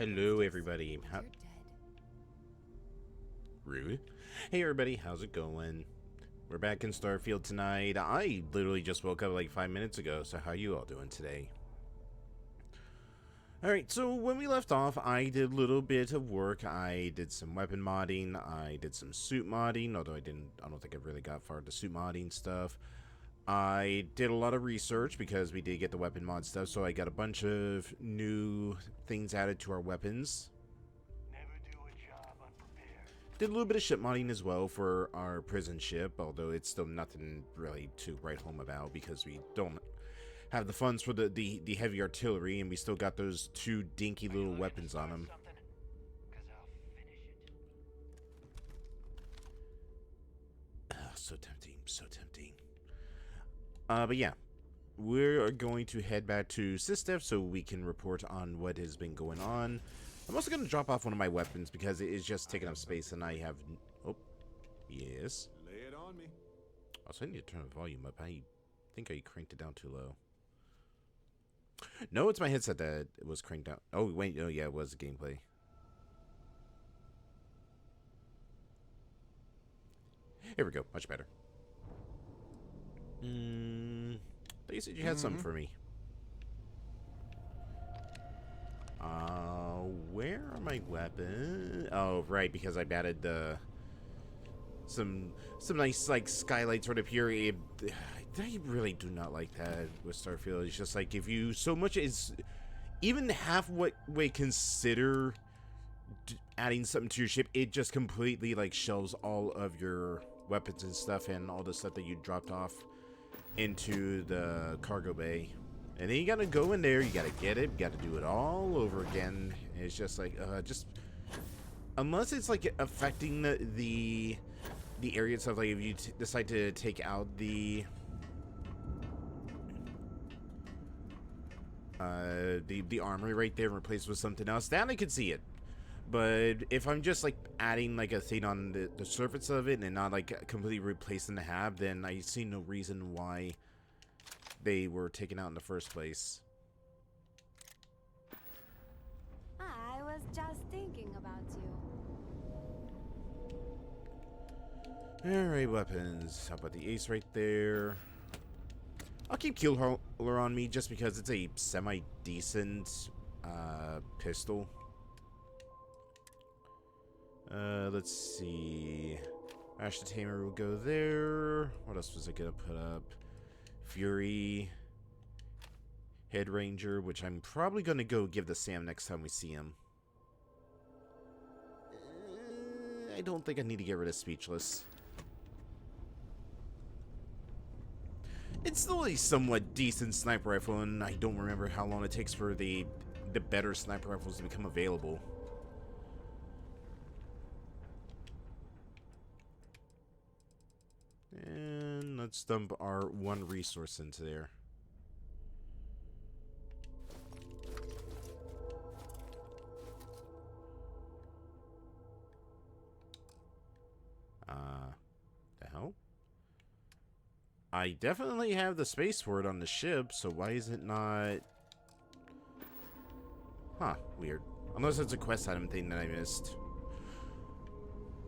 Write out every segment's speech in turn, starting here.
Hello, everybody. Rude. Hey, everybody. How's it going? We're back in Starfield tonight. I literally just woke up like 5 minutes ago, so how you all doing today? Alright, so when we left off, I did a little bit of work. I did some weapon modding. I did some suit modding, although I don't think I really got far into suit modding stuff. I did a lot of research because we did get the weapon mod stuff, so I got a bunch of new things added to our weapons. Did a little bit of ship modding as well for our prison ship, although it's still nothing really to write home about because we don't have the funds for the heavy artillery, and we still got those two dinky little weapons on them. So tempting, so tempting. But yeah, we're going to head back to Sistef so we can report on what has been going on. I'm also going to drop off one of my weapons because it is just taking up space and I have... Oh, yes. Lay it on me. Also, I need to turn the volume up. I think I cranked it down too low. No, it's my headset that was cranked down. Oh, wait, oh yeah, it was gameplay. Here we go, much better. You said you had something for me. Where are my weapons? Oh, right, because I've added some nice like skylights right up here. I really do not like that with Starfield. It's just like if you so much is even halfway consider adding something to your ship, it just completely like shelves all of your weapons and stuff and all the stuff that you dropped off into the cargo bay. And then you gotta go in there, you gotta get it, you gotta do it all over again. It's just like, just unless it's like affecting the area itself. Like if you decide to take out the armory right there and replace it with something else, then I could see it. But if I'm just like adding like a thing on the surface of it and not like completely replacing the hab, then I see no reason why they were taken out in the first place. I was just thinking about you. Alright, weapons. How about the ace right there? I'll keep Killer on me just because it's a semi-decent pistol. Let's see. Ash the Tamer will go there. What else was I gonna put up? Fury, Head Ranger, which I'm probably gonna go give to Sam next time we see him. I don't think I need to get rid of Speechless. It's still a somewhat decent sniper rifle, and I don't remember how long it takes for the better sniper rifles to become available. And let's dump our one resource into there. The hell? I definitely have the space for it on the ship, so why is it not... Huh, weird. Unless it's a quest item thing that I missed.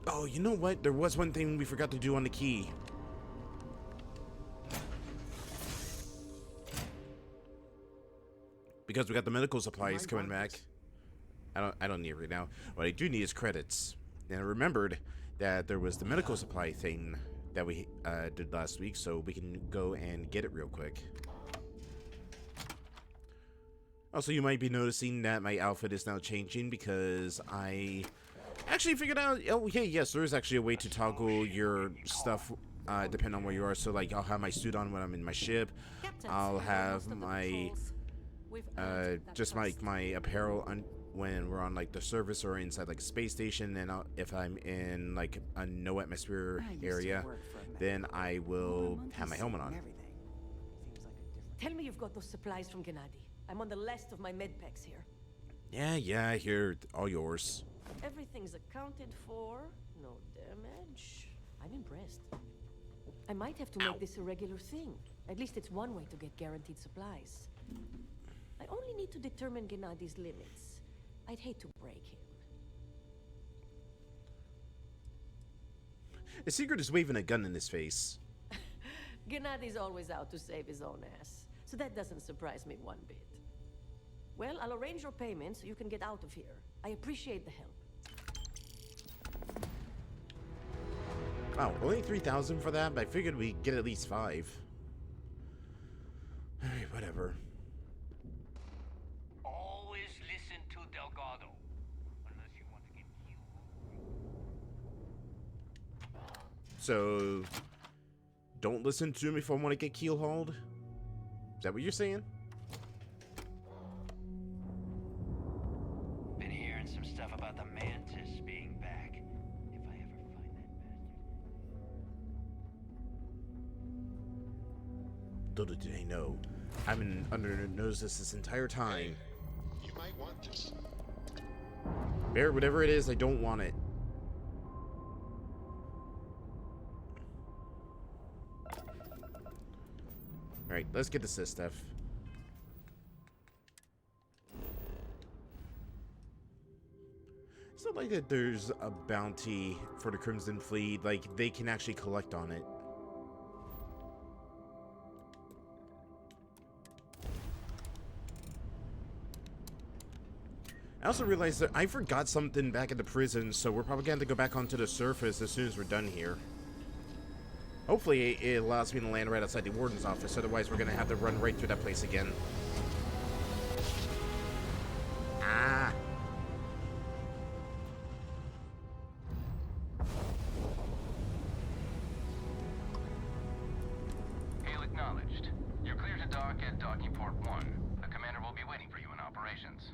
Oh, you know what? There was one thing we forgot to do on the key. Because we got the medical supplies coming back. I don't need it right now. What I do need is credits. And I remembered that there was the medical supply thing that we did last week, so we can go and get it real quick. Also, you might be noticing that my outfit is now changing because I actually figured out, oh hey, yes, there is actually a way to toggle your stuff depending on where you are. So like I'll have my suit on when I'm in my ship. I'll have my just like my apparel on when we're on like the surface or inside like a space station. And if I'm in like a no atmosphere area, then I will have my helmet on. Tell me you've got those supplies from Gennady. I'm on the last of my med packs here. Yeah, here, all yours. Everything's accounted for. No damage. I'm impressed. I might have to make this a regular thing. At least it's one way to get guaranteed supplies. I only need to determine Gennady's limits. I'd hate to break him. The secret is waving a gun in his face. Gennadi's always out to save his own ass, so that doesn't surprise me one bit. Well, I'll arrange your payment so you can get out of here. I appreciate the help. Wow, only 3,000 for that? But I figured we'd get at least 5. Alright, whatever. Always listen to Delgado, unless you want to get killed. So, don't listen to him if I want to get keel-hauled? Is that what you're saying? Been hearing some stuff about the Mantis being back. If I ever find that bastard. Little did they know, I've been under their noses this entire time. Hey, you might want this. Bear, whatever it is, I don't want it. Alright, let's get this stuff. It's not like that there's a bounty for the Crimson Fleet, like they can actually collect on it. I also realized that I forgot something back at the prison, so we're probably going to have to go back onto the surface as soon as we're done here. Hopefully it allows me to land right outside the warden's office, otherwise we're going to have to run right through that place again. Ah! Hail acknowledged. You're clear to dock at docking port 1. The commander will be waiting for you in operations.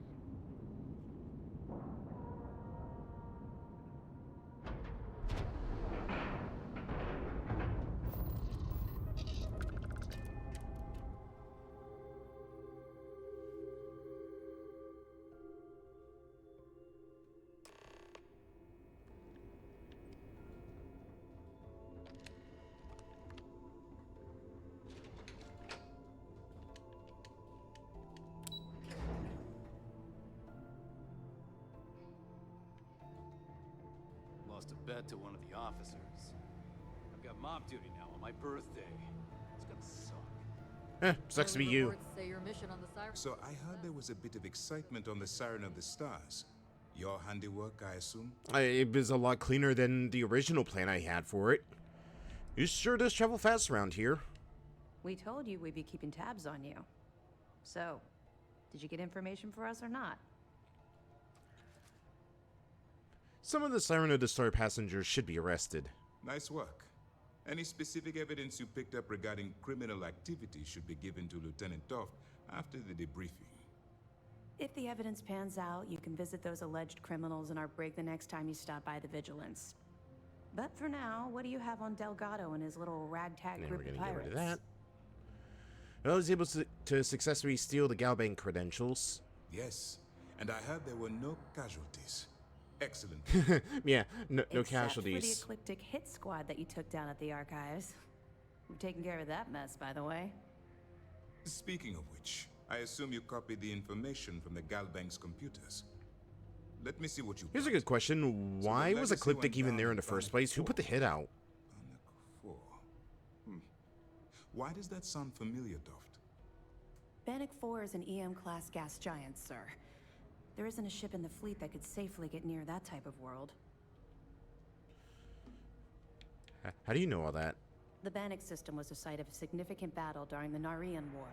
Lost a bet to one of the officers. I've got mob duty now on my birthday. It's gonna suck. Sucks to be Early you. reports say your mission on the Siren. So I heard there was a bit of excitement on the Siren of the Stars. Your handiwork, I assume? It was a lot cleaner than the original plan I had for it. You sure does travel fast around here. We told you we'd be keeping tabs on you. So, did you get information for us or not? Some of the Siren of the Star passengers should be arrested. Nice work. Any specific evidence you picked up regarding criminal activity should be given to Lieutenant Toft after the debriefing. If the evidence pans out, you can visit those alleged criminals in our brig the next time you stop by the Vigilance. But for now, what do you have on Delgado and his little ragtag And group we're of gonna get pirates? rid of that. Well, I was able to successfully steal the Galbank credentials. Yes, and I heard there were no casualties. Excellent. Yeah, no Except for the casualties. ecliptic hit squad that you took down at the archives. We've taken care of that mess, by the way. Speaking of which, I assume you copied the information from the Galbank's computers. Let me see what you Here's a got. good question. Why was legacy Ecliptic went even down there in in the first Bannock place? Who 4. put the hit out? Bannock 4. Why does that sound familiar, Toft? Bannock 4 is an EM-class gas giant, sir. There isn't a ship in the fleet that could safely get near that type of world. How do you know all that? The Bannock system was the site of a significant battle during the Narian War.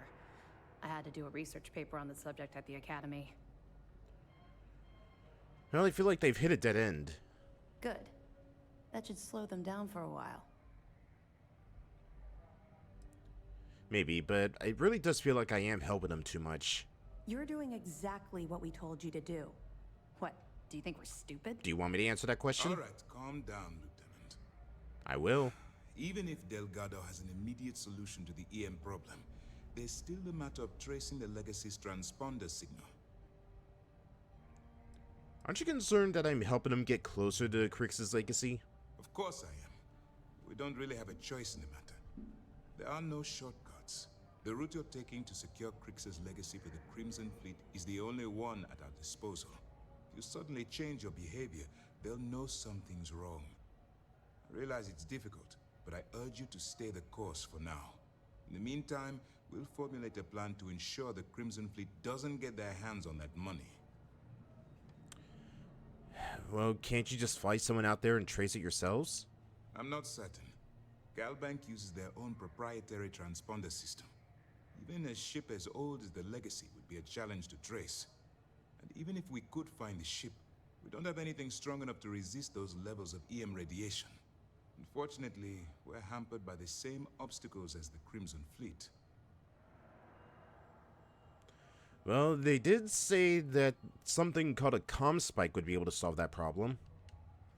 I had to do a research paper on the subject at the Academy. Well, I feel like they've hit a dead end. Good. That should slow them down for a while. Maybe, but it really does feel like I am helping them too much. You're doing exactly what we told you to do. What, do you think we're stupid? Do you want me to answer that question? All right, calm down, Lieutenant. I will. Even if Delgado has an immediate solution to the EM problem, there's still the matter of tracing the Legacy's transponder signal. Aren't you concerned that I'm helping them get closer to Crix's legacy? Of course I am. We don't really have a choice in the matter. There are no shortcuts. The route you're taking to secure Crix's legacy for the Crimson Fleet is the only one at our disposal. If you suddenly change your behavior, they'll know something's wrong. I realize it's difficult, but I urge you to stay the course for now. In the meantime, we'll formulate a plan to ensure the Crimson Fleet doesn't get their hands on that money. Well, can't you just fly someone out there and trace it yourselves? I'm not certain. Galbank uses their own proprietary transponder system. Even a ship as old as the Legacy would be a challenge to trace. And even if we could find the ship, we don't have anything strong enough to resist those levels of EM radiation. Unfortunately, we're hampered by the same obstacles as the Crimson Fleet. Well, they did say that something called a comm spike would be able to solve that problem.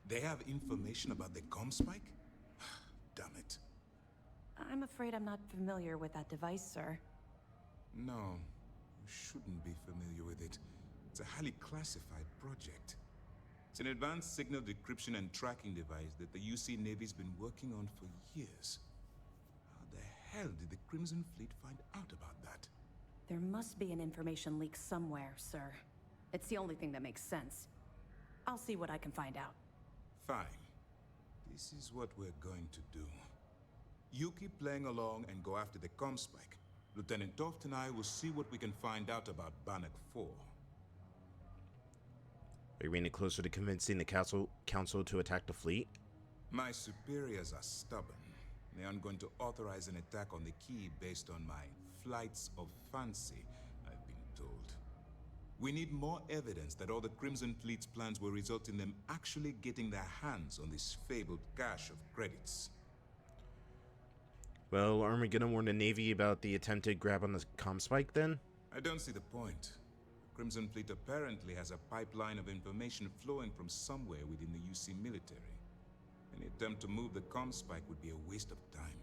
They have information about the comm spike? Damn it. I'm afraid I'm not familiar with that device, sir. No, you shouldn't be familiar with it. It's a highly classified project. It's an advanced signal decryption and tracking device that the UC Navy's been working on for years. How the hell did the Crimson Fleet find out about that? There must be an information leak somewhere, sir. It's the only thing that makes sense. I'll see what I can find out. Fine. This is what we're going to do. You keep playing along and go after the comm spike. Lieutenant Toft and I will see what we can find out about Bannock 4. Are you getting closer to convincing the council to attack the fleet? My superiors are stubborn. They aren't going to authorize an attack on the key based on my flights of fancy, I've been told. We need more evidence that all the Crimson Fleet's plans will result in them actually getting their hands on this fabled cache of credits. Well, aren't we gonna warn the Navy about the attempted grab on the comm spike then? I don't see the point. The Crimson Fleet apparently has a pipeline of information flowing from somewhere within the UC military. Any attempt to move the comm spike would be a waste of time.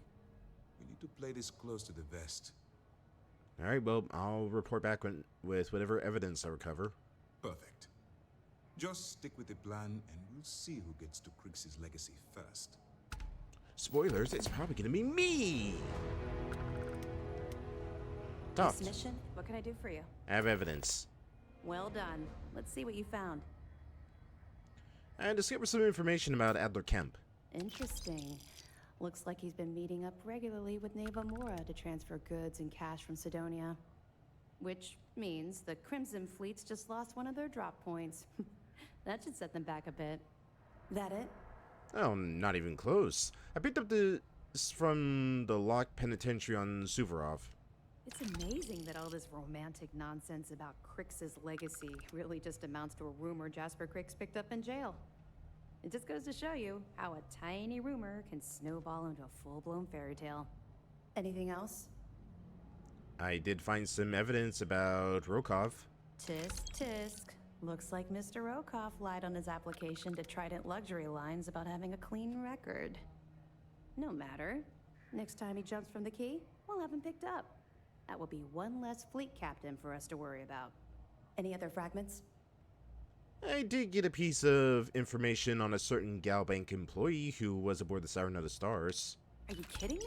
We need to play this close to the vest. Alright, well, I'll report back with whatever evidence I recover. Perfect. Just stick with the plan and we'll see who gets to Crix's legacy first. Spoilers, it's probably gonna be me! Tough. This mission, what can I do for you? I have evidence. Well done. Let's see what you found. I discovered some information about Adler Kemp. Interesting. Looks like he's been meeting up regularly with Neva Mora to transfer goods and cash from Sidonia. Which means the Crimson Fleet's just lost one of their drop points. That should set them back a bit. That it? Oh, not even close. I picked up this from the locked penitentiary on Suvorov. It's amazing that all this romantic nonsense about Crix's legacy really just amounts to a rumor Jasper Crix picked up in jail. It just goes to show you how a tiny rumor can snowball into a full-blown fairy tale. Anything else? I did find some evidence about Rokov. Tisk tisk. Looks like Mr. Rokov lied on his application to Trident Luxury Lines about having a clean record. No matter. Next time he jumps from the key, we'll have him picked up. That will be one less fleet captain for us to worry about. Any other fragments? I did get a piece of information on a certain Galbank employee who was aboard the Siren of the Stars. Are you kidding me?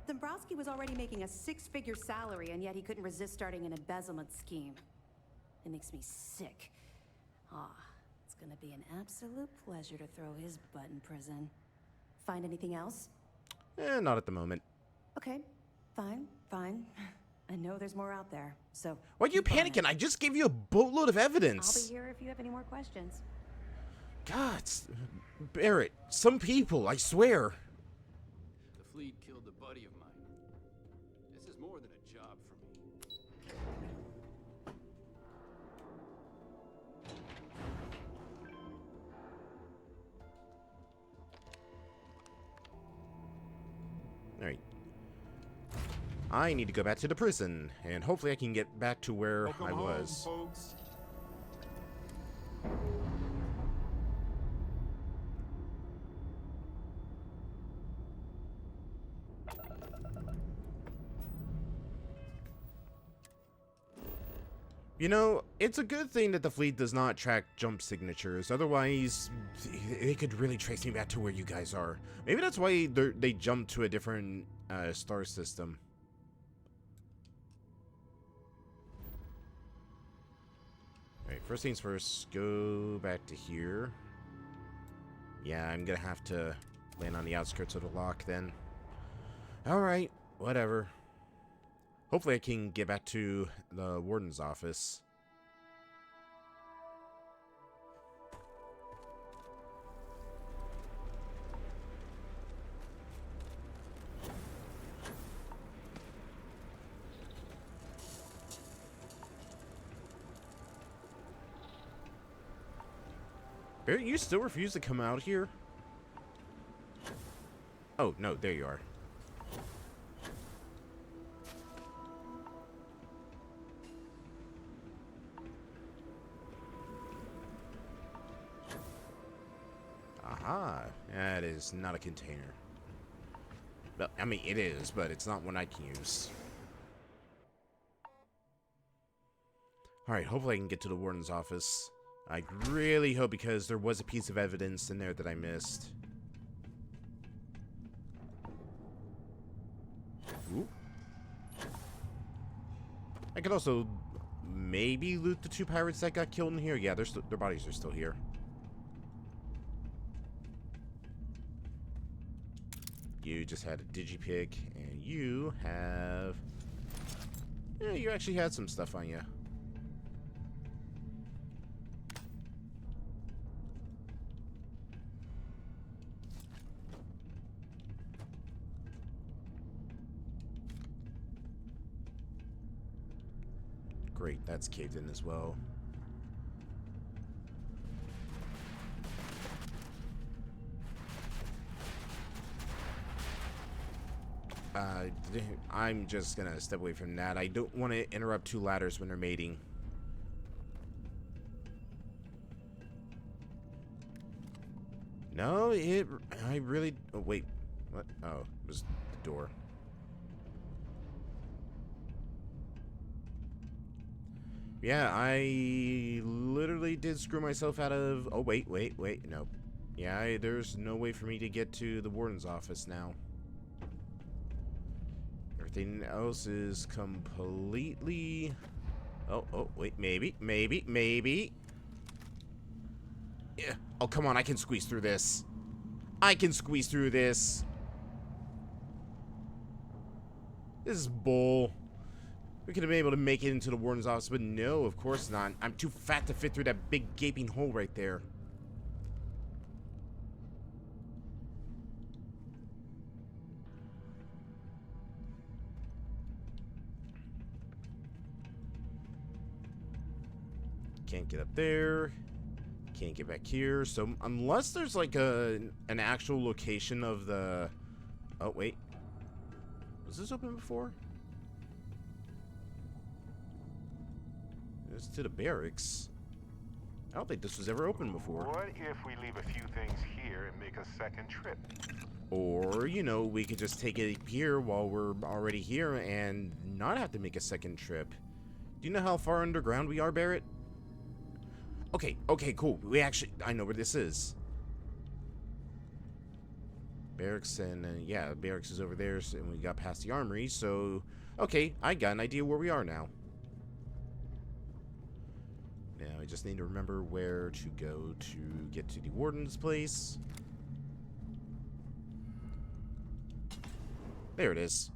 Dombrowski was already making a six-figure salary, and yet he couldn't resist starting an embezzlement scheme. It makes me sick. It's gonna be an absolute pleasure to throw his butt in prison. Find anything else? Not at the moment. Okay, fine. I know there's more out there, so... Why are you keep on it. panicking? I just gave you a boatload of I'll evidence. be here if you have any more questions. God, Barrett, some people, I swear. The fleet killed a buddy of mine. This is more than a job for me. Alright. I need to go back to the prison, and hopefully I can get back to where I was. Folks. You know, it's a good thing that the fleet does not track jump signatures, otherwise they could really trace me back to where you guys are. Maybe that's why they jumped to a different star system. Alright, first things first, go back to here. Yeah, I'm gonna have to land on the outskirts of the lock then. Alright, whatever. Hopefully I can get back to the warden's office. Barrett, you still refuse to come out here? Oh, no, there you are. Aha, that is not a container. Well, I mean, it is, but it's not one I can use. Alright, hopefully I can get to the warden's office. I really hope, because there was a piece of evidence in there that I missed. Ooh. I could also maybe loot the 2 pirates that got killed in here. Yeah, their bodies are still here. You just had a digipick, and you have... Yeah, you actually had some stuff on you. Great, that's caved in as well. I'm just gonna step away from that. I don't want to interrupt 2 ladders when they're mating. No, I really... Oh, wait. What? Oh, it was the door. Yeah, I literally did screw myself out of... Oh, wait. No. Yeah, there's no way for me to get to the warden's office now. Everything else is completely... Oh, wait, maybe. Yeah. Oh, come on, I can squeeze through this. This is bull. We could have been able to make it into the warden's office, but no, of course not. I'm too fat to fit through that big gaping hole right there. Can't get up there. Can't get back here. So unless there's like an actual location of the... Oh, wait. Was this open before? This is to the barracks. I don't think this was ever open before. What if we leave a few things here and make a second trip? Or, you know, we could just take it here while we're already here and not have to make a second trip. Do you know how far underground we are, Barrett? Okay, cool. I know where this is. Barracks, and yeah, barracks is over there, and we got past the armory, so... Okay, I got an idea where we are now. Now, I just need to remember where to go to get to the warden's place. There it is.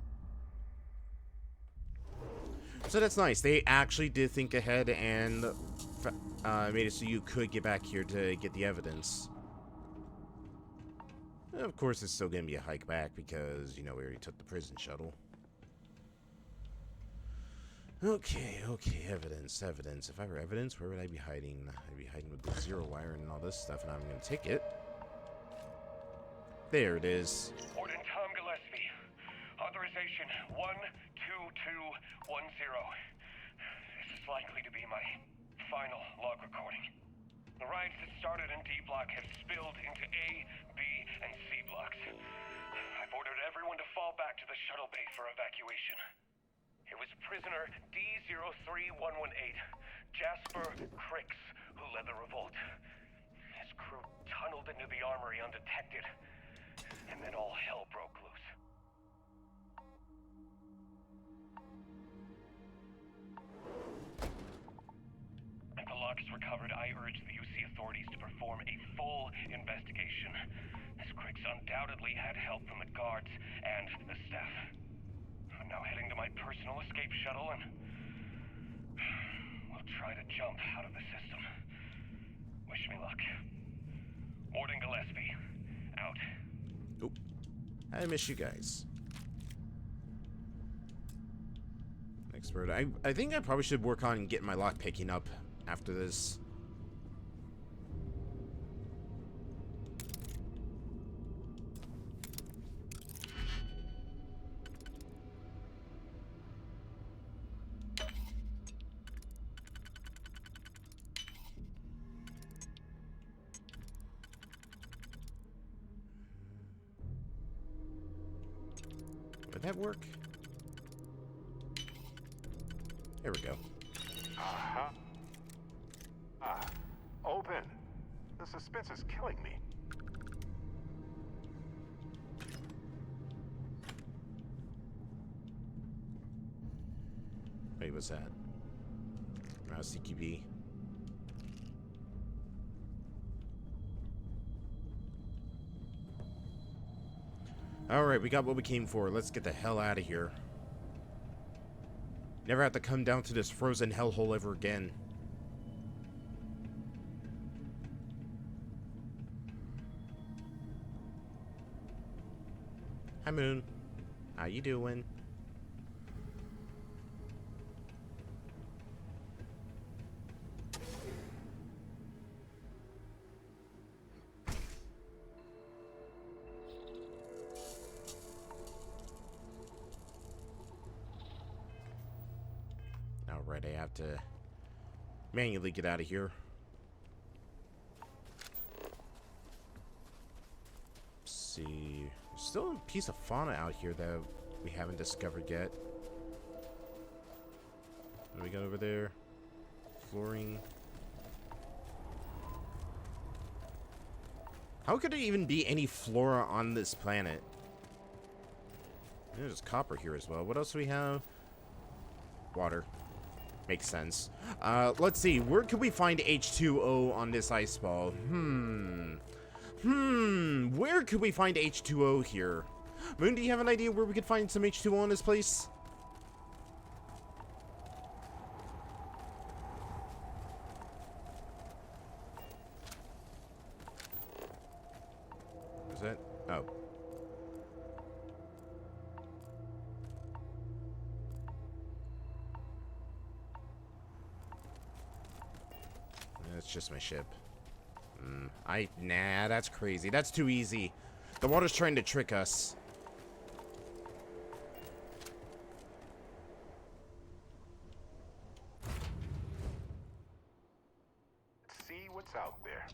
So that's nice. They actually did think ahead and made it so you could get back here to get the evidence. Of course, it's still going to be a hike back because, you know, we already took the prison shuttle. Okay, evidence. If I were evidence, where would I be hiding? I'd be hiding with the zero wire and all this stuff, and I'm going to take it. There it is. Warden Tom Gillespie. Authorization 12210. This is likely to be my final log recording. The riots that started in D block have spilled into A, B, and C blocks. I've ordered everyone to fall back to the shuttle bay for evacuation. It was prisoner D03118, Jasper Cricks, who led the revolt. His crew tunneled into the armory undetected, and then all hell broke loose. At the D-Block is recovered, I urge the UC authorities to perform a full investigation. This Crix undoubtedly had help from the guards and the staff. I'm now heading to my personal escape shuttle and we'll try to jump out of the system. Wish me luck. Warden Gillespie, out. Oh, I miss you guys. Expert. I think I probably should work on getting my lock picking up after this. Would that work? There we go. Uh-huh. Open. The suspense is killing me. Wait, what's that? Mouse CQB. Alright, we got what we came for. Let's get the hell out of here. Never have to come down to this frozen hellhole ever again. Hi, Moon. How you doing? Alright, I have to manually get out of here. Let's see. There's still a piece of fauna out here that we haven't discovered yet. What do we got over there? Flooring. How could there even be any flora on this planet? There's copper here as well. What else do we have? Water. Makes sense. Let's see. Where could we find H2O on this ice ball? Where could we find H2O here? Moon, do you have an idea where we could find some H2O in this place? Is that? Oh. That's just my ship. Nah, that's crazy. That's too easy. The water's trying to trick us. Let's see what's out there.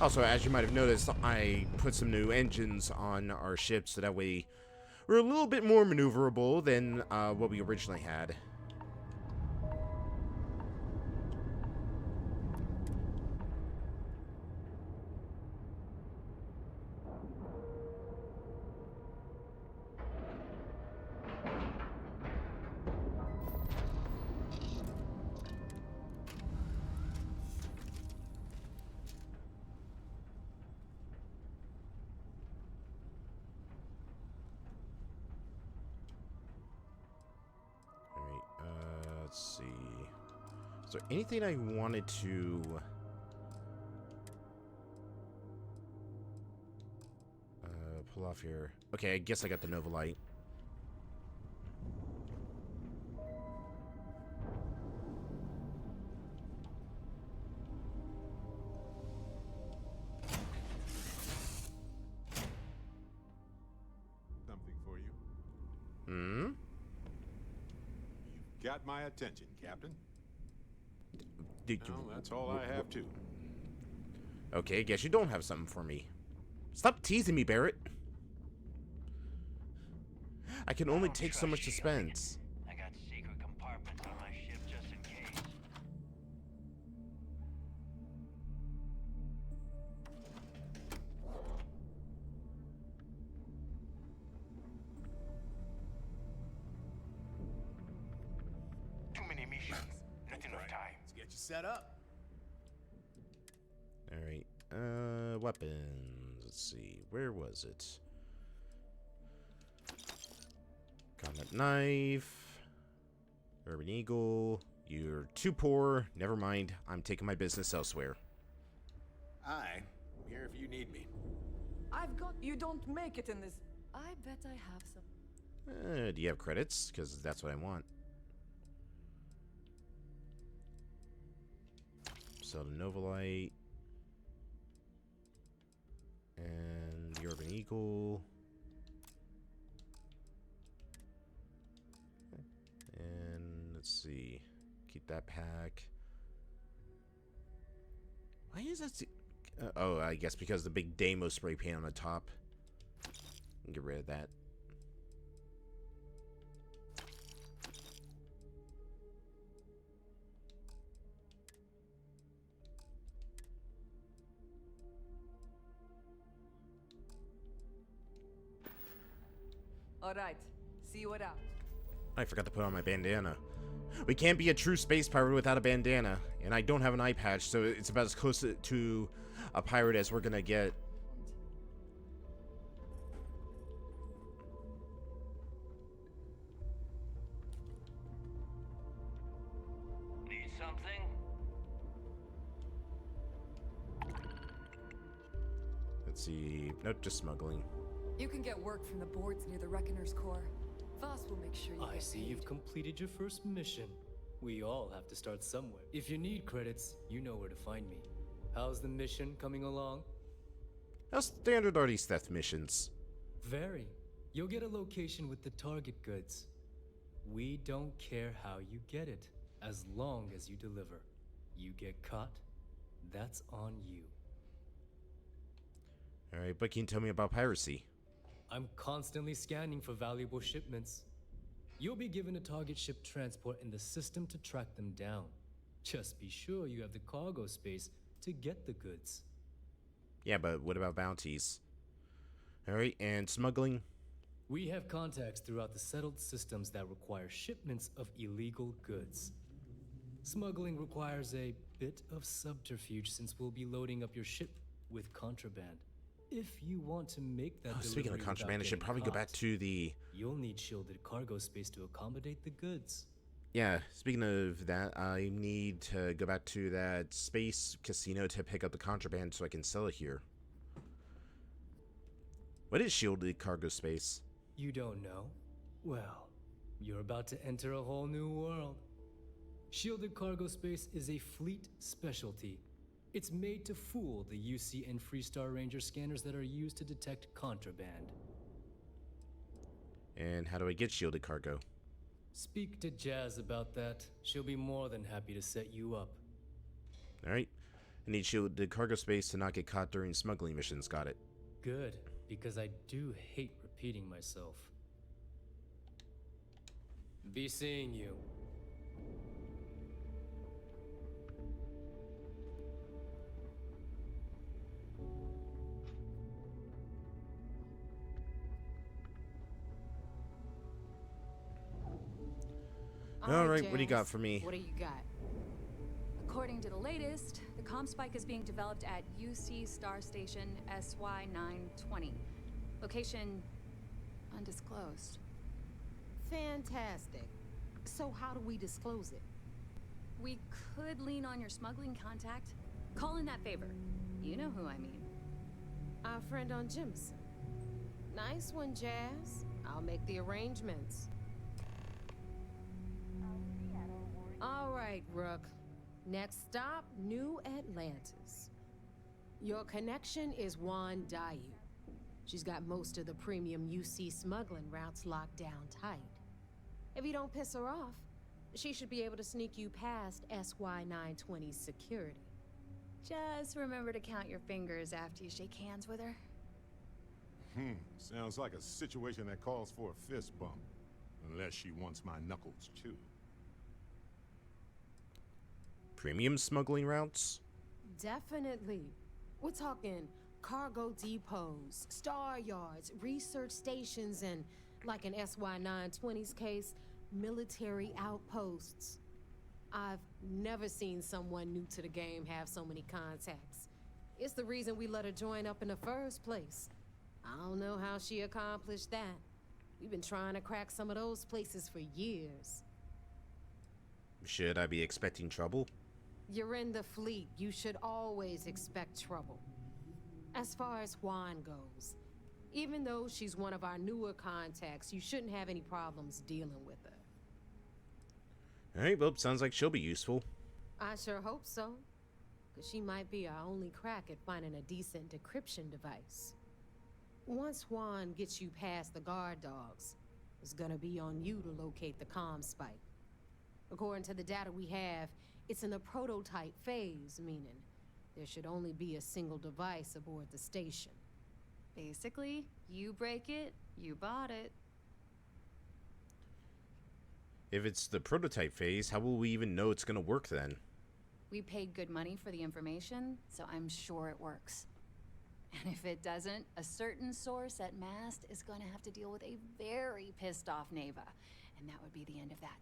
Also, as you might have noticed, I put some new engines on our ship so that way we're a little bit more maneuverable than what we originally had. Let's see. Is there anything I wanted to... pull off here? Okay, I guess I got the Nova Light. Something for you. Hmm? Got my attention, Captain. Did you... Well, that's all I have, too. Okay, I guess you don't have something for me. Stop teasing me, Barrett. I can only take so much suspense. I got secret compartments on my ship just in case. operations. Not enough time. Let's get you set up. Alright. Weapons. Let's see. Where was it? Combat knife. Urban Eagle. You're too poor. Never mind. I'm taking my business elsewhere. I'm here if you need me. I've got. You don't make it in this. I bet I have some. Do you have credits? Because that's what I want. Sell the Novolite. And the Urban Eagle. And let's see. Keep that pack. Why is that? Oh, I guess because the big Damo spray paint on the top. Get rid of that. All right. See you around. I forgot to put on my bandana. We can't be a true space pirate without a bandana, and I don't have an eye patch, so it's about as close to a pirate as we're gonna get. Need something? Let's see. Nope, just smuggling. You can get work from the boards near the Reckoner's Core. Voss will make sure you I get see paid. you've completed your first mission. We all have to start somewhere. If you need credits, you know where to find me. How's the mission coming along? How standard are these theft missions? Very. You'll get a location with the target goods. We don't care how you get it, as long as you deliver. You get caught, that's on you. Alright, but can you tell me about piracy? I'm constantly scanning for valuable shipments. You'll be given a target ship transport in the system to track them down. Just be sure you have the cargo space to get the goods. Yeah, but what about bounties? Alright, and smuggling? We have contacts throughout the settled systems that require shipments of illegal goods. Smuggling requires a bit of subterfuge since we'll be loading up your ship with contraband. If you want to make that Speaking of delivery contraband, I without should probably go getting back to the... You'll need shielded cargo space to accommodate the goods. Yeah, speaking of that, I need to go back to that space casino to pick up the contraband so I can sell it here. What is shielded cargo space? You don't know? Well, you're about to enter a whole new world. Shielded cargo space is a fleet specialty. It's made to fool the UC and Freestar Ranger scanners that are used to detect contraband. And how do I get shielded cargo? Speak to Jazz about that. She'll be more than happy to set you up. Alright. I need shielded cargo space to not get caught during smuggling missions. Got it. Good, because I do hate repeating myself. Be seeing you. Alright, what do you got for me? What do you got? According to the latest, the comm spike is being developed at UC Star Station SY920. Location undisclosed. Fantastic. So how do we disclose it? We could lean on your smuggling contact. Call in that favor. You know who I mean. Our friend on Jimson. Nice one, Jazz. I'll make the arrangements. All right, Rook. Next stop, New Atlantis. Your connection is Juan Dayu. She's got most of the premium UC smuggling routes locked down tight. If you don't piss her off, she should be able to sneak you past SY920's security. Just remember to count your fingers after you shake hands with her. Sounds like a situation that calls for a fist bump. Unless she wants my knuckles, too. Premium smuggling routes? Definitely. We're talking cargo depots, star yards, research stations, and, like in SY920's case, military outposts. I've never seen someone new to the game have so many contacts. It's the reason we let her join up in the first place. I don't know how she accomplished that. We've been trying to crack some of those places for years. Should I be expecting trouble? You're in the fleet. You should always expect trouble. As far as Juan goes, even though she's one of our newer contacts, you shouldn't have any problems dealing with her. Alright, well, sounds like she'll be useful. I sure hope so. Because she might be our only crack at finding a decent decryption device. Once Juan gets you past the guard dogs, it's gonna be on you to locate the comm spike. According to the data we have, it's in the prototype phase, meaning there should only be a single device aboard the station. Basically, you break it, you bought it. If it's the prototype phase, how will we even know it's gonna work then? We paid good money for the information, so I'm sure it works. And if it doesn't, a certain source at Mast is going to have to deal with a very pissed off Neva. And that would be the end of that.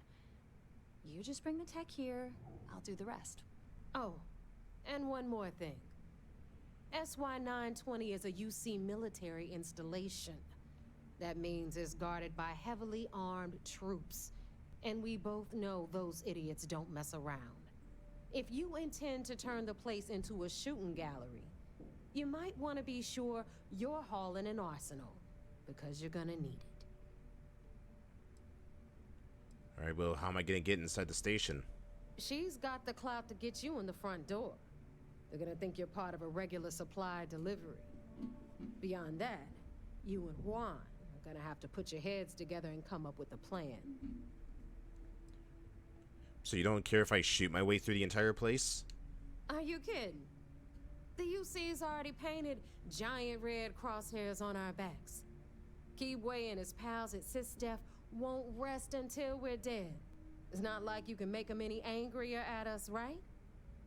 You just bring the tech here, I'll do the rest. Oh, and one more thing. SY-920 is a UC military installation. That means it's guarded by heavily armed troops. And we both know those idiots don't mess around. If you intend to turn the place into a shooting gallery, you might want to be sure you're hauling an arsenal, because you're gonna need it. Alright, well, how am I gonna get inside the station? She's got the clout to get you in the front door. They're gonna think you're part of a regular supply delivery. Beyond that, you and Juan are gonna have to put your heads together and come up with a plan. So you don't care if I shoot my way through the entire place? Are you kidding? The UC's already painted giant red crosshairs on our backs. Keyway and his pals at SysDef won't rest until we're dead. It's not like you can make them any angrier at us, right?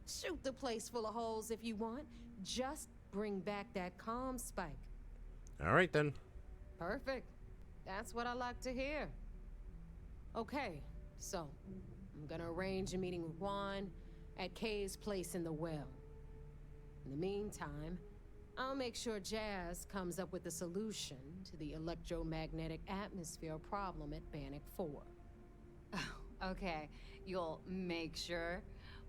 Shoot the place full of holes if you want. Just bring back that comm spike. Alright then. Perfect. That's what I like to hear. Okay, so I'm gonna arrange a meeting with Juan at Kay's place in the well. In the meantime, I'll make sure Jazz comes up with a solution to the electromagnetic atmosphere problem at Bannock 4. Oh, okay. You'll make sure.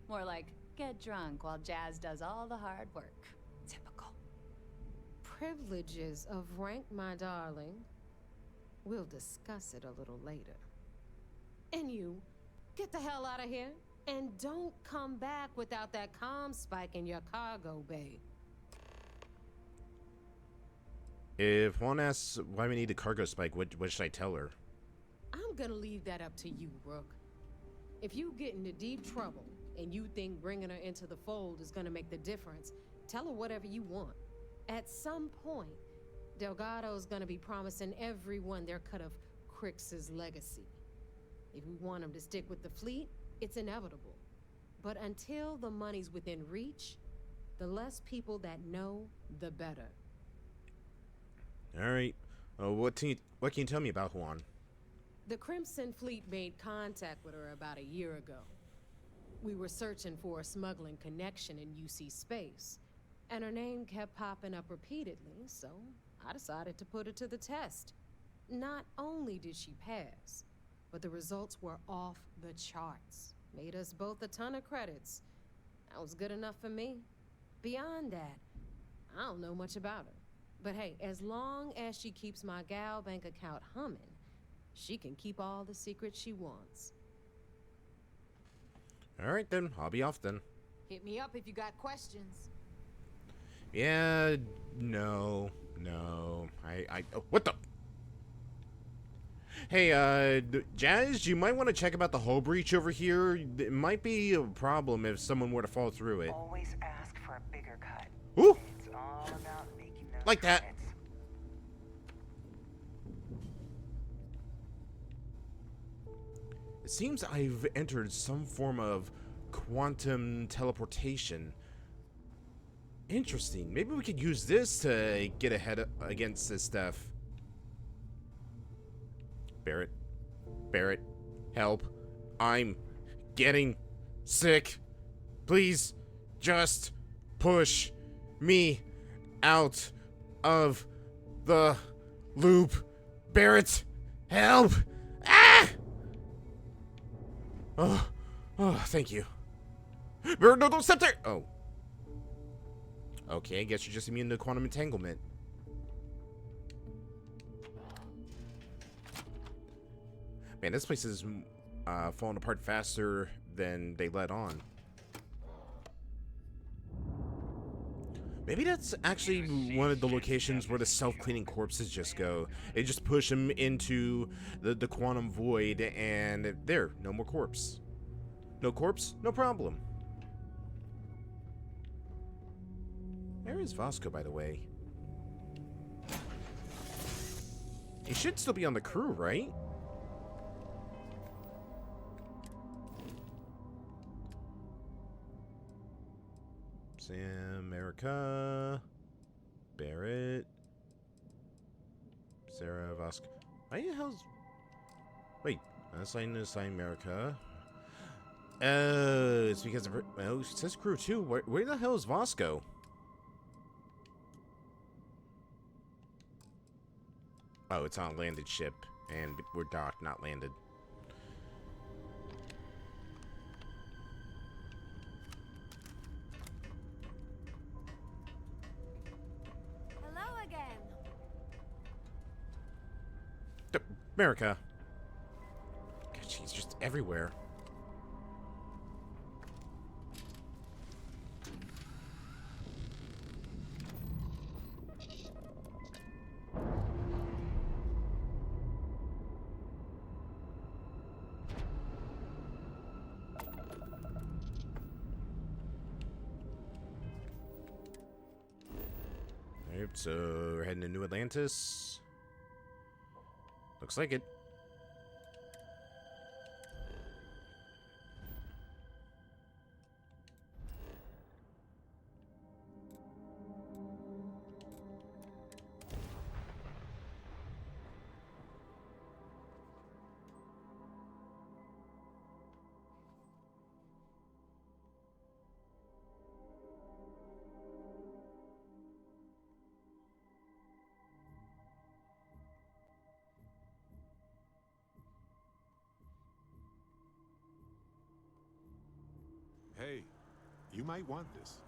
More like, get drunk while Jazz does all the hard work. Typical. Privileges of rank, my darling. We'll discuss it a little later. And you, get the hell out of here. And don't come back without that comm spike in your cargo bay. If Juan asks why we need a cargo spike, what should I tell her? I'm gonna leave that up to you, Rook. If you get into deep trouble and you think bringing her into the fold is gonna make the difference, tell her whatever you want. At some point, Delgado's gonna be promising everyone their cut of Crix's legacy. If we want him to stick with the fleet, it's inevitable. But until the money's within reach, the less people that know, the better. Alright. What can you tell me about Juan? The Crimson Fleet made contact with her about a year ago. We were searching for a smuggling connection in UC space, and her name kept popping up repeatedly, so I decided to put her to the test. Not only did she pass, but the results were off the charts. Made us both a ton of credits. That was good enough for me. Beyond that, I don't know much about her. But hey, as long as she keeps my gal bank account humming, she can keep all the secrets she wants. Alright then, I'll be off then. Hit me up if you got questions. Yeah, no. Oh, what the? Hey, Jazz, you might want to check about the hull breach over here. It might be a problem if someone were to fall through it. Always ask for a bigger cut. Ooh! It's all about making those Like that. credits. It seems I've entered some form of quantum teleportation. Interesting. Maybe we could use this to get ahead against this stuff. Barrett, help. I'm getting sick. Please, just push me out of the loop. Barrett, help! Ah! Oh, thank you. Barrett, no, don't step there! Oh. Okay, I guess you're just immune to quantum entanglement. Man, this place is falling apart faster than they let on. Maybe that's actually one of the locations where the self-cleaning corpses just go. They just push them into the quantum void, and there, no more corpse. No corpse, no problem. Where is Vasco, by the way? He should still be on the crew, right? Sam, America, Barrett, Sarah, Vasco. Why the hell's... Wait, assign America. Oh, it's because of her... Oh, it says crew too. Where the hell is Vasco? Oh, it's on a landed ship, and we're docked, not landed. Hello again. America. God, she's just everywhere. Alright, so we're heading to New Atlantis. Looks like it. Hey, you might want this.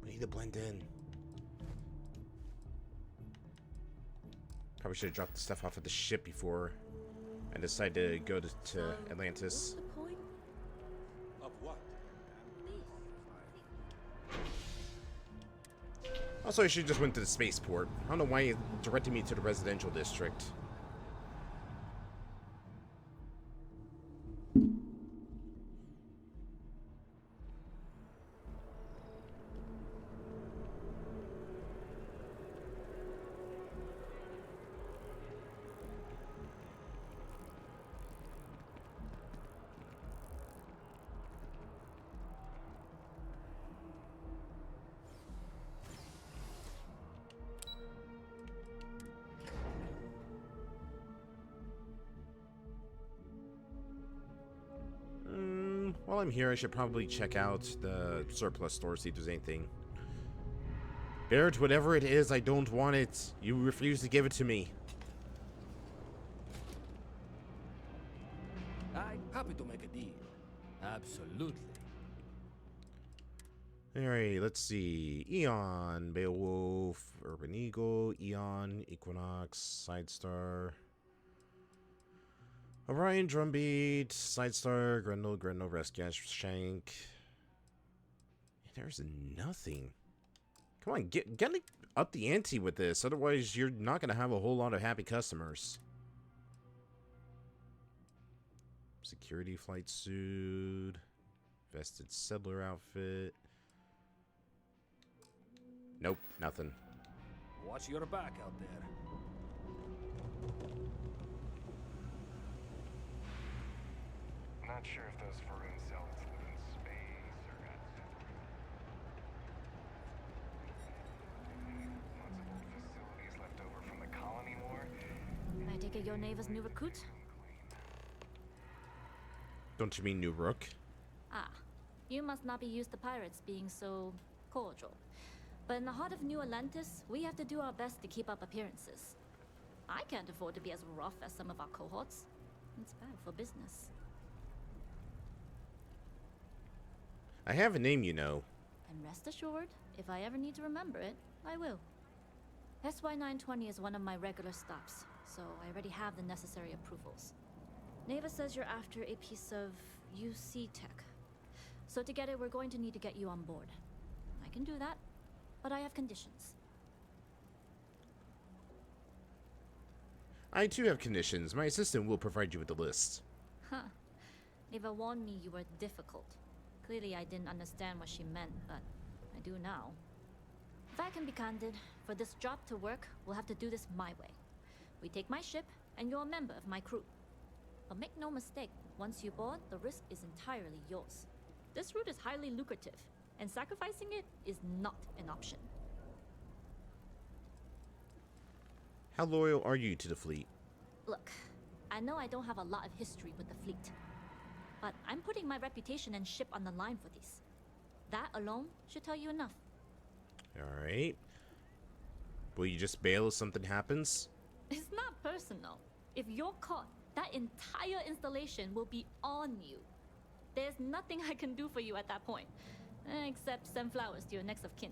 We need to blend in. Probably should have dropped the stuff off at the ship before I decide to go to Atlantis. What's the point? Of what? Also, I should just went to the spaceport. I don't know why it directed me to the residential district. While I'm here, I should probably check out the surplus store, see if there's anything. Barrett, whatever it is, I don't want it. You refuse to give it to me. I'm happy to make a deal. Absolutely. Alright, let's see. Eon, Beowulf, Urban Eagle, Eon, Equinox, Sidestar, Orion, Drumbeat, Sidestar, Grendel, Rescue, Shank. There's nothing. Come on, get up the ante with this. Otherwise, you're not going to have a whole lot of happy customers. Security flight suit. Vested settler outfit. Nope, nothing. Watch your back out there. Not sure if those Varun zealots live in space or got get your neighbor's new recruit? Don't you mean new rook? Ah, you must not be used to pirates being so cordial. But in the heart of New Atlantis, we have to do our best to keep up appearances. I can't afford to be as rough as some of our cohorts. It's bad for business. I have a name, you know. And rest assured, if I ever need to remember it, I will. SY-920 is one of my regular stops, so I already have the necessary approvals. Neva says you're after a piece of UC tech. So to get it, we're going to need to get you on board. I can do that, but I have conditions. I too have conditions. My assistant will provide you with the list. Huh. Neva warned me you were difficult. Clearly I didn't understand what she meant, but I do now. If I can be candid, for this job to work, we'll have to do this my way. We take my ship, and you're a member of my crew. But make no mistake, once you board, the risk is entirely yours. This route is highly lucrative, and sacrificing it is not an option. How loyal are you to the fleet? Look, I know I don't have a lot of history with the fleet, but I'm putting my reputation and ship on the line for these. That alone should tell you enough. Alright. Will you just bail if something happens? It's not personal. If you're caught, that entire installation will be on you. There's nothing I can do for you at that point, except send flowers to your next of kin.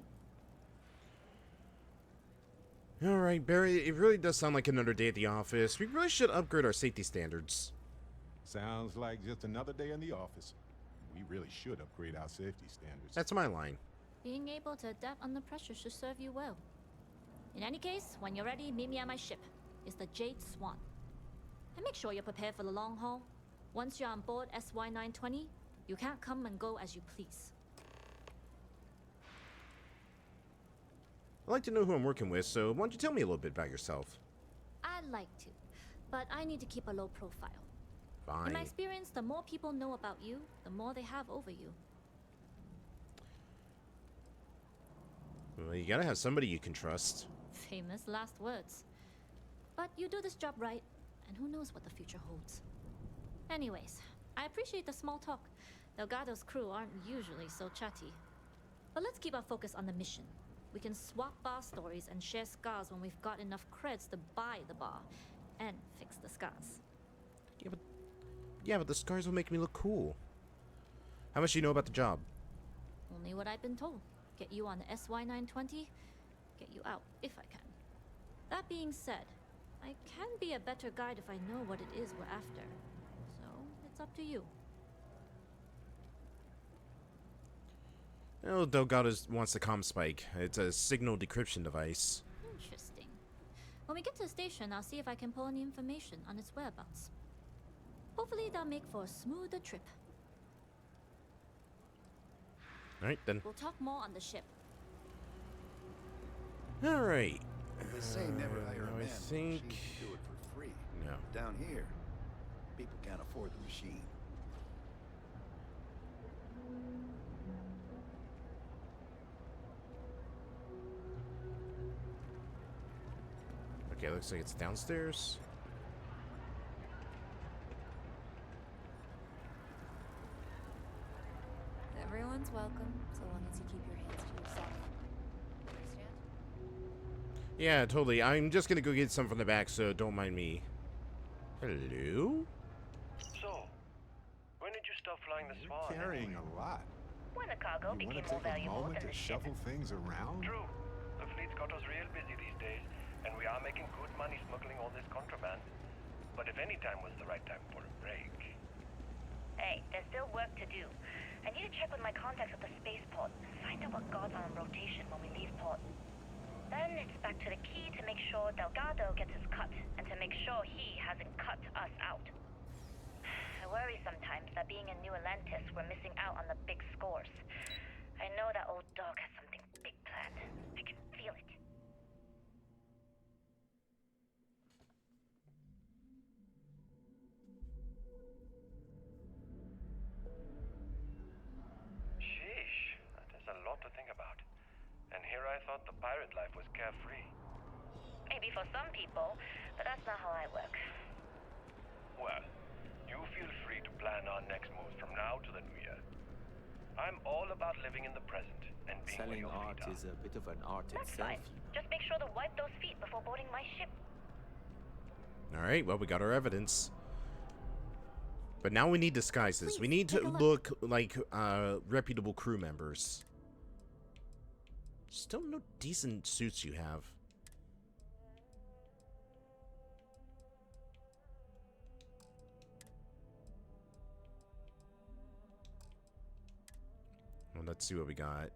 Alright, Barry, it really does sound like another day at the office. We really should upgrade our safety standards. Sounds like just another day in the office. We really should upgrade our safety standards. That's my line. Being able to adapt under pressure should serve you well. In any case, when you're ready, meet me at my ship. It's the Jade Swan. And make sure you're prepared for the long haul. Once you're on board SY-920, you can't come and go as you please. I'd like to know who I'm working with, so why don't you tell me a little bit about yourself? I'd like to, but I need to keep a low profile. Fine. In my experience, the more people know about you, the more they have over you. Well, you gotta have somebody you can trust. Famous last words. But you do this job right, and who knows what the future holds. Anyways, I appreciate the small talk. Delgado's crew aren't usually so chatty. But let's keep our focus on the mission. We can swap bar stories and share scars when we've got enough creds to buy the bar and fix the scars. Yeah, but the scars will make me look cool. How much do you know about the job? Only what I've been told. Get you on the SY-920, get you out if I can. That being said, I can be a better guide if I know what it is we're after. So, it's up to you. Oh, Delgado wants the comm spike. It's a signal decryption device. Interesting. When we get to the station, I'll see if I can pull any information on its whereabouts. Hopefully that'll make for a smoother trip. Alright, then. We'll talk more on the ship. Alright. They say never hire a man I think... with a machine to do it for free. No. Down here, people can't afford the machine. Okay, looks like it's downstairs. Everyone's welcome, so long as you keep your hands to yourself. Understand? Yeah, totally. I'm just gonna go get some from the back, so don't mind me. Hello? So, when did you stop flying the Swan? Carrying a lot. When the cargo You became want to more take a valuable moment than to the ship. shuffle things around? True. The fleet's got us real busy these days, and we are making good money smuggling all this contraband. But if any time was the right time for a break... Hey, there's still work to do. I need to check with my contacts at the spaceport. Find out what guards are on rotation when we leave port. Then it's back to the key to make sure Delgado gets his cut, and to make sure he hasn't cut us out. I worry sometimes that being in New Atlantis, we're missing out on the big scores. I know that old dog has something big planned. I can feel it. Sheesh, that is a lot to think about. And here I thought the pirate life was carefree. Maybe for some people, but that's not how I work. Well, you feel free to plan our next moves from now to the new year. I'm all about living in the present and being where Selling your art feet are. is a bit of an art That's itself. fine. Just make sure to wipe those feet before boarding my ship. Alright, well, we got our evidence. But now we need disguises. We need to take a look like reputable crew members. Still no decent suits you have. Well, let's see what we got.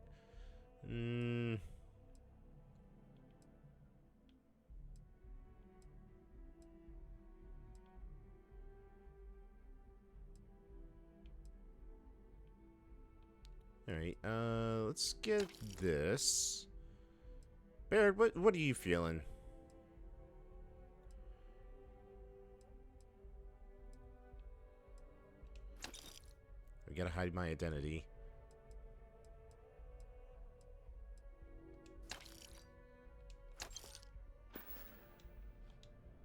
Alright, let's get this. Baird, what are you feeling? We gotta hide my identity.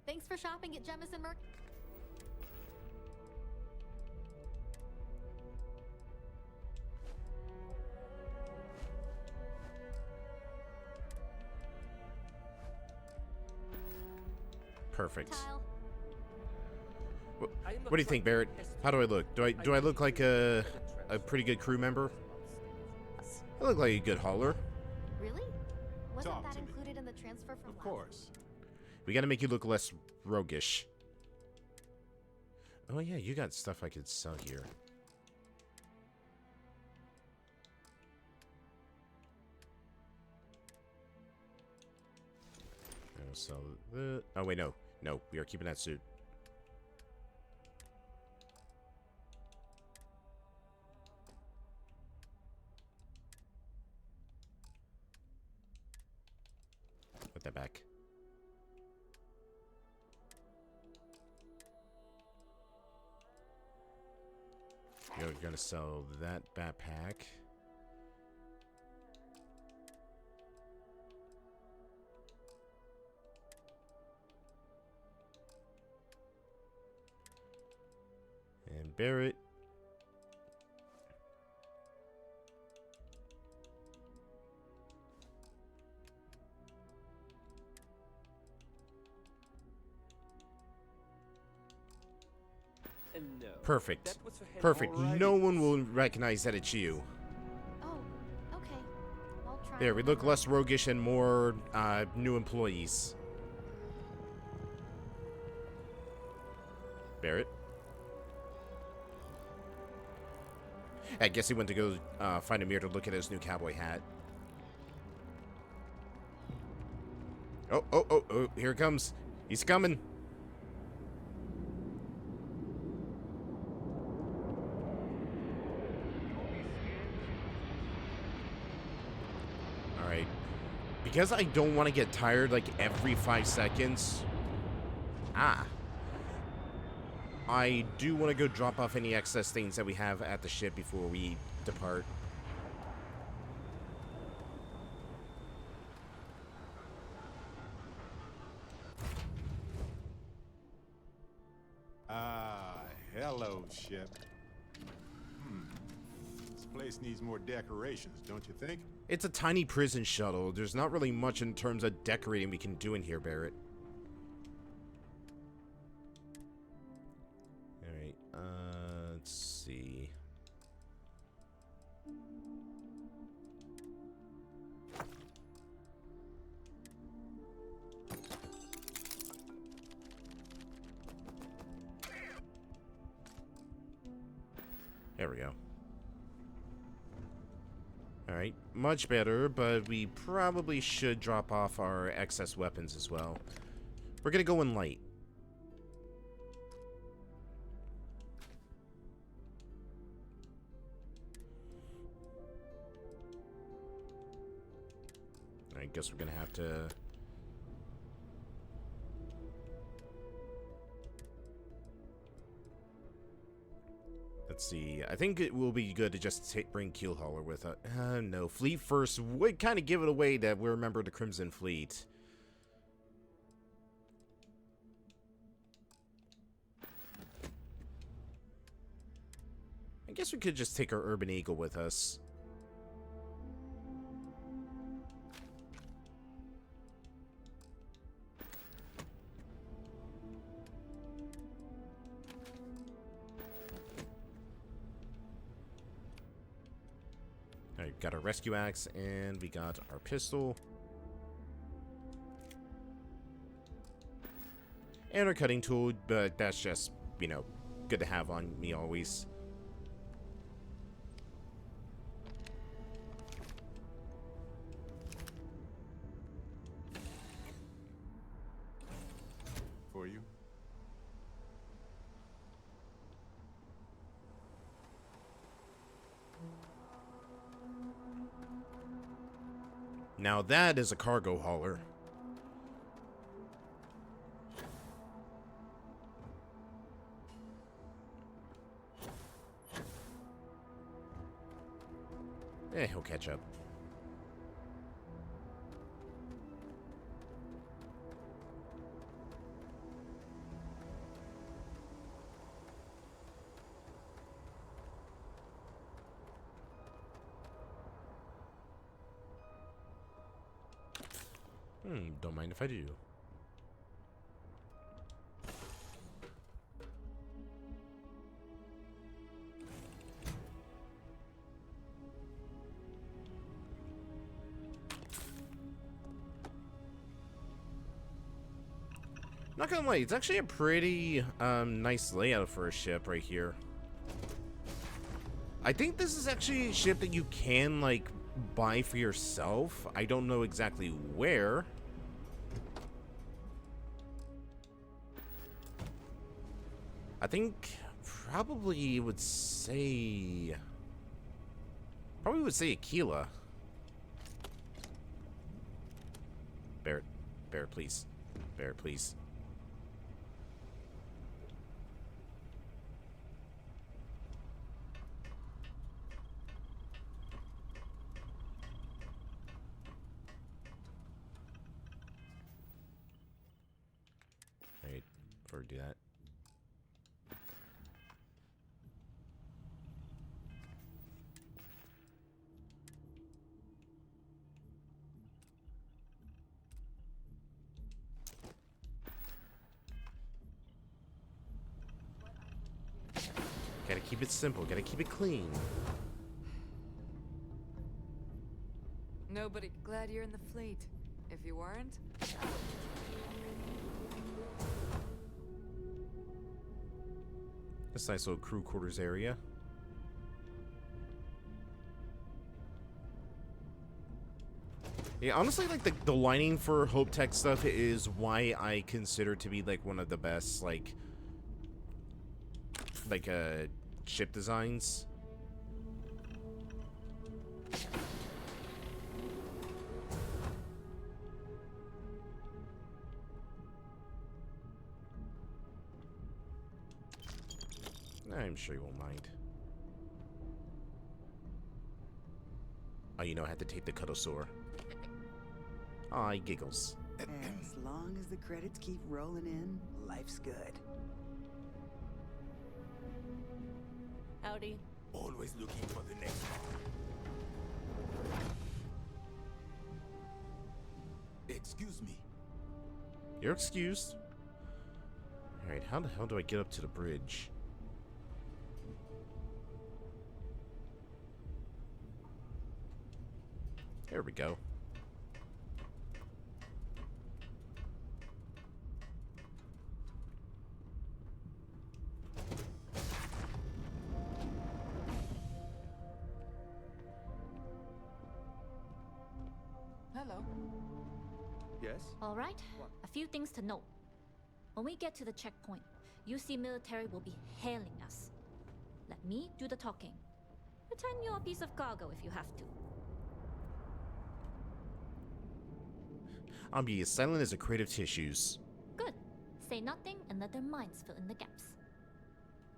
Thanks for shopping at Jemison Merc. Perfect. Tile. What do you think, Barrett? How do I look? Do I look like a pretty good crew member? I look like a good hauler. Really? Wasn't Talk that to me. included in the transfer from Of last? course. We gotta make you look less roguish. Oh yeah, you got stuff I could sell here. So the oh wait, no, we are keeping that suit. Put that back. You're gonna sell that backpack. And Barrett. No. Perfect. That was a head- Perfect. Alrighty. No one will recognize that it's you. Oh, okay. I'll try. There, we look less roguish and more new employees. Barrett. I guess he went to go find a mirror to look at his new cowboy hat. Oh, here it comes. He's coming. Alright. Because I don't want to get tired like every 5 seconds. I do want to go drop off any excess things that we have at the ship before we depart. Ah, hello, ship. This place needs more decorations, don't you think? It's a tiny prison shuttle. There's not really much in terms of decorating we can do in here, Barrett. Alright, let's see. There we go. Alright, much better, but we probably should drop off our excess weapons as well. We're gonna go in light. I guess we're gonna have to... Let's see. I think it will be good to just bring Keelhauler with us. No, Fleet First would kind of give it away that we're a member of the Crimson Fleet. I guess we could just take our Urban Eagle with us. Alright, got our rescue axe and we got our pistol. And our cutting tool, but that's just, you know, good to have on me always. For you. Now that is a cargo hauler. He'll catch up. Don't mind if I do. Not gonna lie, it's actually a pretty nice layout for a ship right here. I think this is actually a ship that you can like buy for yourself. I don't know exactly where. I think probably would say Aquila. Barrett, please. Barrett, please. Alright, before we do that. Gotta keep it simple, gotta keep it clean. Nobody glad you're in the fleet. If you weren't, This nice little crew quarters area. Yeah, honestly, like the lining for Hope Tech stuff is why I consider to be like one of the best like ship designs. I'm sure you won't mind. Oh, you know, I had to take the Cuddlesaur. Aw, he giggles. As long as the credits keep rolling in, life's good. Howdy. Always looking for the next one. Excuse me. You're excused. Alright, how the hell do I get up to the bridge? There we go. hello. Yes? All right, a few things to note. When we get to the checkpoint, UC military will be hailing us. Let me do the talking. Pretend you're a piece of cargo if you have to. I'll be as silent as a creative tissues. Good. Say nothing and let their minds fill in the gaps.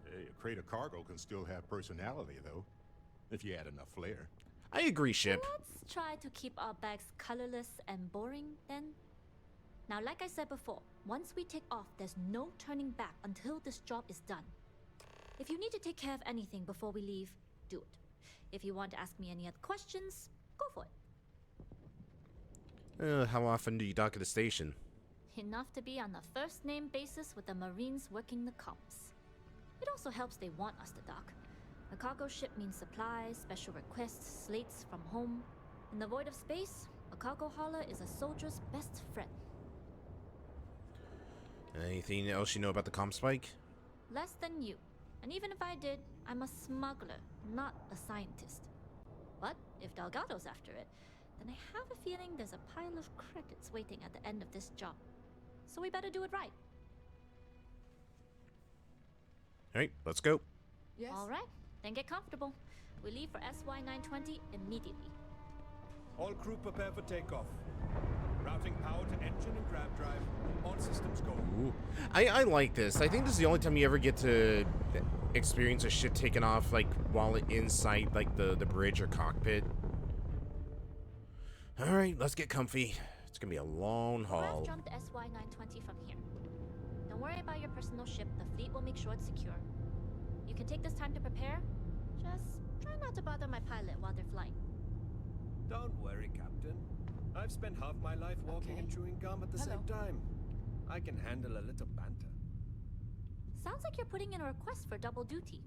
Hey, a crate of cargo can still have personality, though, if you add enough flair. I agree, Ship. Let's try to keep our bags colorless and boring, then. Now, like I said before, once we take off, there's no turning back until this job is done. If you need to take care of anything before we leave, do it. If you want to ask me any other questions, go for it. How often do you dock at the station? Enough to be on a first-name basis with the Marines working the comms. It also helps they want us to dock. A cargo ship means supplies, special requests, slates from home. In the void of space, a cargo hauler is a soldier's best friend. Anything else you know about the comm spike? Less than you. And even if I did, I'm a smuggler, not a scientist. But if Delgado's after it, then I have a feeling there's a pile of credits waiting at the end of this job. So we better do it right. Alright, let's go. Yes? Alright, then get comfortable. We leave for SY-920 immediately. All crew prepare for takeoff. Routing power to engine and grab drive. All systems go. Ooh. I like this. I think this is the only time you ever get to experience a ship taking off, like, while inside, like, the bridge or cockpit. Alright, let's get comfy. It's gonna be a long haul. We'll jump the SY-920 from here. Don't worry about your personal ship. The fleet will make sure it's secure. You can take this time to prepare. Just try not to bother my pilot while they're flying. Don't worry, Captain. I've spent half my life walking and chewing gum at the same time. I can handle a little banter. Sounds like you're putting in a request for double duty.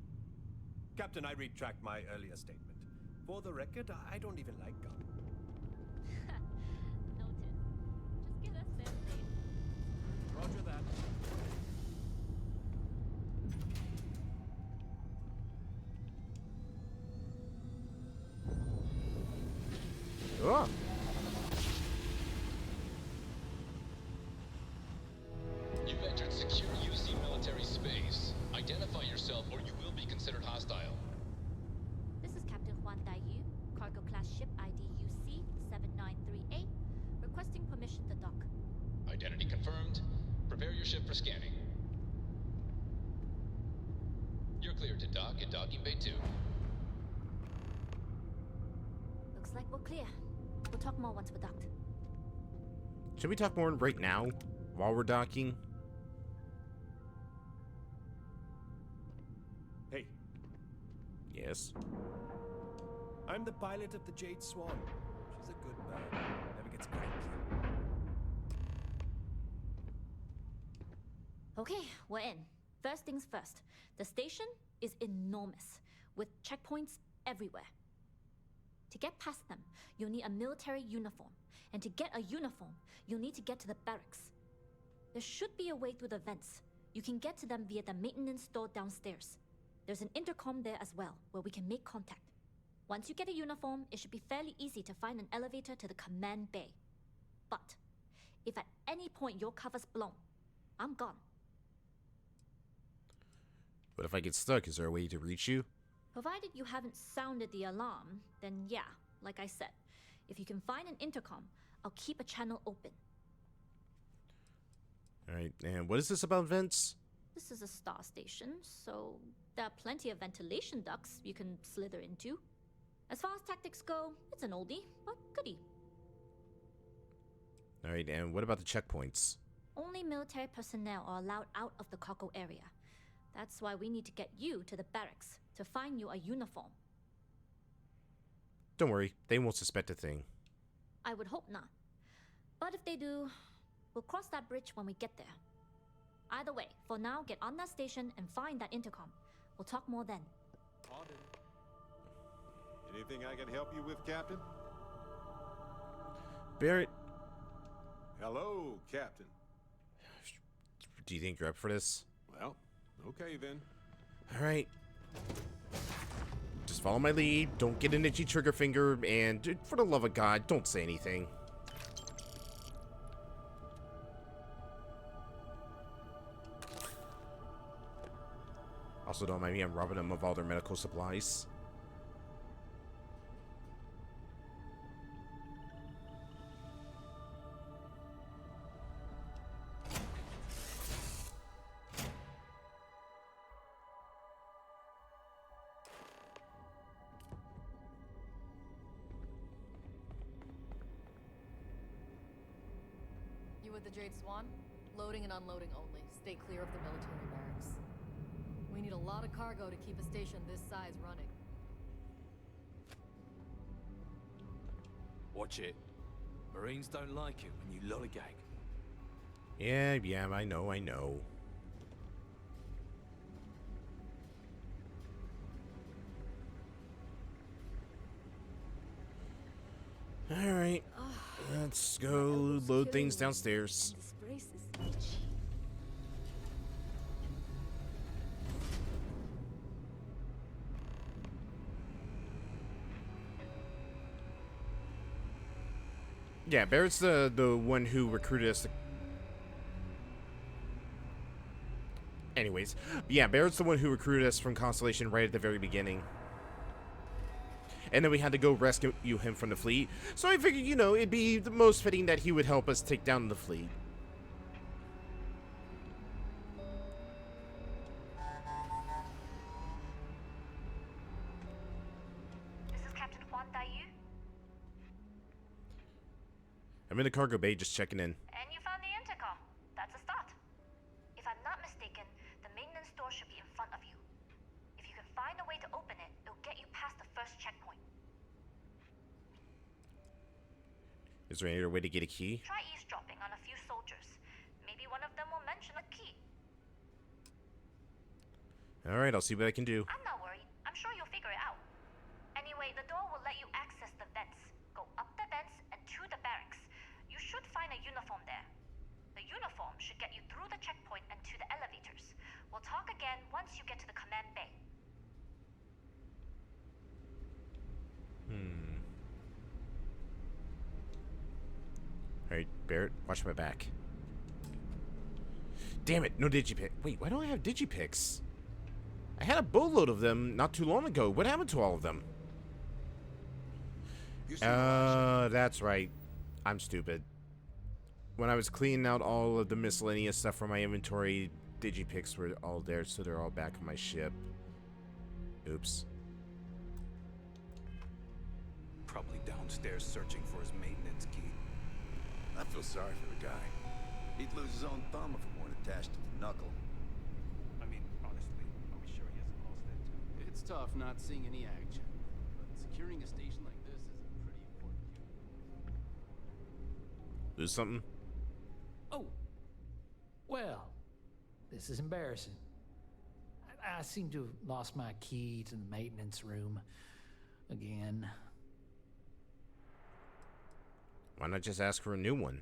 Captain, I retract my earlier statement. For the record, I don't even like gum. Noted. Just get us there safe. Roger that. Oh. You've entered secure UC military space. Identify yourself or you will be considered hostile. This is Captain Juan Daiyu, cargo class ship ID UC-793A, requesting permission to dock. Identity confirmed. Prepare your ship for scanning. You're cleared to dock at docking bay 2. Looks like we're clear. We'll talk more once we're docked. Should we talk more right now, while we're docking? Hey. Yes. I'm the pilot of the Jade Swan. She's a good bird. Never gets cranky. Okay, we're in. First things first. The station is enormous, with checkpoints everywhere. To get past them, you'll need a military uniform. And to get a uniform, you'll need to get to the barracks. There should be a way through the vents. You can get to them via the maintenance door downstairs. There's an intercom there as well, where we can make contact. Once you get a uniform, it should be fairly easy to find an elevator to the command bay. But if at any point your cover's blown, I'm gone. But if I get stuck, is there a way to reach you? Provided you haven't sounded the alarm, then yeah, like I said, if you can find an intercom, I'll keep a channel open. Alright, and what is this about vents? This is a star station, so there are plenty of ventilation ducts you can slither into. As far as tactics go, it's an oldie, but goodie. Alright, and what about the checkpoints? Only military personnel are allowed out of the cargo area. That's why we need to get you to the barracks to find you a uniform. Don't worry, they won't suspect a thing. I would hope not. But if they do, we'll cross that bridge when we get there. Either way, for now, get on that station and find that intercom. We'll talk more then. Anything I can help you with, Captain? Barrett. Hello, Captain. Do you think you're up for this? Well, okay then. Alright. Just follow my lead, don't get an itchy trigger finger, and for the love of God, don't say anything. Also, don't mind me, I'm robbing them of all their medical supplies. You with the Jade Swan? Loading and unloading only. Stay clear of the military barracks. We need a lot of cargo to keep a station this size running. Watch it. Marines don't like it when you lollygag. Yeah, I know. Alright. Let's go load things downstairs. This brace is itchy. Yeah, Barrett's the one who recruited us to... Anyways, yeah, Barrett's the one who recruited us from Constellation right at the very beginning. And then we had to go rescue him from the fleet. So I figured, you know, it'd be the most fitting that he would help us take down the fleet. This is Captain Juan Dayu. I'm in the cargo bay just checking in. And you found the intercom. That's a start. If I'm not mistaken, the maintenance door should be in front of you. If you can find a way to open it, it'll get you past the first checkpoint. Is there any other way to get a key? Try eavesdropping on a few soldiers. Maybe one of them will mention a key. Alright, I'll see what I can do. I'm not worried. I'm sure you'll figure it out. Anyway, the door will let you access the vents. Go up the vents and to the barracks. You should find a uniform there. The uniform should get you through the checkpoint and to the elevators. We'll talk again once you get to the command bay. Alright, Barrett, watch my back. Damn it, no digipick. Wait, why don't I have digipicks? I had a boatload of them not too long ago. What happened to all of them? That's right. I'm stupid. When I was cleaning out all of the miscellaneous stuff from my inventory, digipicks were all there, so they're all back on my ship. Oops. Probably downstairs searching for his maintenance key. I feel sorry for the guy. He'd lose his own thumb if it weren't attached to the knuckle. I mean, honestly, are we sure he hasn't lost it too? It's tough not seeing any action, but securing a station like this is a pretty important job. Lose something? Oh. Well, this is embarrassing. I seem to have lost my key to the maintenance room again. Why not just ask for a new one?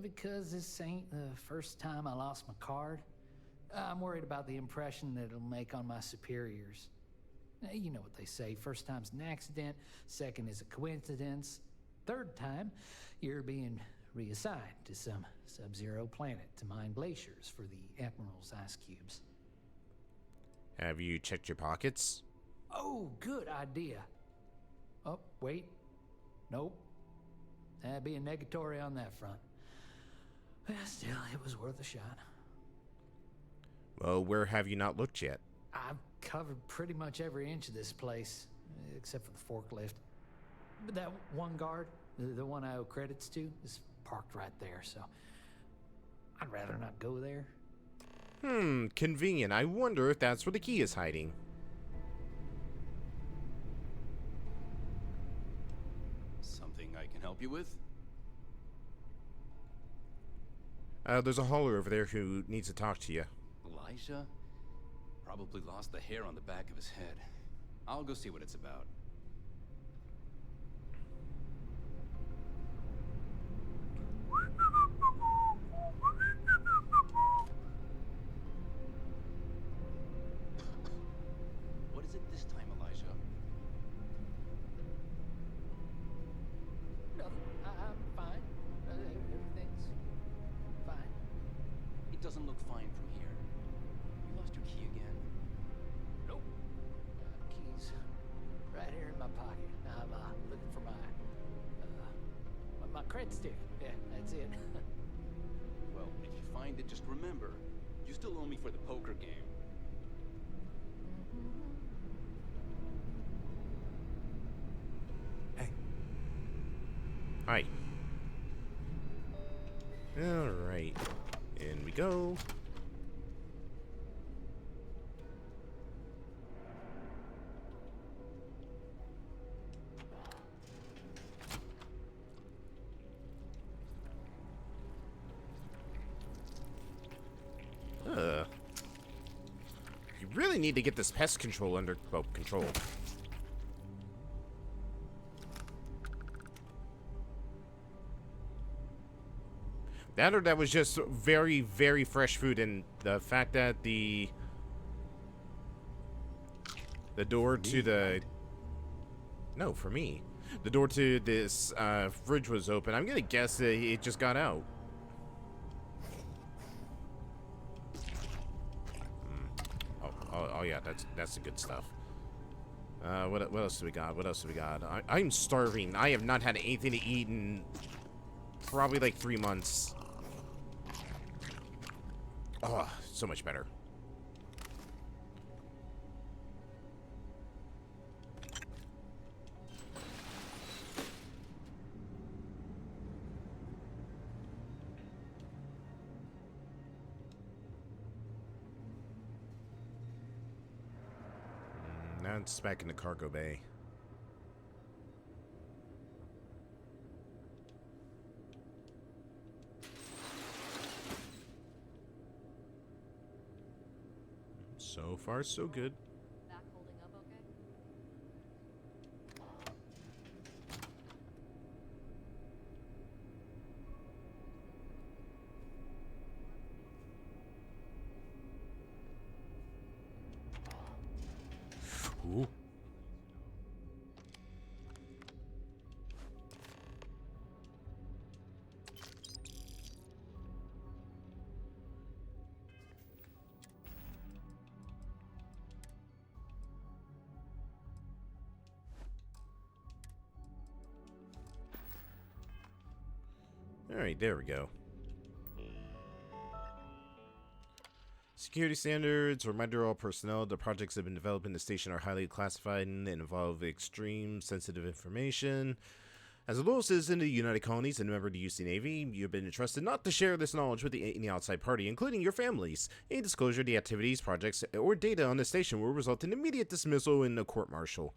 Because this ain't the first time I lost my card. I'm worried about the impression that it'll make on my superiors. You know what they say, first time's an accident, second is a coincidence, third time, you're being reassigned to some sub-zero planet to mine glaciers for the Admiral's ice cubes. Have you checked your pockets? Oh, good idea. Oh, wait. Nope. That'd be a negatory on that front. Well, still, it was worth a shot. Well, where have you not looked yet? I've covered pretty much every inch of this place, except for the forklift. But that one guard, the one I owe credits to, is parked right there, so I'd rather not go there. Convenient. I wonder if that's where the key is hiding. Something I can help you with? There's a hauler over there who needs to talk to you. Elijah? Probably lost the hair on the back of his head. I'll go see what it's about. What is it this time, Elijah? No, I'm fine. Everything's fine. It doesn't look fine from here. You lost your key again? Nope. Keys right here in my pocket. I'm looking for my cred stick. Yeah, that's it. Well, if you find it, just remember, you still owe me for the poker game. Hi. Alright. In we go. really need to get this pest control under control. That or that was just very, very fresh food, and the fact that the door to the... No, for me. The door to this fridge was open. I'm gonna guess that it just got out. Oh yeah, that's the good stuff. What else do we got? What else do we got? I'm starving. I have not had anything to eat in probably like 3 months. Oh, so much better. Now it's back in the cargo bay. So far, so good. Back holding up okay? Ooh. All right, there we go. Security standards. Reminder all personnel. The projects that have been developed in the station are highly classified and involve extreme sensitive information. As a loyal citizen of the United Colonies and a member of the UC Navy, you have been entrusted not to share this knowledge with any outside party, including your families. Any disclosure of the activities, projects, or data on the station will result in immediate dismissal in a court-martial.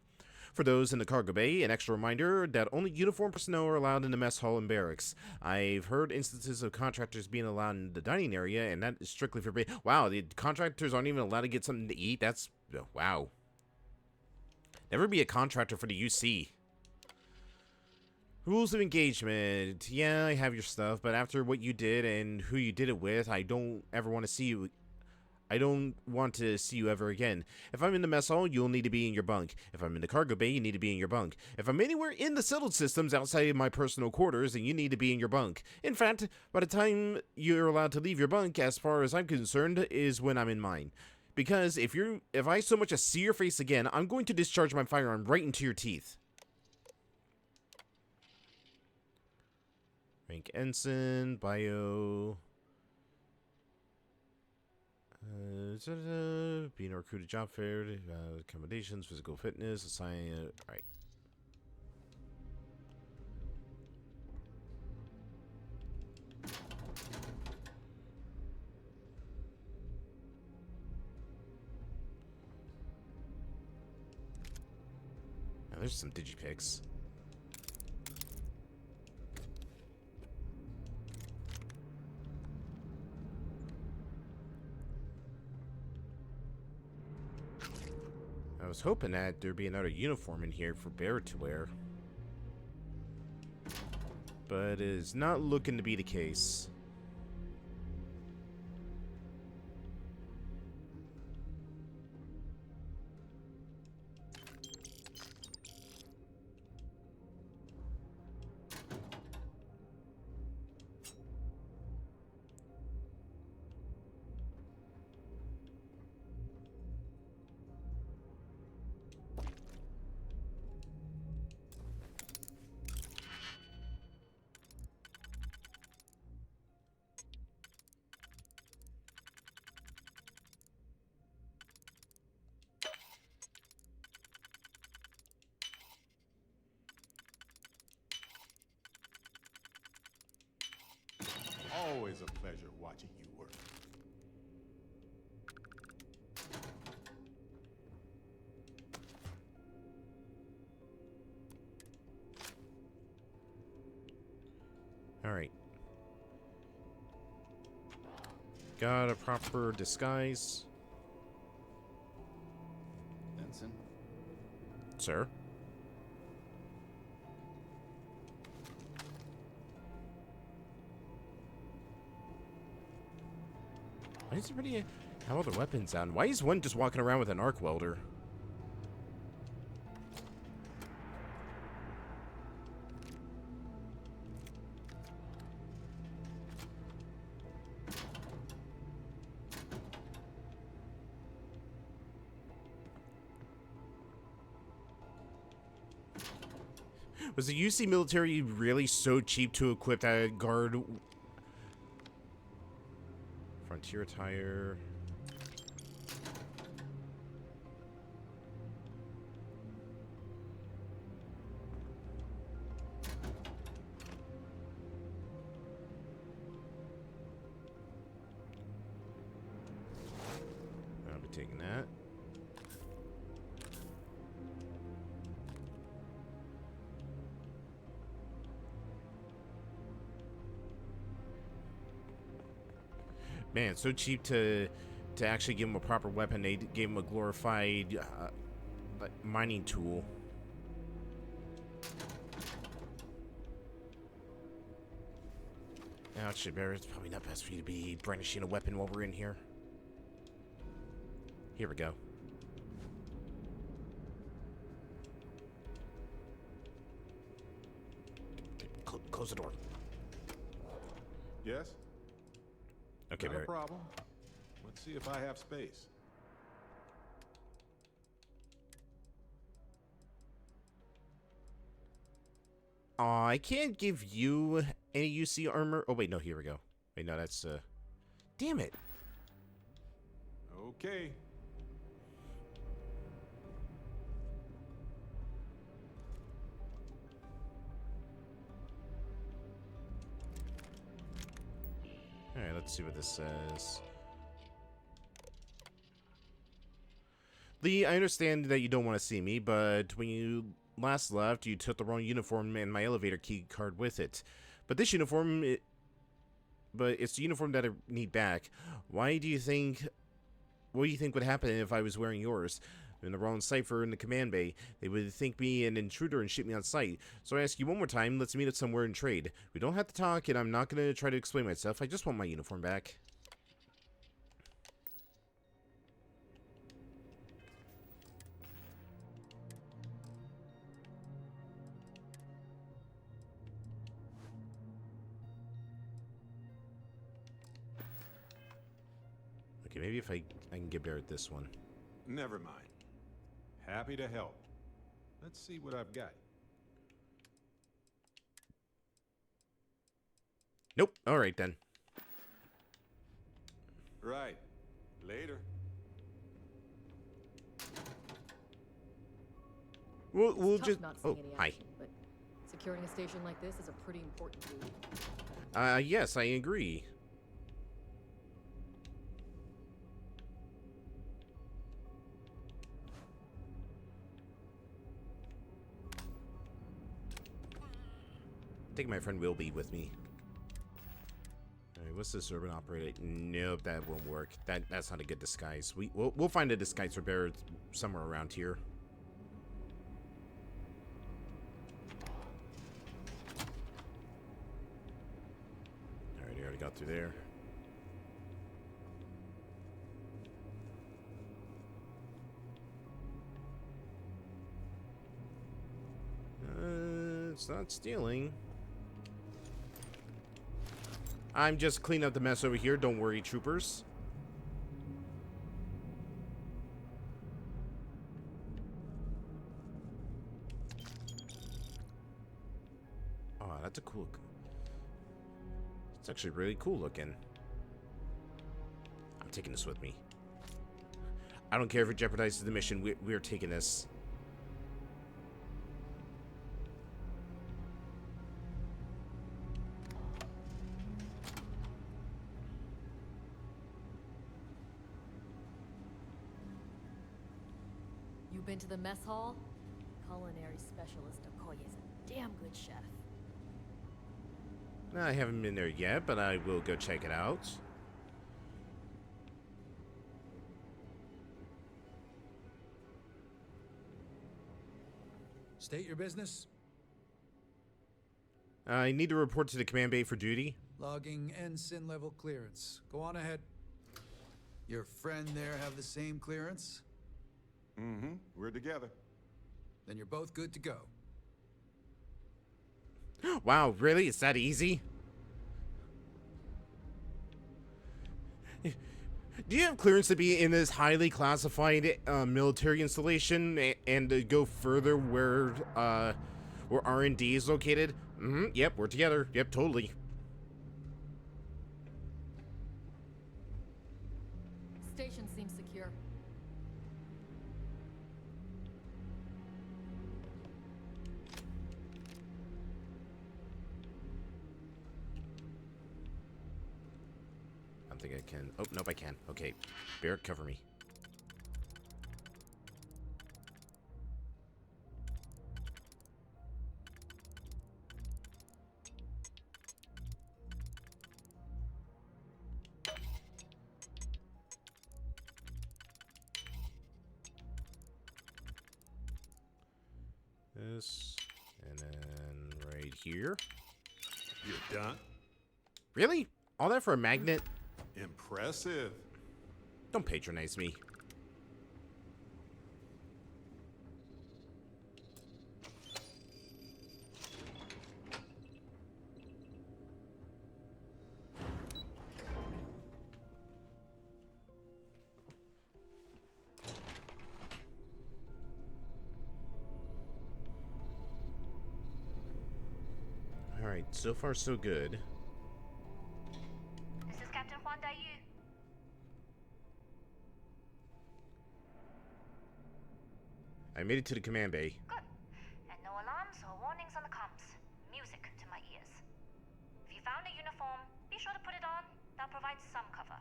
For those in the cargo bay, an extra reminder that only uniformed personnel are allowed in the mess hall and barracks. I've heard instances of contractors being allowed in the dining area, and that is strictly forbidden. Wow, the contractors aren't even allowed to get something to eat? That's... wow. Never be a contractor for the UC. Rules of engagement. Yeah, I have your stuff, but after what you did and who you did it with, I don't ever want to see you... I don't want to see you ever again. If I'm in the mess hall, you'll need to be in your bunk. If I'm in the cargo bay, you need to be in your bunk. If I'm anywhere in the settled systems outside of my personal quarters, then you need to be in your bunk. In fact, by the time you're allowed to leave your bunk, as far as I'm concerned, is when I'm in mine. Because if I so much as see your face again, I'm going to discharge my firearm right into your teeth. Rank ensign, bio... being a recruited job fair, accommodations, physical fitness, assign, right. Now there's some digipics. I was hoping that there'd be another uniform in here for Bear to wear. But it is not looking to be the case. Always a pleasure watching you work. All right. Got a proper disguise. sir. Why is everybody have all their weapons on? Why is one just walking around with an arc welder? Was the UC military really so cheap to equip that guard? Frontier attire. I'll be taking that. Man, it's so cheap to actually give him a proper weapon. They gave him a glorified mining tool. Actually, Bear, it's probably not best for you to be brandishing a weapon while we're in here. Here we go. Close the door. Yes? Okay, Not Barrett. a problem. Let's see if I have space. I can't give you any UC armor. Oh, wait, no, here we go. Wait, no, that's, damn it. Okay. Alright, let's see what this says. Lee, I understand that you don't want to see me, but when you last left, you took the wrong uniform and my elevator key card with it. But this uniform, but it's the uniform that I need back. What do you think would happen if I was wearing yours? In the wrong cipher in the command bay, they would think me an intruder and ship me on sight. So I ask you one more time, let's meet up somewhere and trade. We don't have to talk, and I'm not going to try to explain myself. I just want my uniform back. Okay, maybe if I can get Barrett this one. Never mind. Happy to help. Let's see what I've got. Nope. All right, then. Right. Later. We'll Tough just... not seeing Oh, any hi. action, but securing a station like this is a pretty important duty. Yes, I agree. I think my friend will be with me. Alright, what's this urban operator? Nope, that won't work. That's not a good disguise. We'll find a disguise for Barrett somewhere around here. Alright, I already got through there. It's not stealing. I'm just cleaning up the mess over here. Don't worry, troopers. Oh, that's a cool... It's actually really cool looking. I'm taking this with me. I don't care if it jeopardizes the mission. We're taking this. You been to the mess hall? Culinary specialist Okoye's a damn good chef. I haven't been there yet, but I will go check it out. State your business. I need to report to the command bay for duty. Logging ensign level clearance. Go on ahead. Your friend there have the same clearance? Mm-hmm. We're together. Then you're both good to go. Wow, really? It's that easy? Do you have clearance to be in this highly classified military installation and to go further where R&D is located? Mm-hmm. Yep, we're together. Yep, totally. Station seems secure. I don't think I can. Oh, nope, I can. Okay. Barrett, cover me. This, and then right here. You're done? Really? All that for a magnet? Impressive. Don't patronize me. Alright, so far so good. This is Captain Huan Daiyu. I made it to the command bay. Good. And no alarms or warnings on the comms. Music to my ears. If you found a uniform, be sure to put it on. That'll provide some cover.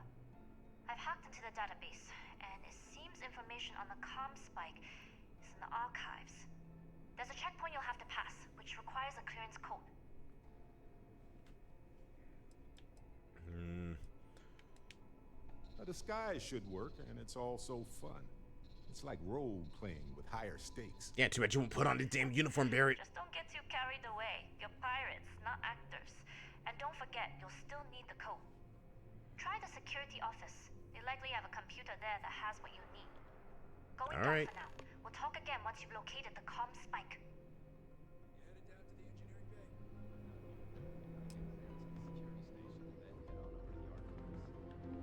I've hacked into the database, and it seems information on the comm spike is in the archives. There's a checkpoint you'll have to pass, which requires a clearance code. A disguise should work, and it's also fun. It's like role-playing with higher stakes. Yeah, too bad you won't put on the damn uniform, Barrett. Just don't get too carried away. You're pirates, not actors. And don't forget, you'll still need the code. Try the security office. They likely have a computer there that has what you need. Going down for now. We'll talk again once you've located the comm spike.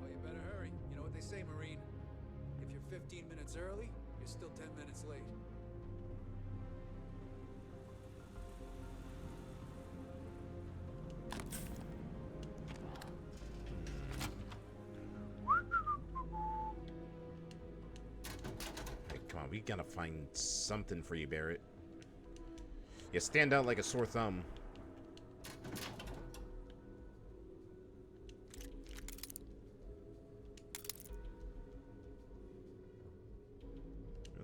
Well, you better hurry. You know what they say, Marine. If you're 15 minutes early, you're still 10 minutes late. Hey, come on, we gotta find something for you, Barrett. You stand out like a sore thumb.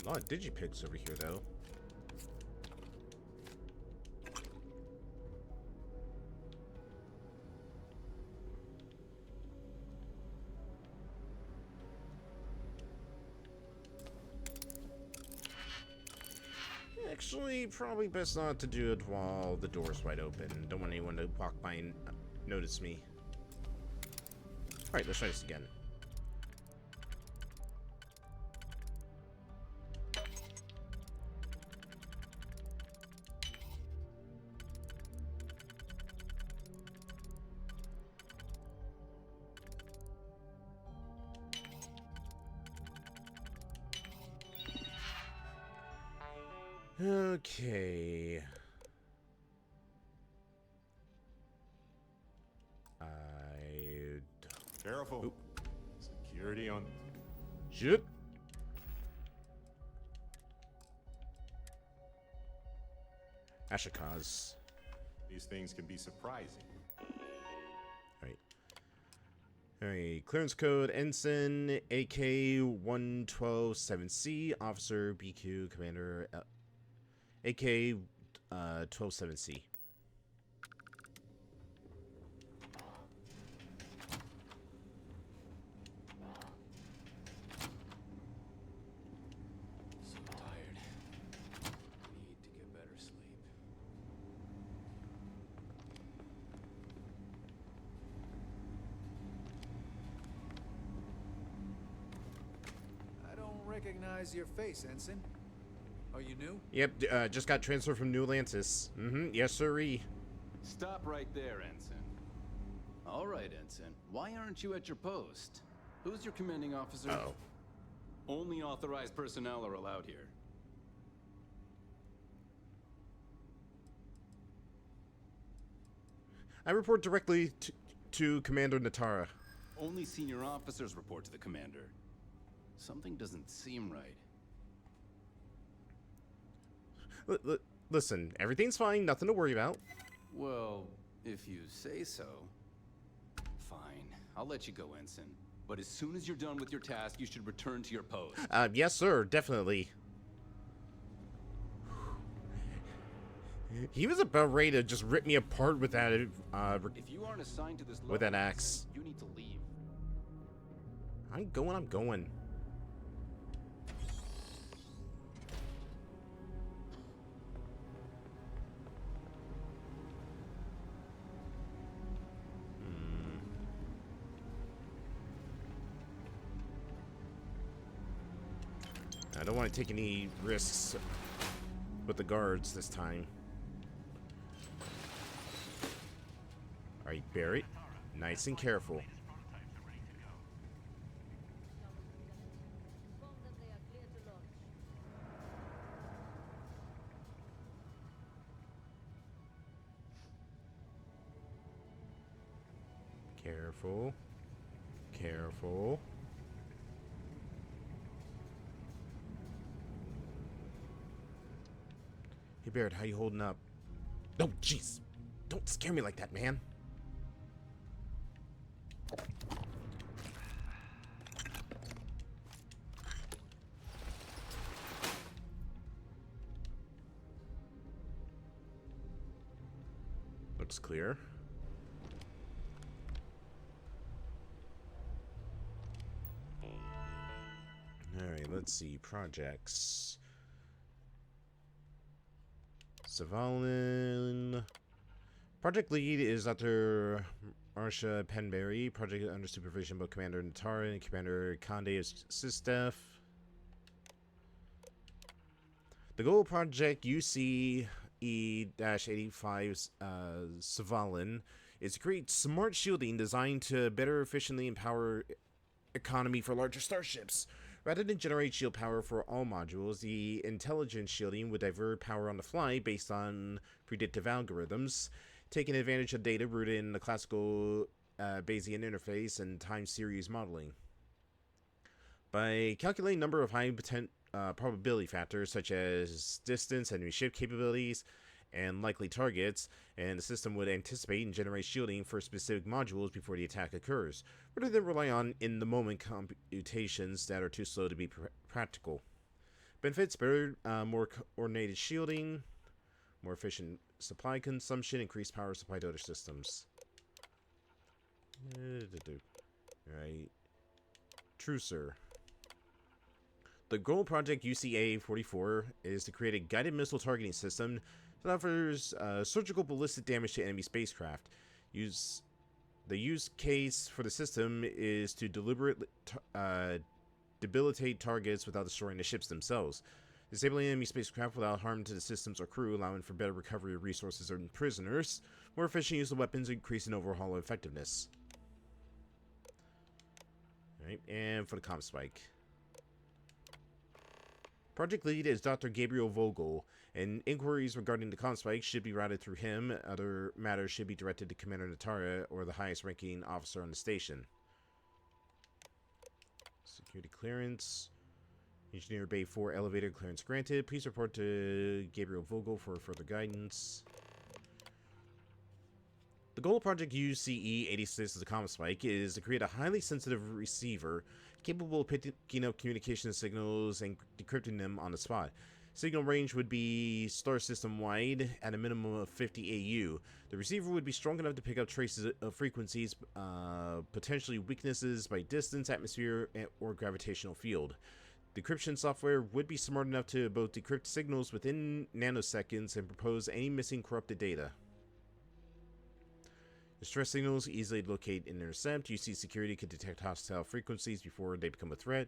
A lot of digipigs over here, though. Actually, probably best not to do it while the door's wide open. Don't want anyone to walk by and notice me. Alright, let's try this again. Okay. Careful. Oop. Security on. Shoot. Ashika's. These things can be surprising. Alright, clearance code Ensign AK-1127C, Officer BQ, Commander AK-127C. So tired. Need to get better recognize your face, Ensign. Are you new? Yep, just got transferred from New Atlantis. Yes, sirree. Stop right there, Ensign. All right, Ensign. Why aren't you at your post? Who's your commanding officer? Uh-oh. Only authorized personnel are allowed here. I report directly to Commander Natara. Only senior officers report to the commander. Something doesn't seem right. Listen, everything's fine, nothing to worry about. Well, if you say so. Fine, I'll let you go, Ensign. But as soon as you're done with your task, you should return to your post. Yes, sir, definitely. He was about ready to just rip me apart with that. If you aren't assigned to this with that axe. You need to leave. I'm going. I don't want to take any risks with the guards this time. Alright, Barrett. Nice and careful. Careful. Careful. Hey, Barrett, how you holding up? Oh, jeez. Don't scare me like that, man. Looks clear. Alright, let's see. Projects. Savalin. Project lead is Dr. Marsha Penberry. Project under supervision by Commander Natara and Commander Conde of SysDef. The goal of Project UCE-85 Savalin is to create smart shielding designed to better efficiently empower economy for larger starships. Rather than generate shield power for all modules, the intelligence shielding would divert power on the fly based on predictive algorithms, taking advantage of data rooted in the classical Bayesian interface and time series modeling. By calculating a number of high probability factors such as distance, enemy ship capabilities, and likely targets, and the system would anticipate and generate shielding for specific modules before the attack occurs, rather than rely on in-the-moment computations that are too slow to be practical. Benefits: better, more coordinated shielding, more efficient supply consumption, increased power supply to other systems. Alright. True, sir. The goal Project UCA-44 is to create a guided missile targeting system that offers surgical ballistic damage to enemy spacecraft. The use case for the system is to deliberately debilitate targets without destroying the ships themselves. Disabling enemy spacecraft without harm to the systems or crew, allowing for better recovery of resources and prisoners, more efficient use of weapons, increasing overall effectiveness. Alright, and for the comm spike. Project lead is Dr. Gabriel Vogel, and inquiries regarding the comm spike should be routed through him. Other matters should be directed to Commander Natara or the highest ranking officer on the station. Security clearance. Engineer Bay 4 elevator clearance granted. Please report to Gabriel Vogel for further guidance. The goal of Project UCE-86 as a comm spike is to create a highly sensitive receiver capable of picking up communication signals and decrypting them on the spot. Signal range would be star system wide at a minimum of 50 AU. The receiver would be strong enough to pick up traces of frequencies, potentially weaknesses by distance, atmosphere, or gravitational field. Decryption software would be smart enough to both decrypt signals within nanoseconds and propose any missing corrupted data. Distress signals easily locate and intercept. UC security could detect hostile frequencies before they become a threat.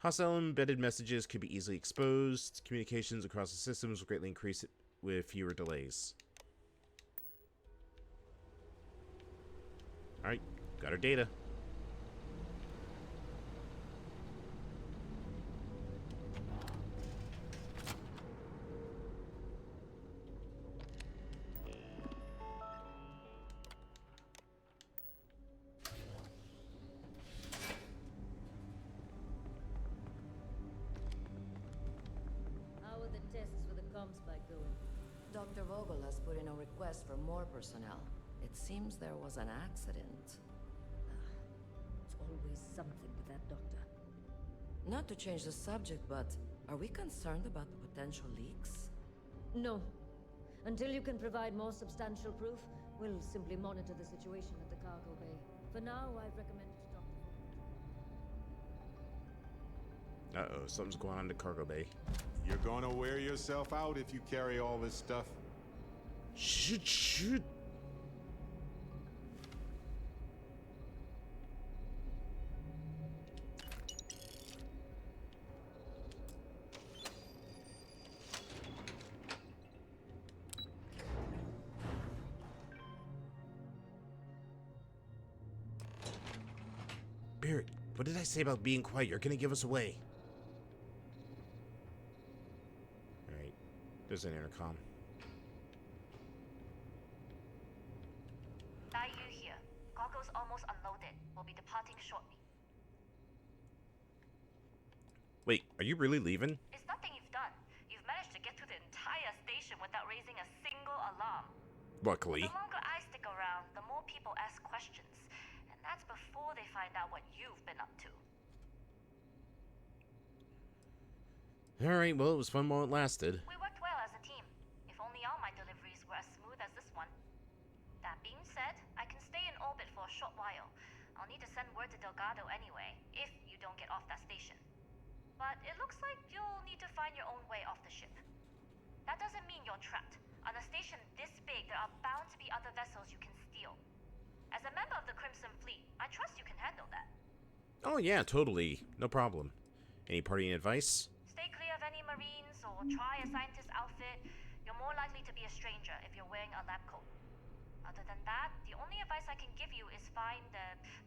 Hostile embedded messages could be easily exposed. Communications across the systems will greatly increase it with fewer delays. Alright, got our data. How are the tests for the comm spike going? Dr. Vogel has put in a request for more personnel. It seems there was an accident. It's always something with that doctor. Not to change the subject, but are we concerned about the potential leaks? No. Until you can provide more substantial proof, we'll simply monitor the situation at the cargo bay. For now, I've recommended Dr. Uh-oh, something's going on in the cargo bay. You're gonna wear yourself out if you carry all this stuff. Shoot. Barrett, what did I say about being quiet? You're gonna give us away. Alright, there's an intercom. Daiyu here. Cargo's almost unloaded. We'll be departing shortly. Wait, are you really leaving? It's nothing you've done. You've managed to get through the entire station without raising a single alarm. Luckily. The longer I stick around, the more people ask questions. And that's before they find out what you've been up to. Alright, well, it was fun while it lasted. We worked well as a team. If only all my deliveries were as smooth as this one. That being said, I can stay in orbit for a short while. I'll need to send word to Delgado anyway, if you don't get off that station. But it looks like you'll need to find your own way off the ship. That doesn't mean you're trapped. On a station this big, there are bound to be other vessels you can steal. As a member of the Crimson Fleet, I trust you can handle that. Oh yeah, totally. No problem. Any parting advice? Stay clear of any Marines or try a scientist outfit. You're more likely to be a stranger if you're wearing a lab coat. Other than that, the only advice I can give you is find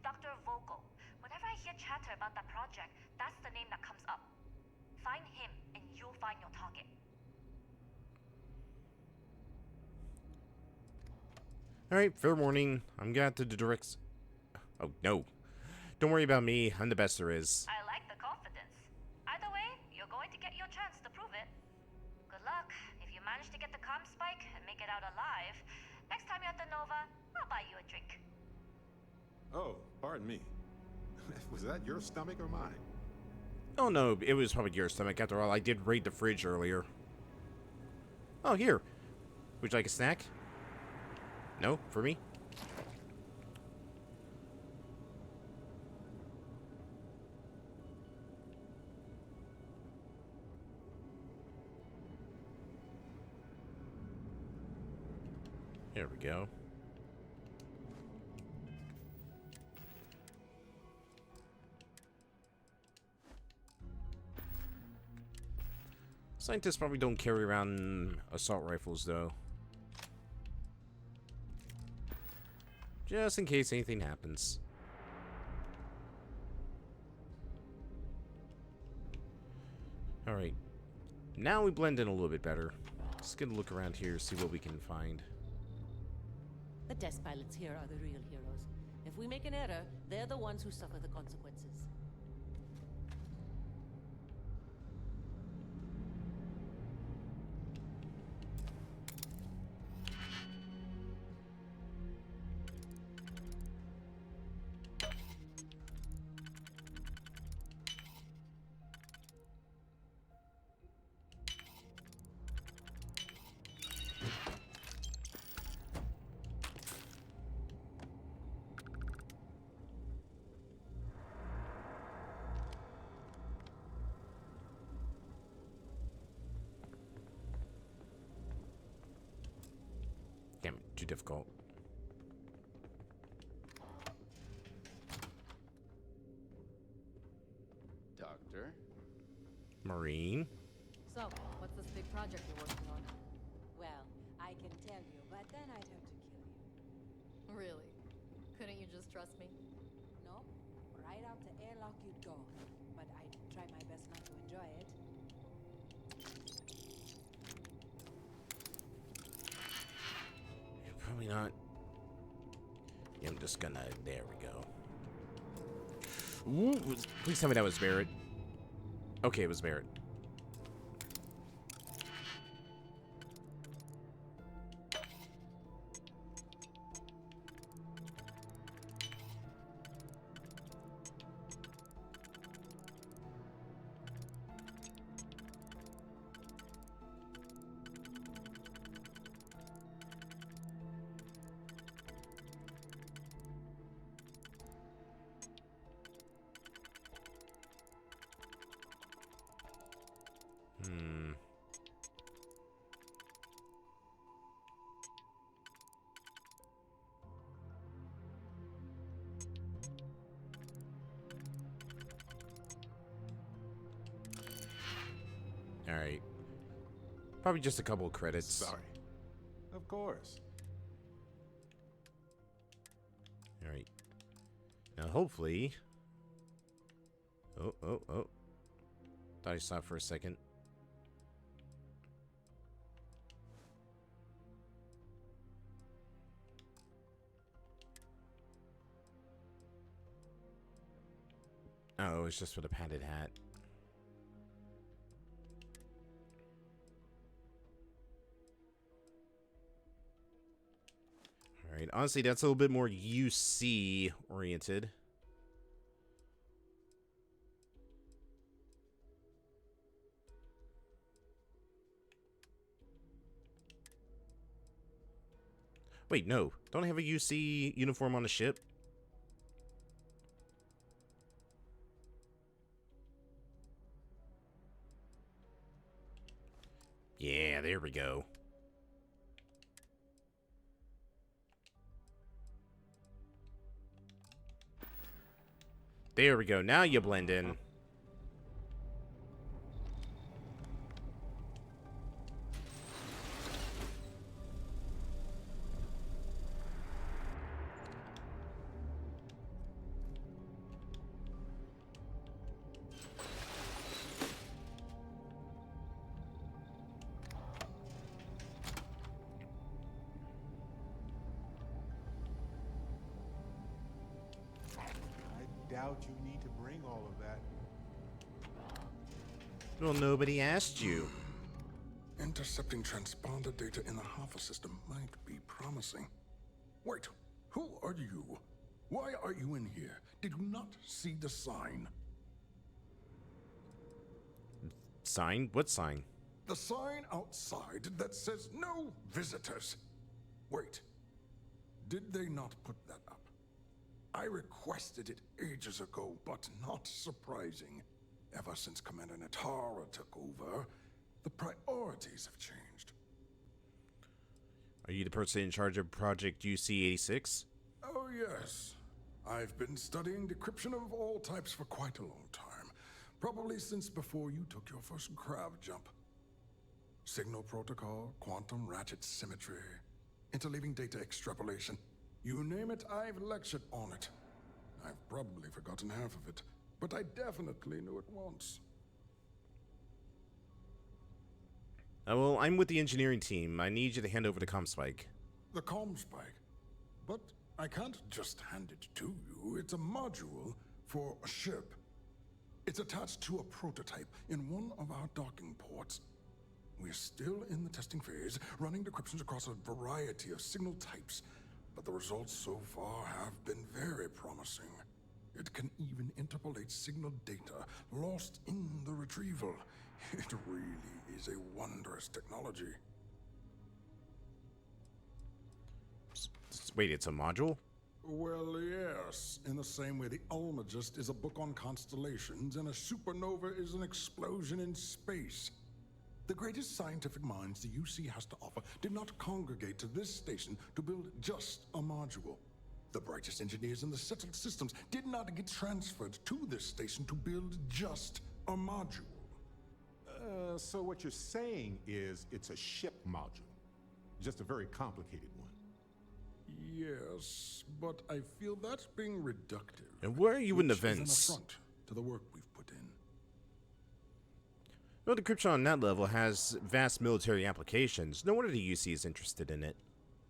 Dr. Vogel. Whenever I hear chatter about that project, that's the name that comes up. Find him and you'll find your target. Alright, fair warning. I'm gonna have to direct... Oh, no. Don't worry about me. I'm the best there is. I like the confidence. Either way, you're going to get your chance to prove it. Good luck. If you manage to get the comm spike and make it out alive, next time you're at the Nova, I'll buy you a drink. Oh, pardon me. Was that your stomach or mine? Oh no, it was probably your stomach. After all, I did raid the fridge earlier. Oh, here. Would you like a snack? No? For me? Here we go. Scientists probably don't carry around assault rifles, though. Just in case anything happens. Alright. Now we blend in a little bit better. Just gonna look around here, see what we can find. The test pilots here are the real heroes. If we make an error, they're the ones who suffer the consequences. Damn it, too difficult. Doctor, Marine. So, what's this big project you're working on? Well, I can tell you, but then I'd have to kill you. Really? Couldn't you just trust me? No, right out the airlock you'd go. But I'd try my best not to enjoy it. Probably not. Yeah, I'm just gonna. There we go. Ooh, please tell me that was Barrett. Okay, it was Barrett. All right. Probably just a couple of credits. Sorry. Of course. All right. Now, hopefully. Oh. Thought I stopped for a second. Oh, it's just for the padded hat. All right. Honestly, that's a little bit more UC oriented. Wait, no. Don't I have a UC uniform on the ship? Yeah, there we go. There we go. Now you blend in. Doubt you need to bring all of that. Well, nobody asked you. Intercepting transponder data in the Alpha system might be promising. Wait, who are you? Why are you in here? Did you not see the sign? Sign? What sign? The sign outside that says no visitors. Wait, did they not put that up? I requested it ages ago, but not surprising. Ever since Commander Natara took over, the priorities have changed. Are you the person in charge of Project UC-86? Oh, yes. I've been studying decryption of all types for quite a long time. Probably since before you took your first grav jump. Signal protocol, quantum ratchet symmetry, interleaving data extrapolation. You name it, I've lectured on it. I've probably forgotten half of it, but I definitely knew it once. Well, I'm with the engineering team. I need you to hand over the ComSpike. The ComSpike? But I can't just hand it to you. It's a module for a ship. It's attached to a prototype in one of our docking ports. We're still in the testing phase, running decryptions across a variety of signal types. But the results so far have been very promising. It can even interpolate signal data lost in the retrieval. It really is a wondrous technology. Wait, it's a module? Well, yes. In the same way the Almagest is a book on constellations and a supernova is an explosion in space. The greatest scientific minds the UC has to offer did not congregate to this station to build just a module. The brightest engineers in the settled systems did not get transferred to this station to build just a module. So what you're saying is it's a ship module. Just a very complicated one. Yes, but I feel that's being reductive. And where are you in the which is an vents? affront to the work we've put in. Well, the decryption on that level has vast military applications. No wonder the UC is interested in it.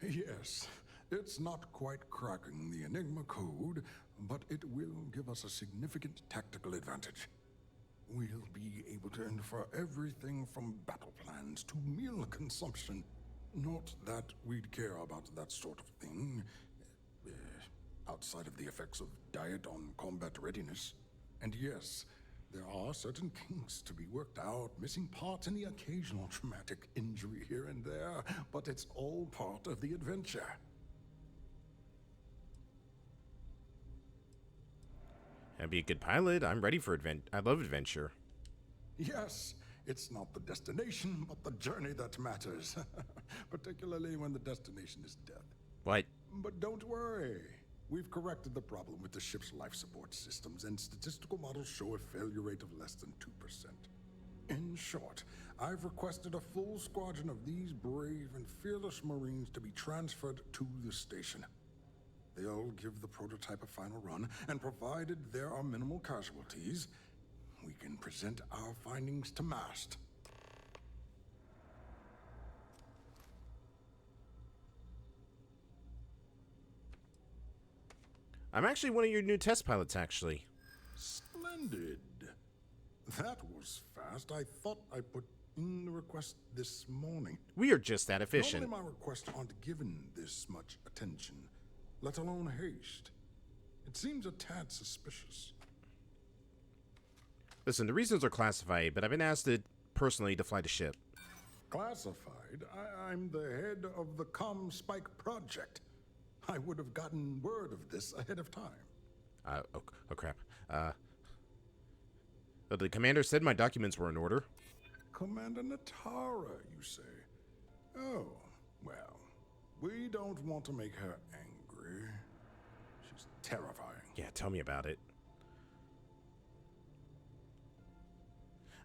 Yes, it's not quite cracking the Enigma code, but it will give us a significant tactical advantage. We'll be able to infer everything from battle plans to meal consumption. Not that we'd care about that sort of thing, outside of the effects of diet on combat readiness. And yes, there are certain kinks to be worked out, missing parts and the occasional traumatic injury here and there, but it's all part of the adventure. I'd be a good pilot. I'm ready for I love adventure. Yes, it's not the destination, but the journey that matters. Particularly when the destination is death. What? But don't worry. We've corrected the problem with the ship's life support systems, and statistical models show a failure rate of less than 2%. In short, I've requested a full squadron of these brave and fearless Marines to be transferred to the station. They'll give the prototype a final run, and provided there are minimal casualties, we can present our findings to Mast. I'm actually one of your new test pilots, actually. Splendid. That was fast. I thought I put in the request this morning. We are just that efficient. Normally my requests aren't given this much attention, let alone haste. It seems a tad suspicious. Listen, the reasons are classified, but I've been asked personally to fly the ship. Classified? I'm the head of the Spike project. I would have gotten word of this ahead of time. Oh crap. The commander said my documents were in order. Commander Natara, you say? Oh, well, we don't want to make her angry. She's terrifying. Yeah, tell me about it.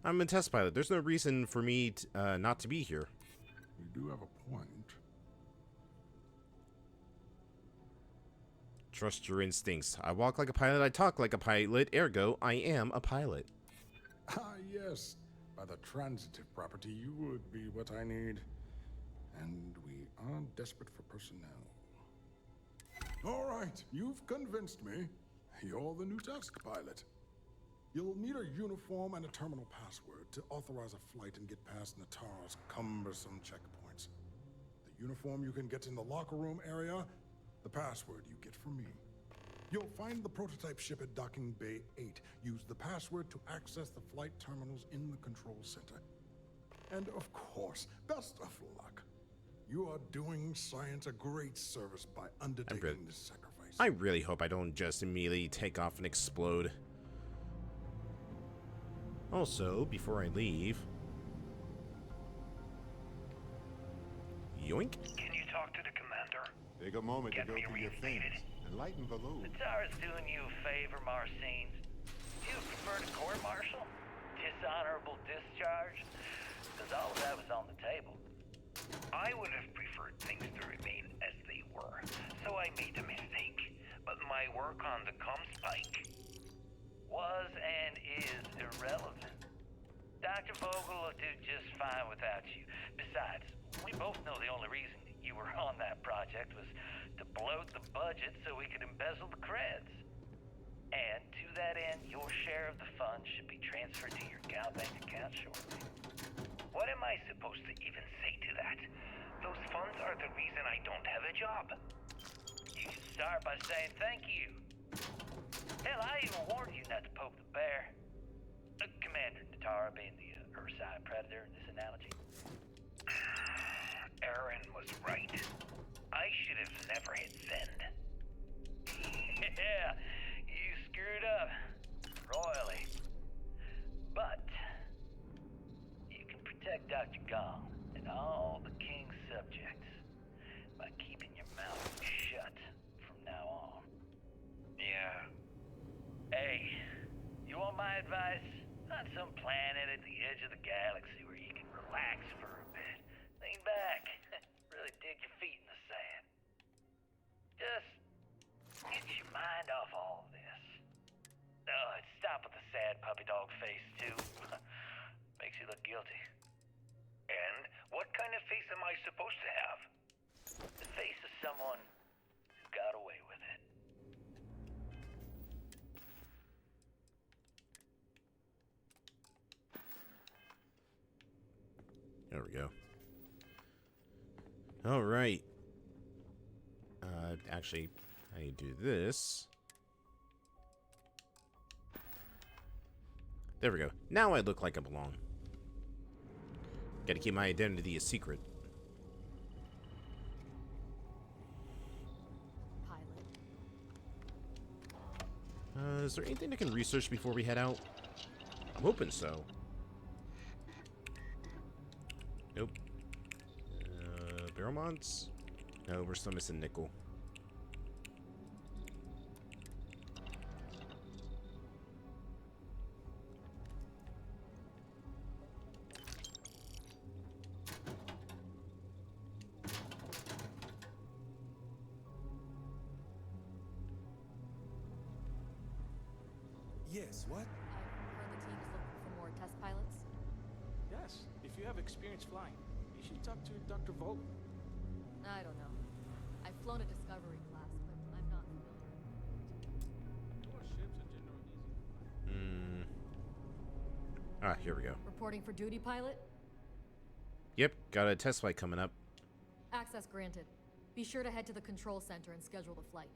I'm a test pilot. There's no reason for me not to be here. You do have a point. Trust your instincts. I walk like a pilot, I talk like a pilot, ergo, I am a pilot. Ah, yes. By the transitive property, you would be what I need. And we are desperate for personnel. All right, you've convinced me. You're the new test pilot. You'll need a uniform and a terminal password to authorize a flight and get past Natara's cumbersome checkpoints. The uniform you can get in the locker room area, the password you get from me. You'll find the prototype ship at Docking Bay 8. Use the password to access the flight terminals in the control center. And of course, best of luck. You are doing science a great service by undertaking this sacrifice. I really hope I don't just immediately take off and explode. Also, before I leave... Yoink. Can you talk to the commander? Take a moment to go through your things and lighten the load. Natara's doing you a favor, Marcine. Do you prefer to court-martial? Dishonorable discharge? Because all of that was on the table. I would have preferred things to remain as they were, so I made a mistake. But my work on the Spike was and is irrelevant. Dr. Vogel will do just fine without you. Besides, we both know the only reason you were on that project was to bloat the budget so we could embezzle the creds. And to that end, your share of the funds should be transferred to your Gal Bank account shortly. What am I supposed to even say to that? Those funds are the reason I don't have a job. You should start by saying thank you. Hell, I even warned you not to poke the bear. Commander Natara being the Ursine predator in this analogy. Aaron was right. I should have never hit send. Yeah, you screwed up. Royally. But you can protect Dr. Gong and all the King's subjects by keeping your mouth shut from now on. Yeah. Hey, you want my advice? On some planet at the edge of the galaxy where relax for a bit. Lean back. Really dig your feet in the sand. Just get your mind off all this. Oh, and stop with the sad puppy dog face, too. Makes you look guilty. And what kind of face am I supposed to have? The face of someone who got away with it. There we go. All right. Actually, I do this. There we go. Now I look like I belong. Gotta keep my identity a secret. Is there anything I can research before we head out? I'm hoping so. Nope. Barrel mods? No, we're still missing nickel. Yes, what? I've heard the team's looking for more test pilots. Yes, if you have experience flying, you should talk to Dr. Vogel. I don't know. I've flown a Discovery class, but I'm not familiar. Your ships are generally easy to fly. Ah, here we go. Reporting for duty, pilot? Yep, got a test flight coming up. Access granted. Be sure to head to the control center and schedule the flight.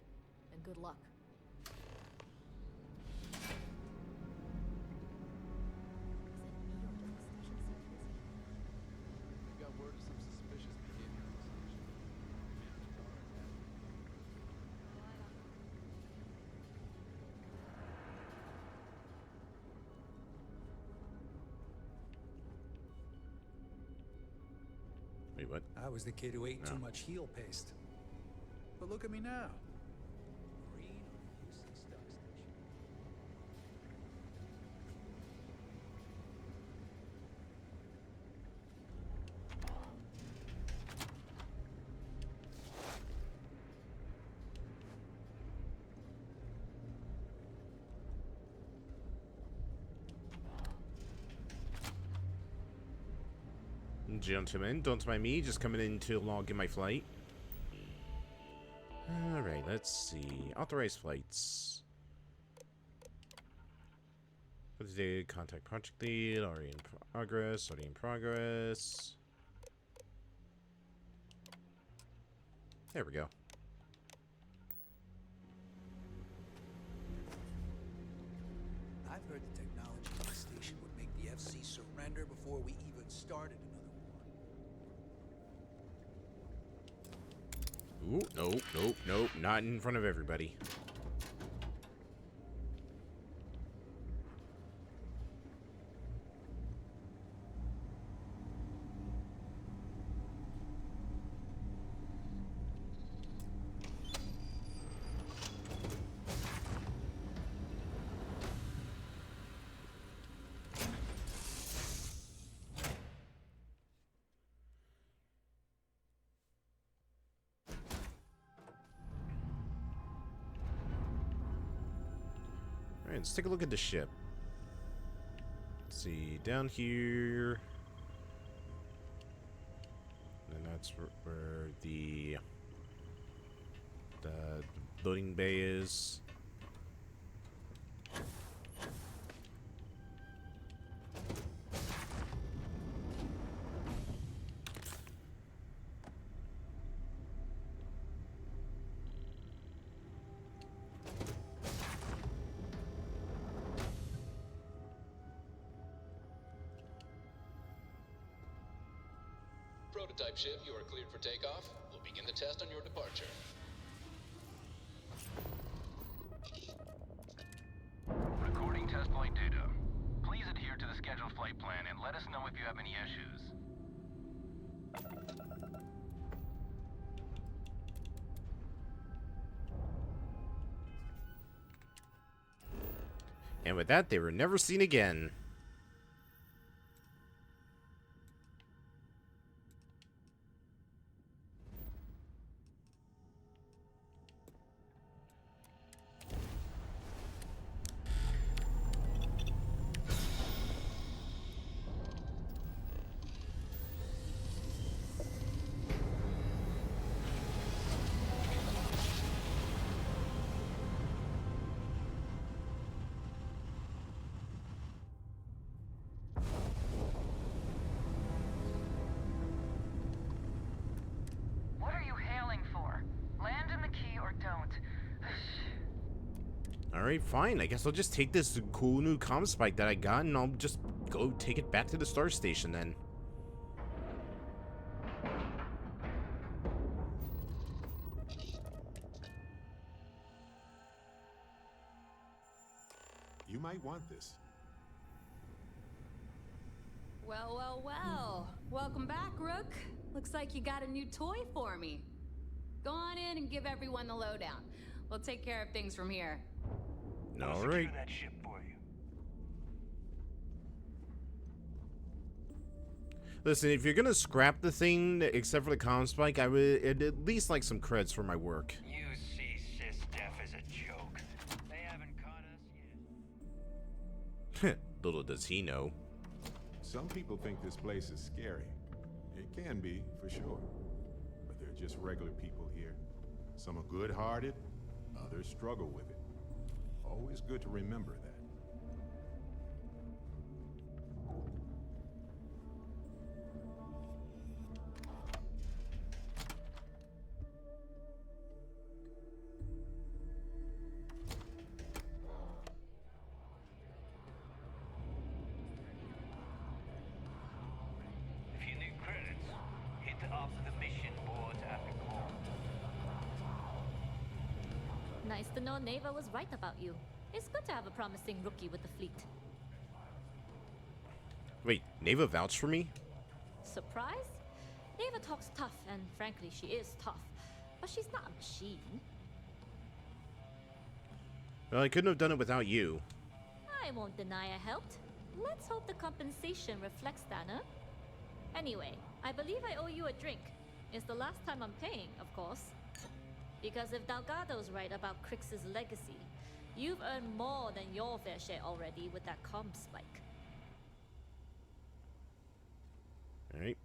And good luck. We got word of some suspicious behavior on the station. Wait, what? I was the kid who ate too No. much heel paste. But look at me now. Marine on a Houston Star Station. Gentlemen, don't mind me, just coming in to log in my flight. Alright, let's see. Authorized flights. For the day, contact project lead, already in progress, already in progress. There we go. I've heard the technology on the station would make the FC surrender before we even started another war. Ooh, nope, nope, nope, not in front of everybody. Alright, let's take a look at the ship. Let's see, down here. And that's where the loading bay is. Prototype ship, you are cleared for takeoff. We'll begin the test on your departure. Recording test flight data. Please adhere to the scheduled flight plan and let us know if you have any issues. And with that, they were never seen again. Alright, fine. I guess I'll just take this cool new comm spike that I got and I'll just go take it back to the star station then. You might want this. Well, well, well. Welcome back, Rook. Looks like you got a new toy for me. Go on in and give everyone the lowdown. We'll take care of things from here. All right. That ship for you. Listen, if you're gonna scrap the thing, except for the comm spike, I would at least like some creds for my work. You see SysDef as a joke. They haven't caught us yet. Little does he know. Some people think this place is scary. It can be, for sure. But they're just regular people here. Some are good-hearted, others struggle with it. Always good to remember that. If you need credits, hit up the mission board at the core. Nice to know Neva was right about you. It's good to have a promising rookie with the fleet. Wait, Neva vouched for me? Surprise? Neva talks tough, and frankly, she is tough. But she's not a machine. Well, I couldn't have done it without you. I won't deny I helped. Let's hope the compensation reflects that, huh? Anyway, I believe I owe you a drink. It's the last time I'm paying, of course. Because if Delgado's right about Crix's legacy, you've earned more than your fair share already with that comm spike. Alright,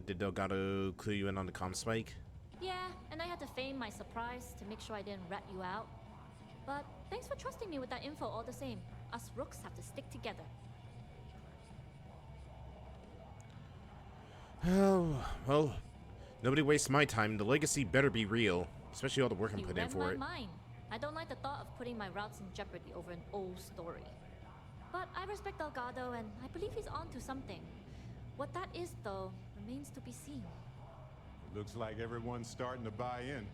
did Delgado clue you in on the comm spike? Yeah, and I had to feign my surprise to make sure I didn't rat you out. But thanks for trusting me with that info all the same. Us rooks have to stick together. Oh, well, nobody wastes my time. The legacy better be real. Especially all the work I'm putting in for it. Mind. I don't like the thought of putting my routes in jeopardy over an old story. But I respect Delgado, and I believe he's onto something. What that is, though, remains to be seen. It looks like everyone's starting to buy in.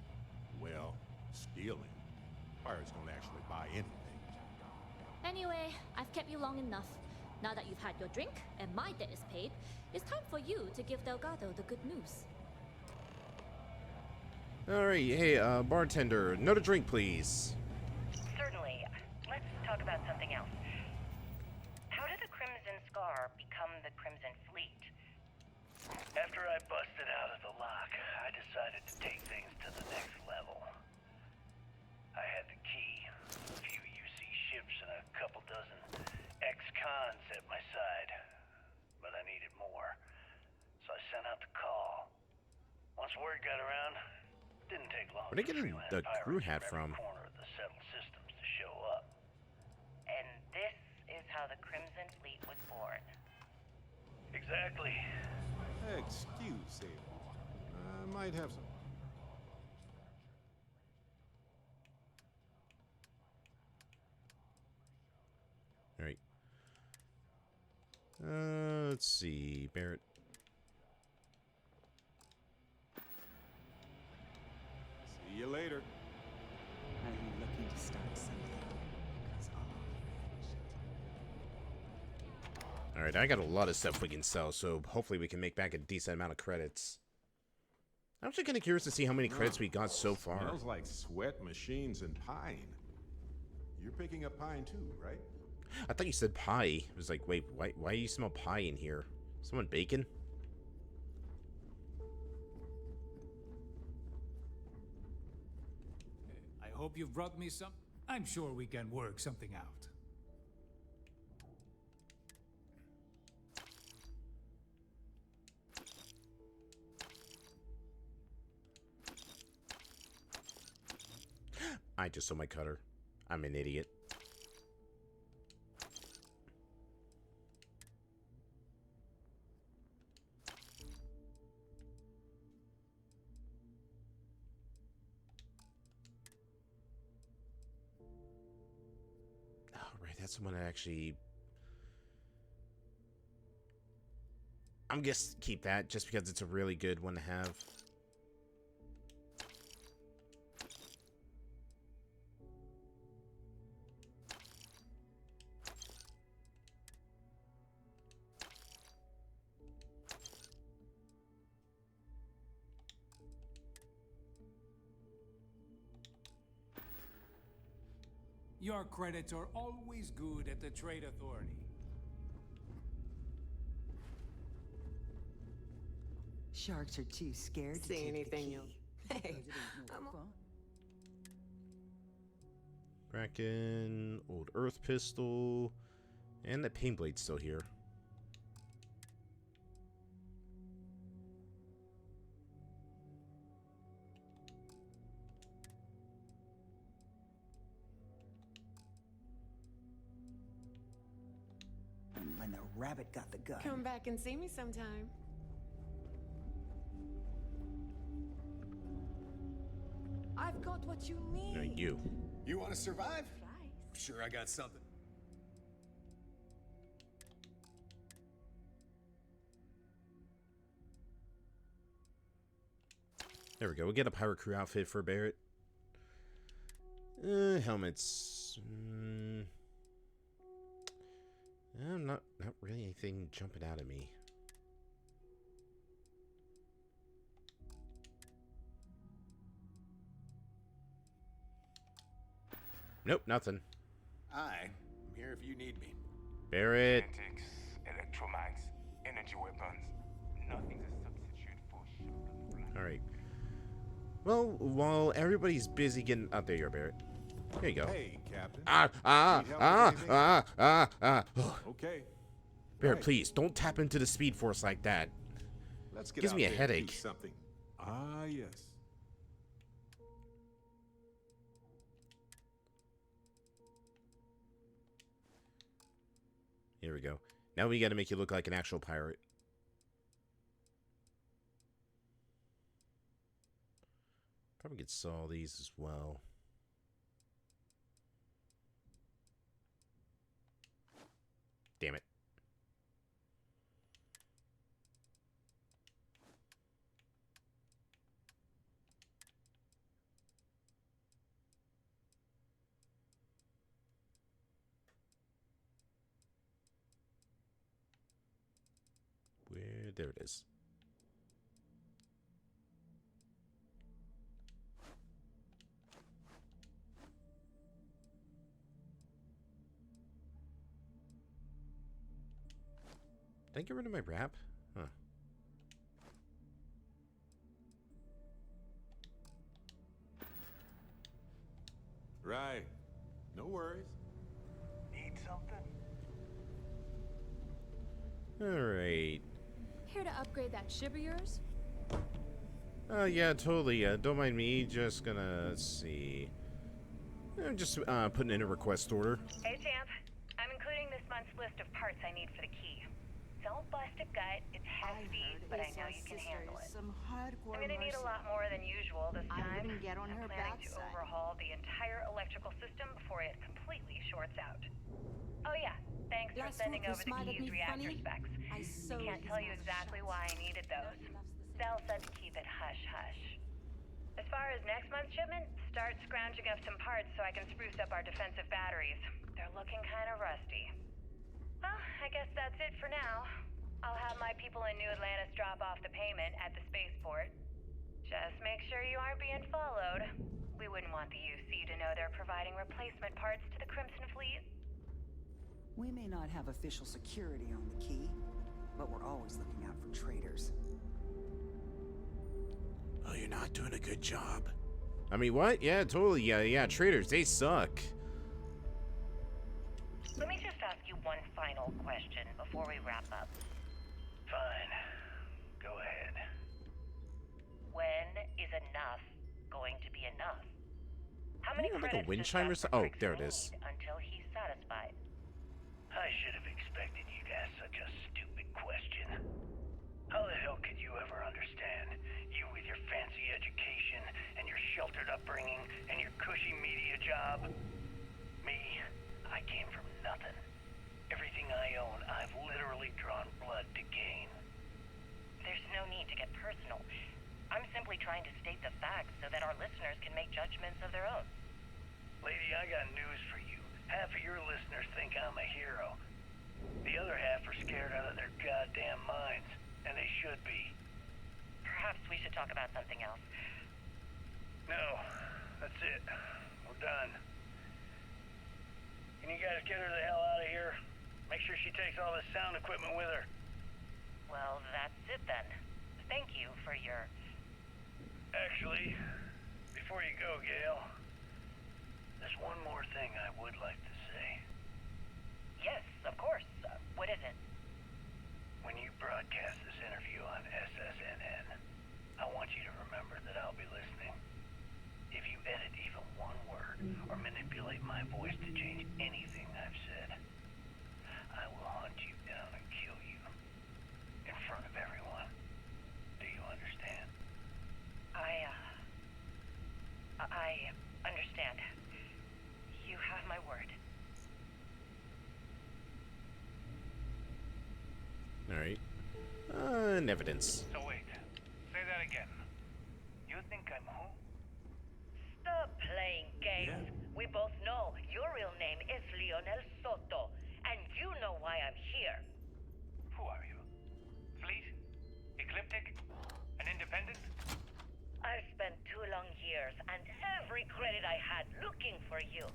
Well, stealing. Pirates don't actually buy anything. Anyway, I've kept you long enough. Now that you've had your drink, and my debt is paid, it's time for you to give Delgado the good news. Alright, hey, bartender, another drink, please. Certainly. Let's talk about something else. How did the Crimson Scar become the Crimson Fleet? After I busted out of the lock, I decided to take things to the next level. I had the key, a few UC ships, and a couple dozen ex-cons at my side. But I needed more, so I sent out the call. Once word got around, it didn't take long. Where'd they get the crew hat from? Corner of the settled systems to show up. And this is how the Crimson Fleet was born. Exactly. Excuse me. I might have some. Alright. Let's see, Barrett. See you later. Are you looking to start something? Because Alright, I got a lot of stuff we can sell, so hopefully we can make back a decent amount of credits. I'm actually kind of curious to see how many credits we got so far. Smells like sweat machines and pine. You're picking up pine too, right? I thought you said pie. I was like, wait, why do you smell pie in here? Someone bacon? I hope you've brought me some. I'm sure we can work something out. I just saw my cutter. I'm an idiot. had someone that actually... I'm gonna keep that just because it's a really good one to have. Your credits are always good at the Trade Authority. Sharks are too scared to See take anything the you'll... key. Hey, I'm Kraken, old Earth pistol, and the pain blade's still here. And when the rabbit got the gun. Come back and see me sometime. I've got what you need. No, you. You want to survive? Sure, I got something. There we go. We'll get a pirate crew outfit for Barrett. Helmets. Not really anything jumping out at me. Nope, nothing. I'm here if you need me. Barrett. Genetics, electromags, energy weapons. Nothing's a substitute for shock. All right. Well, while everybody's busy getting... Oh, there you are, Barrett. Here you go. Hey, Captain. Okay. Barrett, please, don't tap into the Speed Force like that. Let's get Gives out me a there and do headache. something. Ah, yes. Here we go. Now we got to make you look like an actual pirate. Probably could sell all these as well. Damn it. There it is. Did I get rid of my wrap? Huh. Right. No worries. Need something? Alright. Here to upgrade that ship of yours? Yeah, totally. Don't mind me. Just gonna see. I'm just putting in a request order. Hey, champ. I'm including this month's list of parts I need for the key. Don't bust a gut. It's hefty, but I know you can handle it. Some hardcore I'm gonna need a lot more than usual this time. I wouldn't get on her I'm planning to backside. overhaul the entire electrical system before it completely shorts out. Oh yeah, thanks for Last sending week you over the smiled at key's me reactor funny. specs. I so Can't tell you exactly why I needed those. Sal said to keep it hush-hush. As far as next month's shipment, start scrounging up some parts so I can spruce up our defensive batteries. They're looking kind of rusty. Well, I guess that's it for now. I'll have my people in New Atlantis drop off the payment at the spaceport. Just make sure you aren't being followed. We wouldn't want the UC to know they're providing replacement parts to the Crimson Fleet. We may not have official security on the key, but we're always looking out for traitors. Oh, you're not doing a good job. I mean, what? Yeah, totally. Yeah, traders, they suck. Let me just ask you one final question before we wrap up. Fine. Go ahead. When is enough going to be enough? How many Like a credits wind does chime or Dr. so? Oh, Briggs there it need is. until he's satisfied? I should have expected you to ask such a stupid question. How the hell could you ever understand? You with your fancy education and your sheltered upbringing and your cushy media job. Me, I came from nothing. trying to state the facts so that our listeners can make judgments of their own. Lady, I got news for you. Half of your listeners think I'm a hero. The other half are scared out of their goddamn minds, and they should be. Perhaps we should talk about something else. No, that's it. We're done. Can you guys get her the hell out of here? Make sure she takes all this sound equipment with her. Well, that's it then. Thank you for your... Actually, before you go, Gail, there's one more thing I would like to say. Yes, of course. What is it? When you broadcast this interview on SSNN, I want you to remember that I'll be listening. If you edit even one word or manipulate my voice to change anything I've said, I will hunt you down and kill you in front of everyone. Do you understand? I understand. You have my word. Alright. An evidence. So wait, say that again. You think I'm who? Stop playing games. We both know your real name is Lionel Soto, and you know why I'm here. Who are you? Fleet? Ecliptic? An independent? I've spent 2 long years and every credit I had looking for you,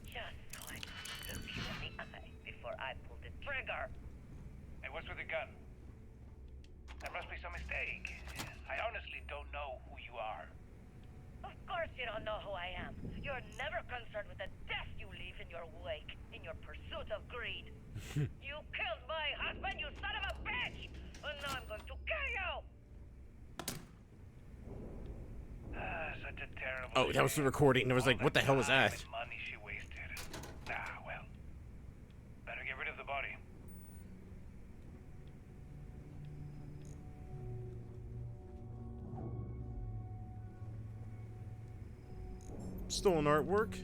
just so I could look you in the eye before I pulled the trigger. Hey, what's with the gun? There must be some mistake. I honestly don't know who you are. Of course you don't know who I am. You're never concerned with the death you leave in your wake, in your pursuit of greed. You killed my husband, you son of a bitch! And now I'm going to kill you! Such a terrible... Oh, that was the recording. I was like, what the hell was that? Money she wasted. Well. Better get rid of the body. Stolen artwork?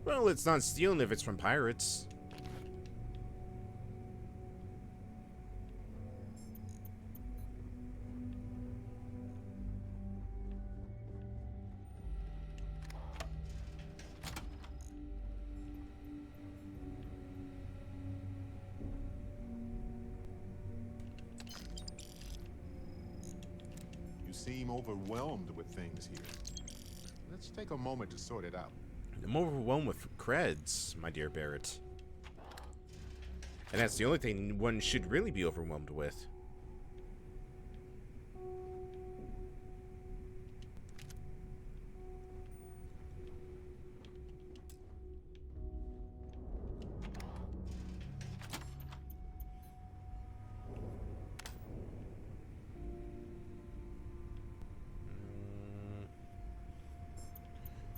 Well, it's not stealing if it's from pirates. You seem overwhelmed with things here. Let's take a moment to sort it out. I'm overwhelmed with creds, my dear Barrett. And that's the only thing one should really be overwhelmed with.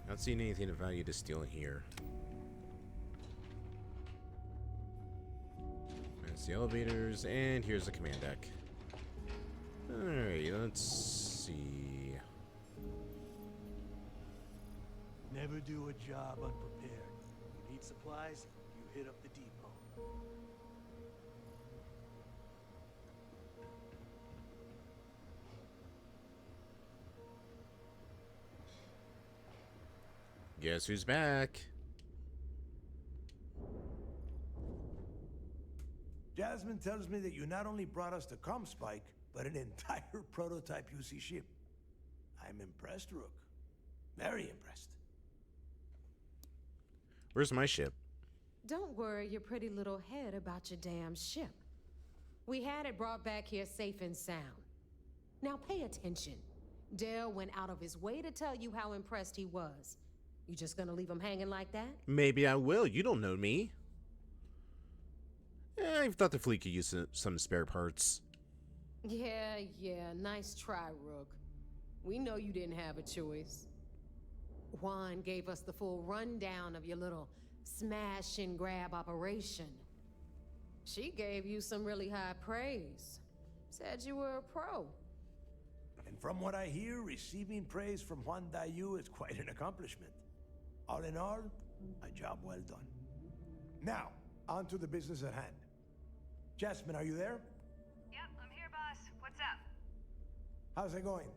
Not seeing anything of value to steal in here. There's the elevators, and here's the command deck. Alright, let's see. Never do a job unprepared. You need supplies, you hit up the depot. Guess who's back? Jasmine tells me that you not only brought us the Spike, but an entire prototype UC ship. I'm impressed, Rook. Very impressed. Where's my ship? Don't worry your pretty little head about your damn ship. We had it brought back here safe and sound. Now pay attention. Dale went out of his way to tell you how impressed he was. You just gonna leave him hanging like that? Maybe I will. You don't know me. I thought the fleet could use some spare parts. Yeah, nice try, Rook. We know you didn't have a choice. Juan gave us the full rundown of your little smash and grab operation. She gave you some really high praise. Said you were a pro. And from what I hear, receiving praise from Juan Dayu is quite an accomplishment. All in all, a job well done. Now, on to the business at hand. Jasmine, are you there? Yep, I'm here, boss. What's up? How's it going?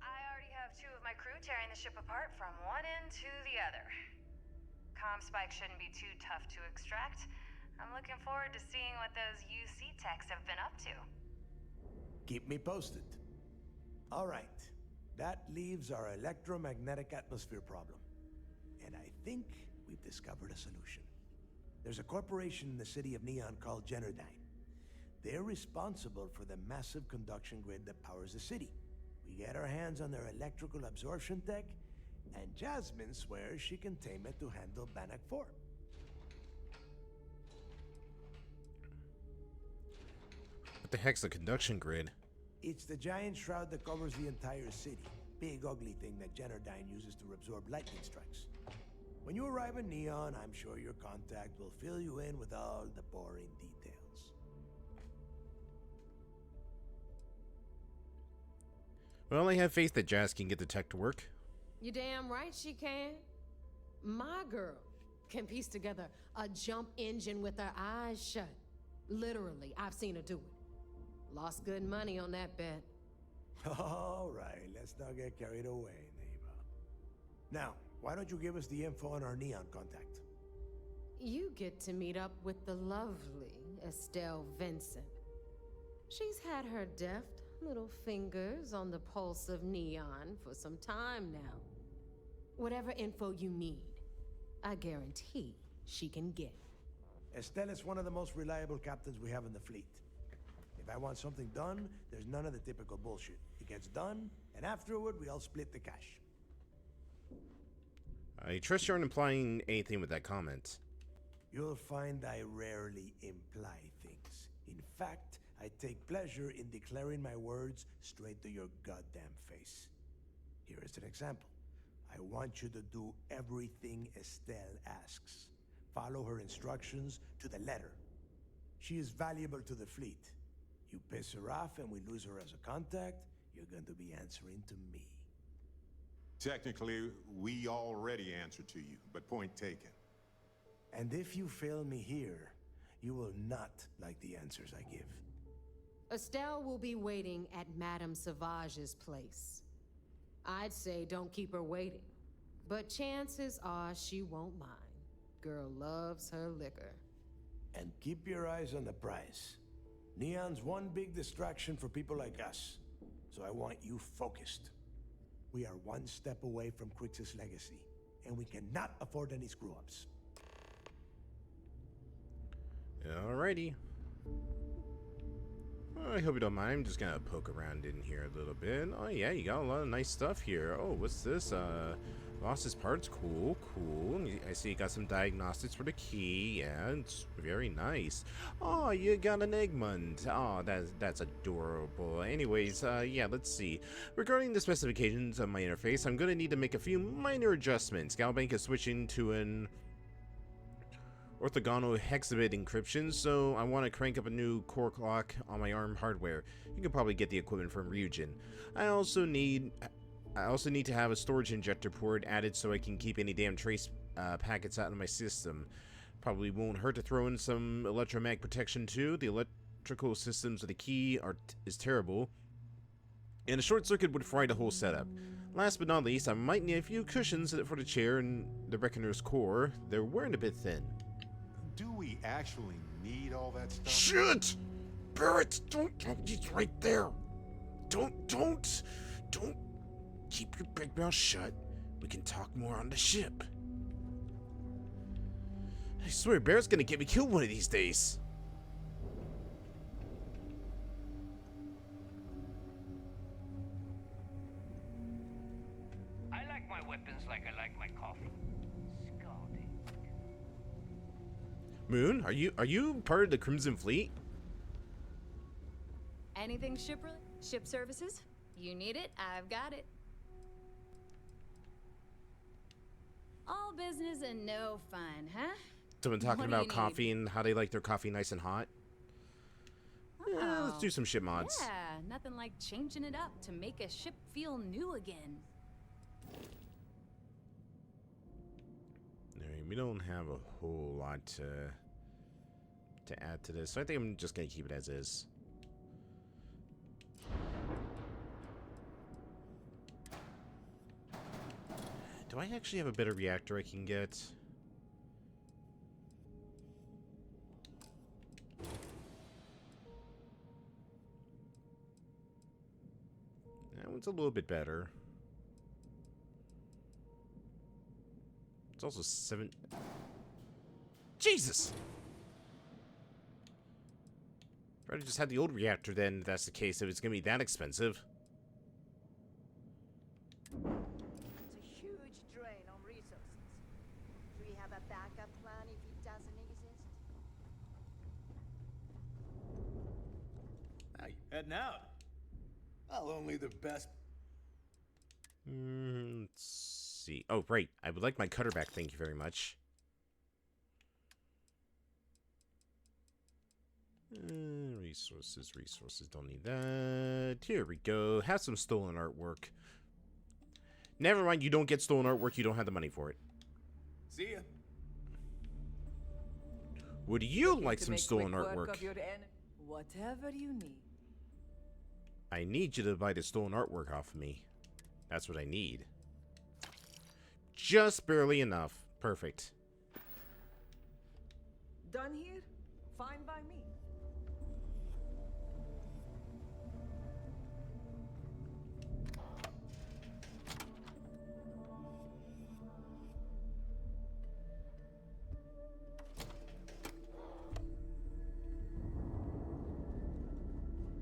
I already my crew tearing the ship apart from one end to the other. Comm spike shouldn't be too tough to extract. I'm looking forward to seeing what those UC techs have been up to. Keep me posted. All right. That leaves our electromagnetic atmosphere problem. And I think we've discovered a solution. There's a corporation in the city of Neon called Generdyne. They're responsible for the massive conduction grid that powers the city. We get our hands on their electrical absorption tech, and Jasmine swears she can tame it to handle Bannock 4. What the heck's the conduction grid? It's the giant shroud that covers the entire city. Big, ugly thing that Generdyne uses to absorb lightning strikes. When you arrive in Neon, I'm sure your contact will fill you in with all the boring details. Well, I have faith that Jazz can get the tech to work. You damn right she can. My girl can piece together a jump engine with her eyes shut. Literally, I've seen her do it. Lost good money on that bet. All right, let's not get carried away, neighbor. Now, why don't you give us the info on our Neon contact? You get to meet up with the lovely Estelle Vincent. She's had her deft little fingers on the pulse of Neon for some time now. Whatever info you need, I guarantee she can get. Estelle is one of the most reliable captains we have in the fleet. If I want something done, there's none of the typical bullshit. It gets done, and afterward, we all split the cash. I trust you aren't implying anything with that comment. You'll find I rarely imply things. In fact, I take pleasure in declaring my words straight to your goddamn face. Here is an example. I want you to do everything Estelle asks. Follow her instructions to the letter. She is valuable to the fleet. You piss her off and we lose her as a contact, you're going to be answering to me. Technically, we already answered to you, but point taken. And if you fail me here, you will not like the answers I give. Estelle will be waiting at Madame Sauvage's place. I'd say don't keep her waiting, but chances are she won't mind. Girl loves her liquor. And keep your eyes on the prize. Neon's one big distraction for people like us, so I want you focused. We are one step away from Crix's legacy, and we cannot afford any screw-ups. Alrighty. I hope you don't mind. I'm just gonna poke around in here a little bit. Oh yeah, you got a lot of nice stuff here. Oh, what's this? Lost his parts. Cool, cool. I see you got some diagnostics for the key. Yeah, it's very nice. Oh, you got an Egmont. Oh, that's adorable. Anyways, yeah, let's see. Regarding the specifications of my interface, I'm gonna need to make a few minor adjustments. Galbank is switching to an orthogonal hexabit encryption, so I want to crank up a new core clock on my ARM hardware. You can probably get the equipment from Ryujin. I also need to have a storage injector port added so I can keep any damn trace packets out of my system. Probably won't hurt to throw in some electromag protection too. The electrical systems of the key is terrible, and a short circuit would fry the whole setup. Last but not least, I might need a few cushions for the chair and the Reckoner's core. They're wearing a bit thin. Do we actually need all that stuff? Shit! Barrett, don't, he's right there. Don't. Keep your big mouth shut. We can talk more on the ship. I swear, Barrett's gonna get me killed one of these days. I like my weapons like I like my coffee. Scalding. Moon, are you part of the Crimson Fleet? Anything ship services? You need it, I've got it. All business and no fun, huh? Someone talking What do about you coffee and how they like their coffee nice and hot. Yeah, let's do some ship mods. Yeah, nothing like changing it up to make a ship feel new again. Alright, we don't have a whole lot to add to this, so I think I'm just gonna keep it as is. do I actually have a better reactor I can get? That one's a little bit better. It's also 7... Jesus! I'd just had the old reactor then, if that's the case, if it's gonna be that expensive. It's a huge drain on resources. Do we have a backup plan if it doesn't exist? How you heading out? Well, only the best. Let's see. Oh, right. I would like my cutter back, thank you very much. Resources, don't need that. Here we go. Have some stolen artwork. Never mind, you don't get stolen artwork, you don't have the money for it. See ya. Would you like some stolen artwork? Whatever you need. I need you to buy the stolen artwork off of me. That's what I need. Just barely enough. Perfect. Done here? Fine by me.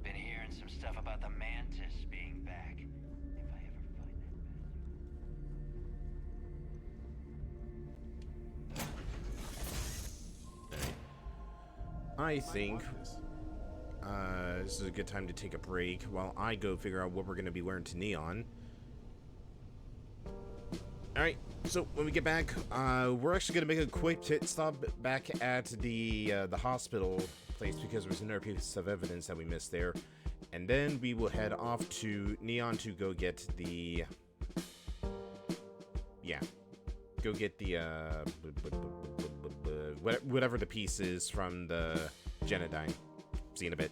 Been hearing some stuff about the Mantis being back. If I ever find I think this is a good time to take a break while I go figure out what we're going to be wearing to Neon. Alright, so when we get back, we're actually going to make a quick pit stop back at the hospital place because there's another piece of evidence that we missed there. And then we will head off to Neon to go get the... Yeah. Go get the, whatever the piece is from the Genodyne. See you in a bit.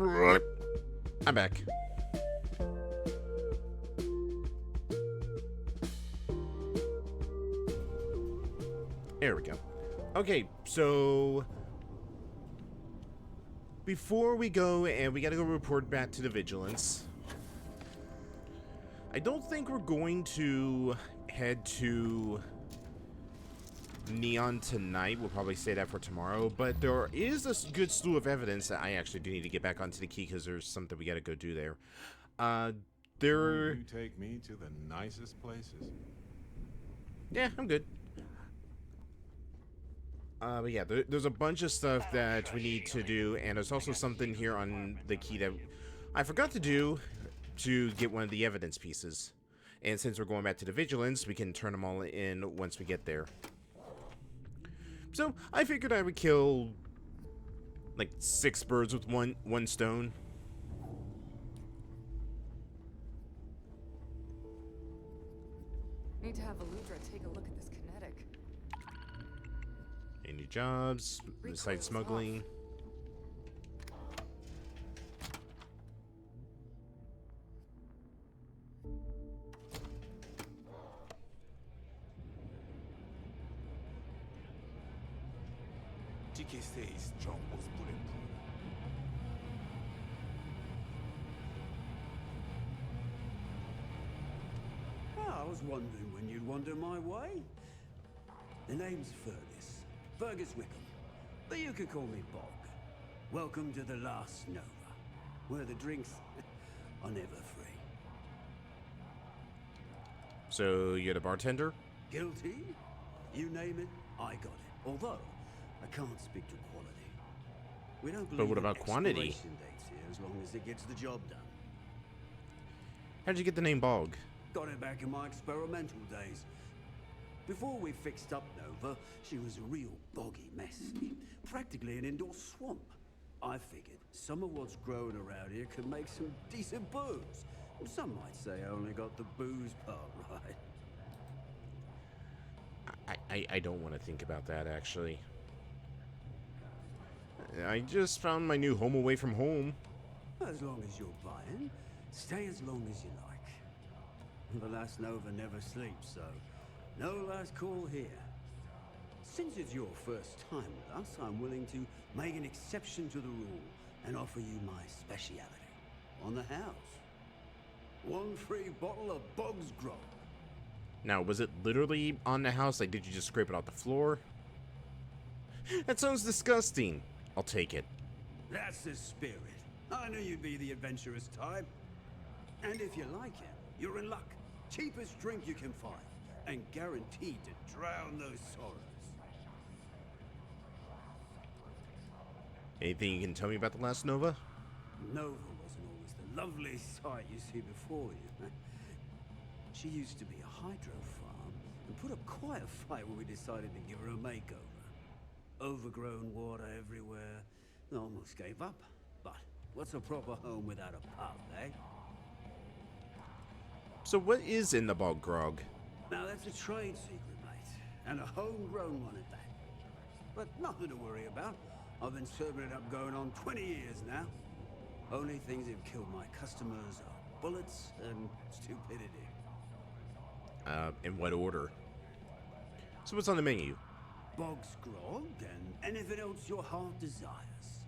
I'm back. There we go. Okay, so before we go, and we gotta go report back to the Vigilance. I don't think we're going to head to Neon tonight. We'll probably say that for tomorrow, but there is a good slew of evidence that I actually do need to get back onto the key because there's something we gotta go do there. You take me to the nicest places. Yeah, I'm good. But yeah, there's a bunch of stuff that we need to do, and there's also something here on the key that I forgot to do to get one of the evidence pieces. And since we're going back to the Vigilance, we can turn them all in once we get there. So, I figured I would kill like 6 birds with one stone. Need to have Aludra take a look at this kinetic. Any jobs? Besides smuggling? TK says John was bulletproof. I was wondering when you'd wander my way. The name's Fergus Wickham, but you could call me Bog. Welcome to the last Nova, where the drinks are never free. So, you're the bartender? Guilty? You name it, I got it. Although, I can't speak to quality. We don't believe But what in about quantity? expiration dates here, as long as it gets the job done. How'd you get the name Bog? Got it back in my experimental days. Before we fixed up Nova, she was a real boggy mess. Practically an indoor swamp. I figured some of what's growing around here could make some decent booze. Some might say I only got the booze part right. I don't want to think about that, actually. I just found my new home away from home. As long as you're buying, stay as long as you like. The last Nova never sleeps, so no last call here. Since it's your first time with us, I'm willing to make an exception to the rule and offer you my speciality on the house. 1 free bottle of Bog's Grog. Now, was it literally on the house? Like, did you just scrape it off the floor? That sounds disgusting. I'll take it. That's the spirit. I knew you'd be the adventurous type. And if you like it, you're in luck. Cheapest drink you can find, and guaranteed to drown those sorrows. Anything you can tell me about the last Nova? Nova wasn't always the lovely sight you see before you. She used to be a hydro farm and put up quite a fight when we decided to give her a makeover. Overgrown water everywhere. Almost gave up. But what's a proper home without a pub, eh? So what is in the Bog Grog? Now that's a trade secret, mate. And a homegrown one at that. But nothing to worry about. I've been serving it up going on 20 years now. Only things that have killed my customers are bullets and stupidity. In what order? So what's on the menu? Bog's Grog and anything else your heart desires.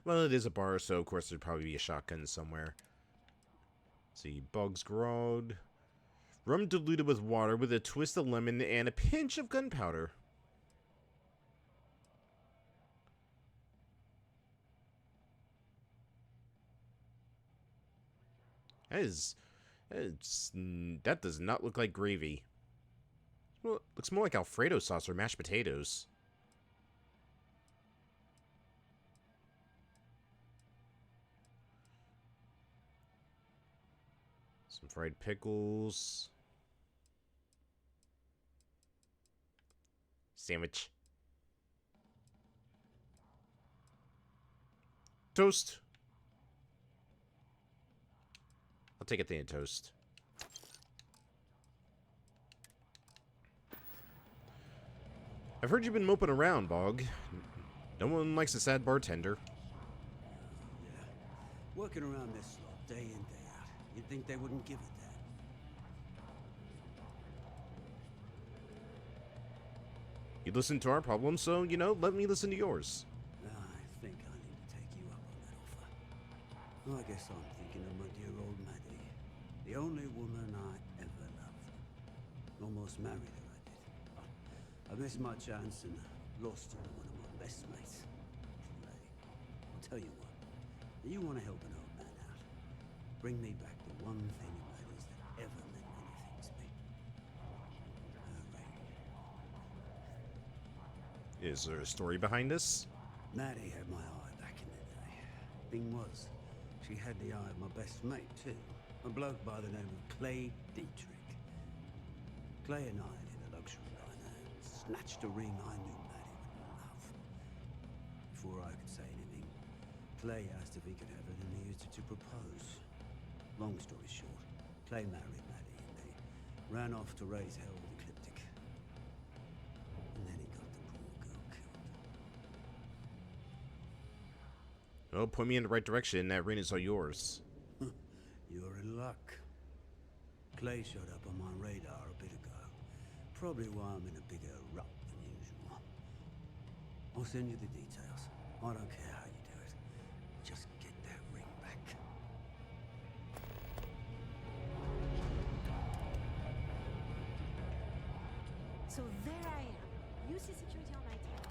Well, it is a bar, so of course there'd probably be a shotgun somewhere. Let's see, Bog's Grog. Rum diluted with water with a twist of lemon and a pinch of gunpowder. That does not look like gravy. Well, it looks more like Alfredo sauce or mashed potatoes. Some fried pickles. Sandwich. Toast. I'll take a thing of toast. I've heard you've been moping around, Bog. No one likes a sad bartender. Yeah. Working around this slot day in, day out. You'd think they wouldn't give it that. You listen to our problems, so, you know, let me listen to yours. I think I need to take you up on that offer. Well, I guess I'm thinking of my dear old Maddie. The only woman I ever loved. Almost married her, I did. I missed my chance and lost her to one of my best mates. Clay. I'll tell you what. You want to help an old man out. Bring me back the one thing in matters that ever meant anything to me. Is there a story behind this? Maddie had my eye back in the day. Thing was, she had the eye of my best mate, too. A bloke by the name of Clay Dietrich. Clay and I did a luxury liner and snatched a ring I knew Maddie would love. Before I could say anything, Clay asked if he could have it and he used it to propose. Long story short, Clay married Maddie and they ran off to raise hell with Ecliptic. And then he got the poor girl killed. Well, point me in the right direction. That ring is all yours. You're in luck. Clay showed up on my radar a bit ago. Probably why I'm in a bigger rut than usual. I'll send you the details. I don't care how you do it. Just get that ring back. So there I am. You see security on my tail.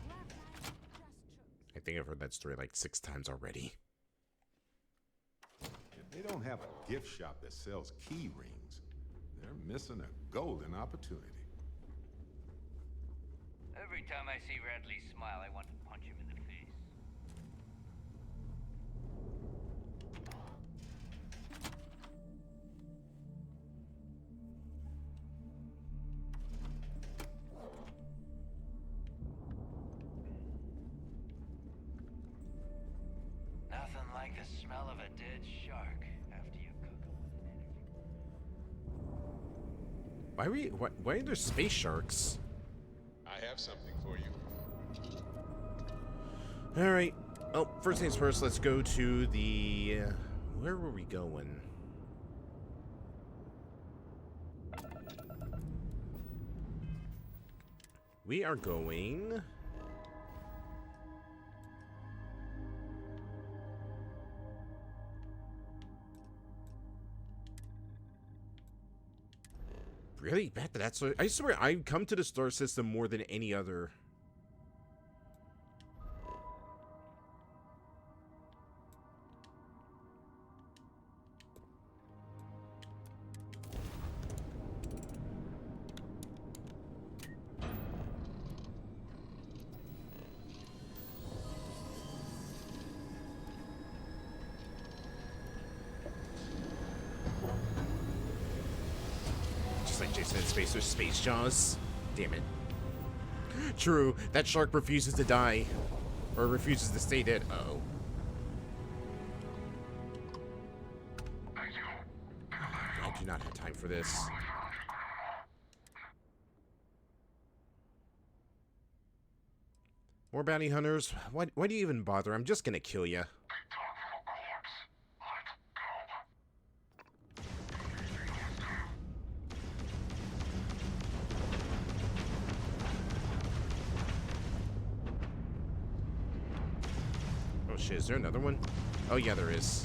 Left line just choked. I think I've heard that story like 6 times already. If they don't have a gift shop that sells key rings, they're missing a golden opportunity. Every time I see Radley smile, I want to punch him in the face. Nothing like the smell of a dead shark after you cook him with an interview. Why are there space sharks? I have something for you. Alright. Oh, first things first, let's go to the... where were we going? We are going... Really? Back to that? So I swear I come to the star system more than any other. Just like Jason in Space, there's Space Jaws. Damn it. True, that shark refuses to die. Or refuses to stay dead. Uh-oh. I do not have time for this. More bounty hunters? Why do you even bother? I'm just gonna kill you. Oh shit, is there another one? Oh yeah, there is.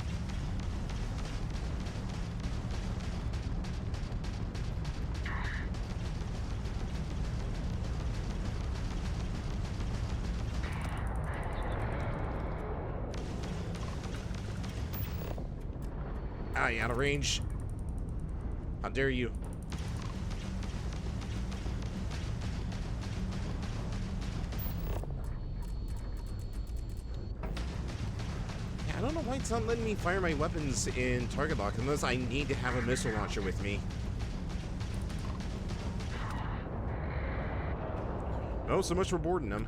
Ah, you out of range. How dare you? Yeah, I don't know why it's not letting me fire my weapons in target lock unless I need to have a missile launcher with me. Oh, so much for boarding them.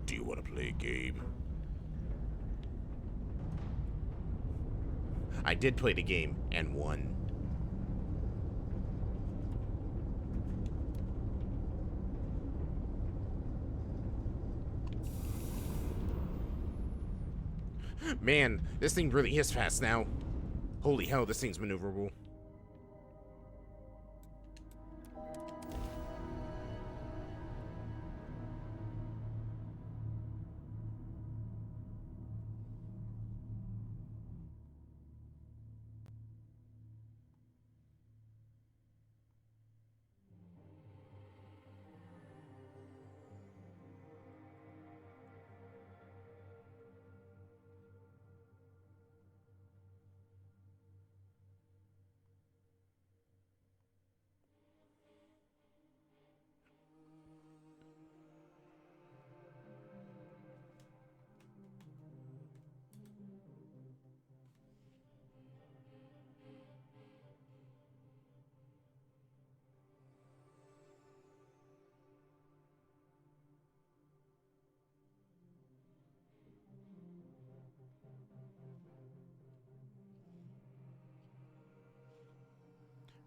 Do you want to play a game? I did play the game and won. Man, this thing really is fast now. Holy hell, this thing's maneuverable.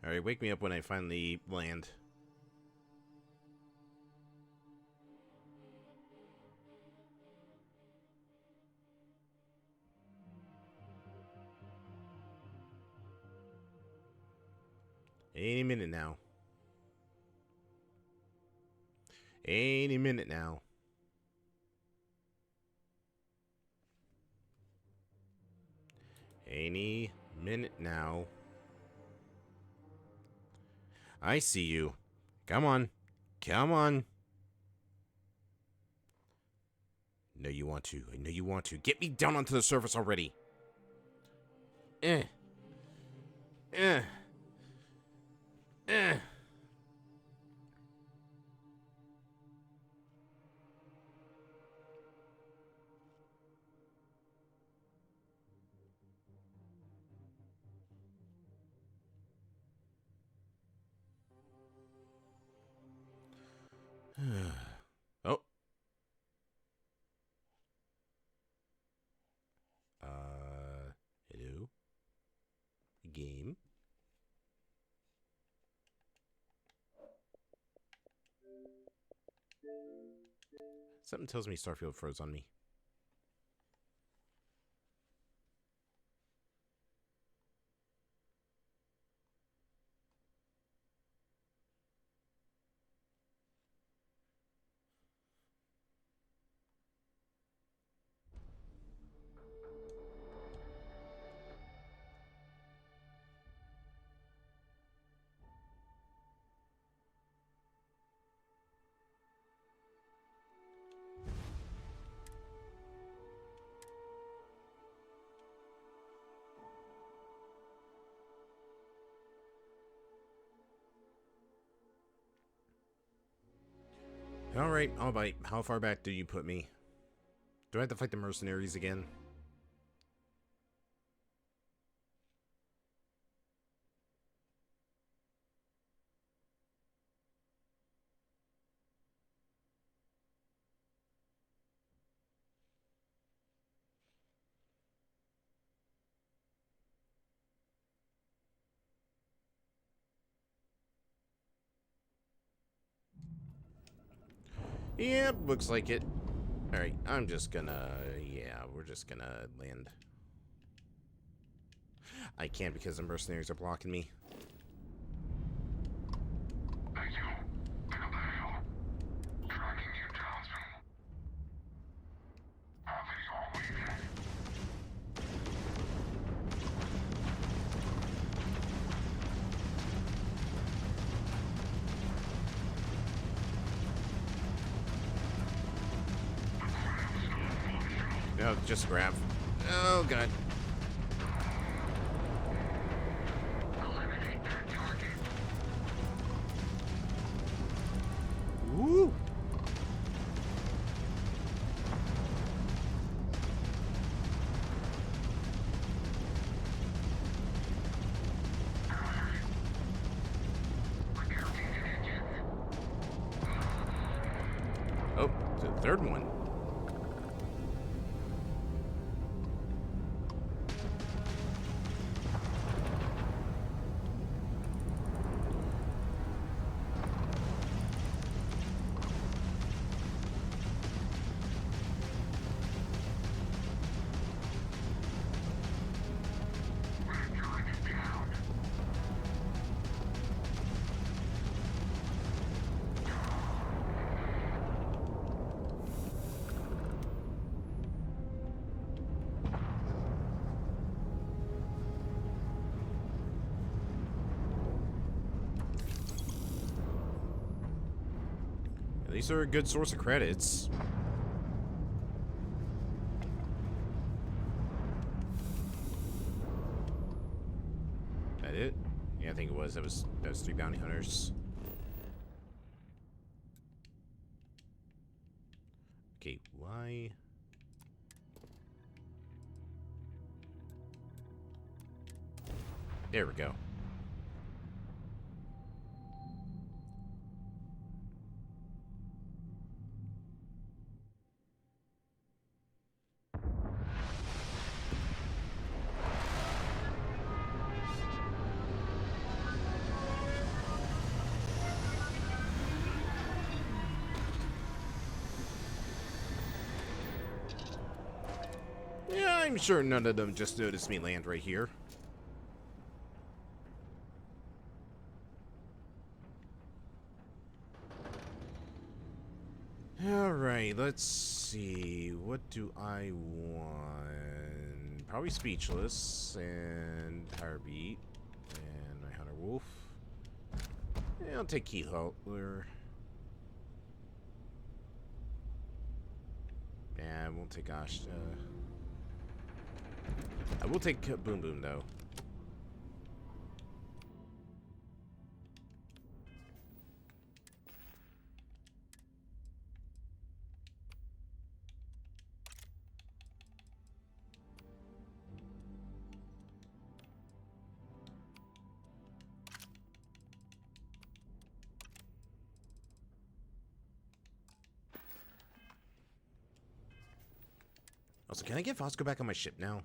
Alright, wake me up when I finally land. Any minute now. Any minute now. Any minute now. I see you. Come on. Come on. No, you want to. I know you want to. Get me down onto the surface already. Eh. Eh. Eh. Oh. Hello? Game? Something tells me Starfield froze on me. Alright, I'll bite. How far back do you put me? Do I have to fight the mercenaries again? Yep, looks like it. Alright, I'm just gonna... Yeah, we're just gonna land. I can't because the mercenaries are blocking me. No, just grab. Oh, God. Woo! Oh, the third one. least they're a good source of credits. That it? Yeah, I think it was. That was 3 bounty hunters. Okay, why? There we go. Yeah, I'm sure none of them just noticed me land right here. Alright, let's see. What do I want? Probably Speechless and Heartbeat and my Hunter Wolf. Yeah, I'll take Keyholder. Yeah, I won't take Gosh. I will take Boom Boom though. Also, can I get Fosco back on my ship now?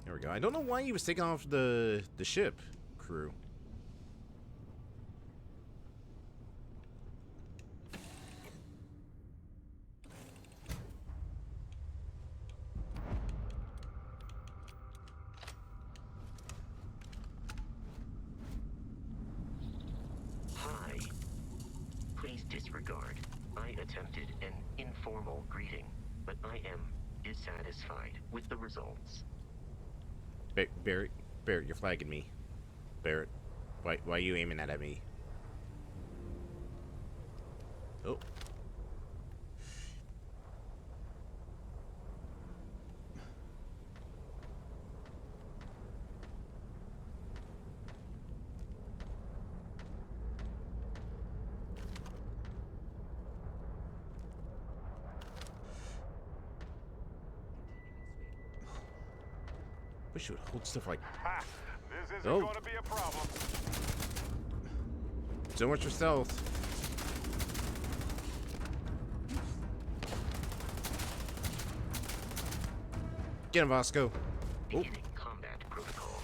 There we go. I don't know why he was taking off the ship crew. Hi. Please disregard. I attempted an informal greeting, but I am dissatisfied with the results. Barrett, you're flagging me. Barrett, why are you aiming that at me? Oh. Wish you would hold stuff like. Ha! This isn't going to be a problem. So much for stealth. Get him, Vasco. Oh. Combat protocol.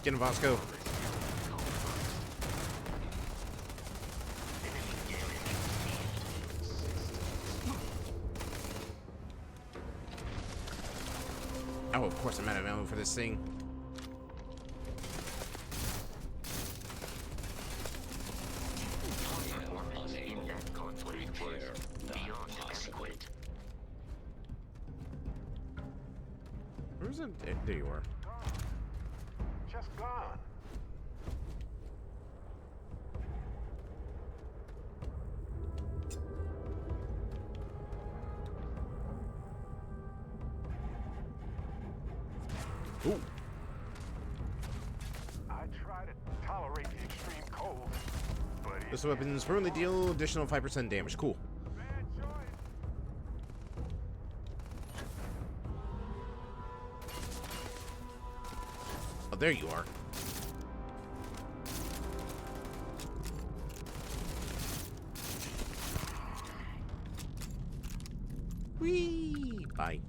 Get him, Vasco. Oh, of course I'm out of ammo for this thing. In that conflict was beyond adequate. Where's it? There you are. Just gone. Ooh. I try to tolerate the extreme cold, but This weapons permanently deal additional 5% damage. Cool. Oh, there you are. Whee! Bye.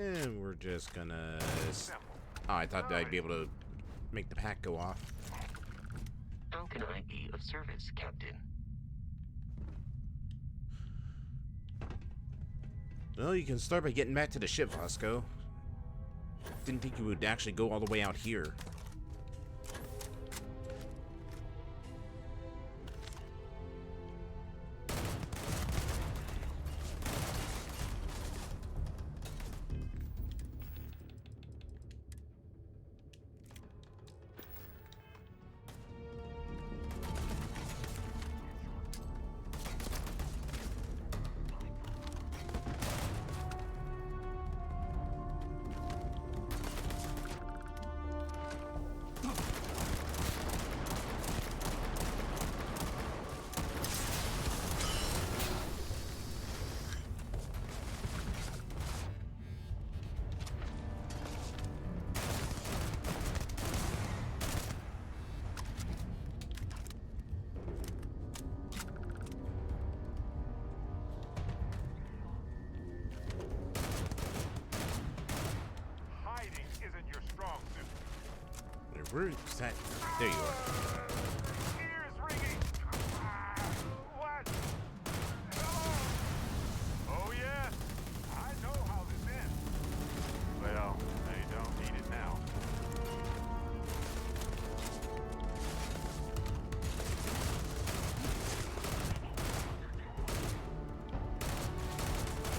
And we're just gonna... Oh, I thought that I'd be able to make the pack go off. How can I be of service, Captain? Well, you can start by getting back to the ship, Vasco. Didn't think you would actually go all the way out here. Where is that? There you are. Ears ringing. What? Hello? Oh yes, I know how this ends. Well, they don't need it now.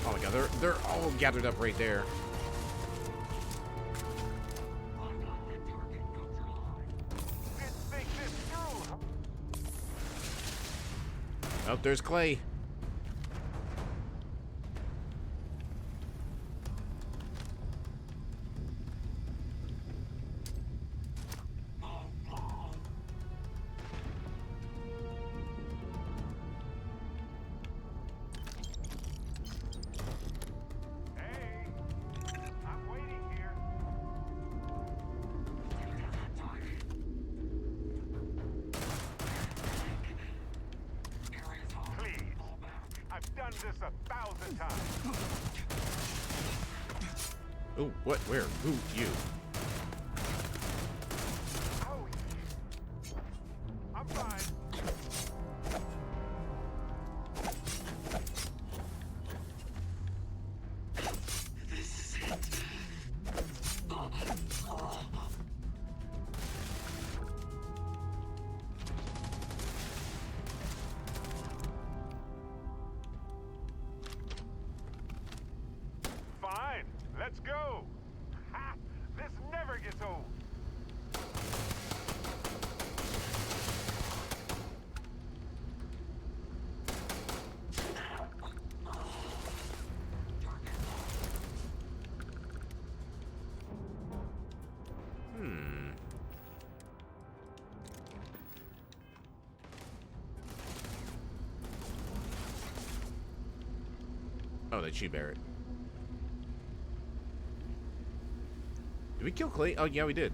Oh my god, they're all gathered up right there. Oh, there's Clay. This 1,000 times. Oh, what? Where? Who? You? Oh, I'm fine. This is it. Fine, let's go. Ha! This never gets old. Oh, that she Barrett. Did we kill Clay? Oh, yeah, we did.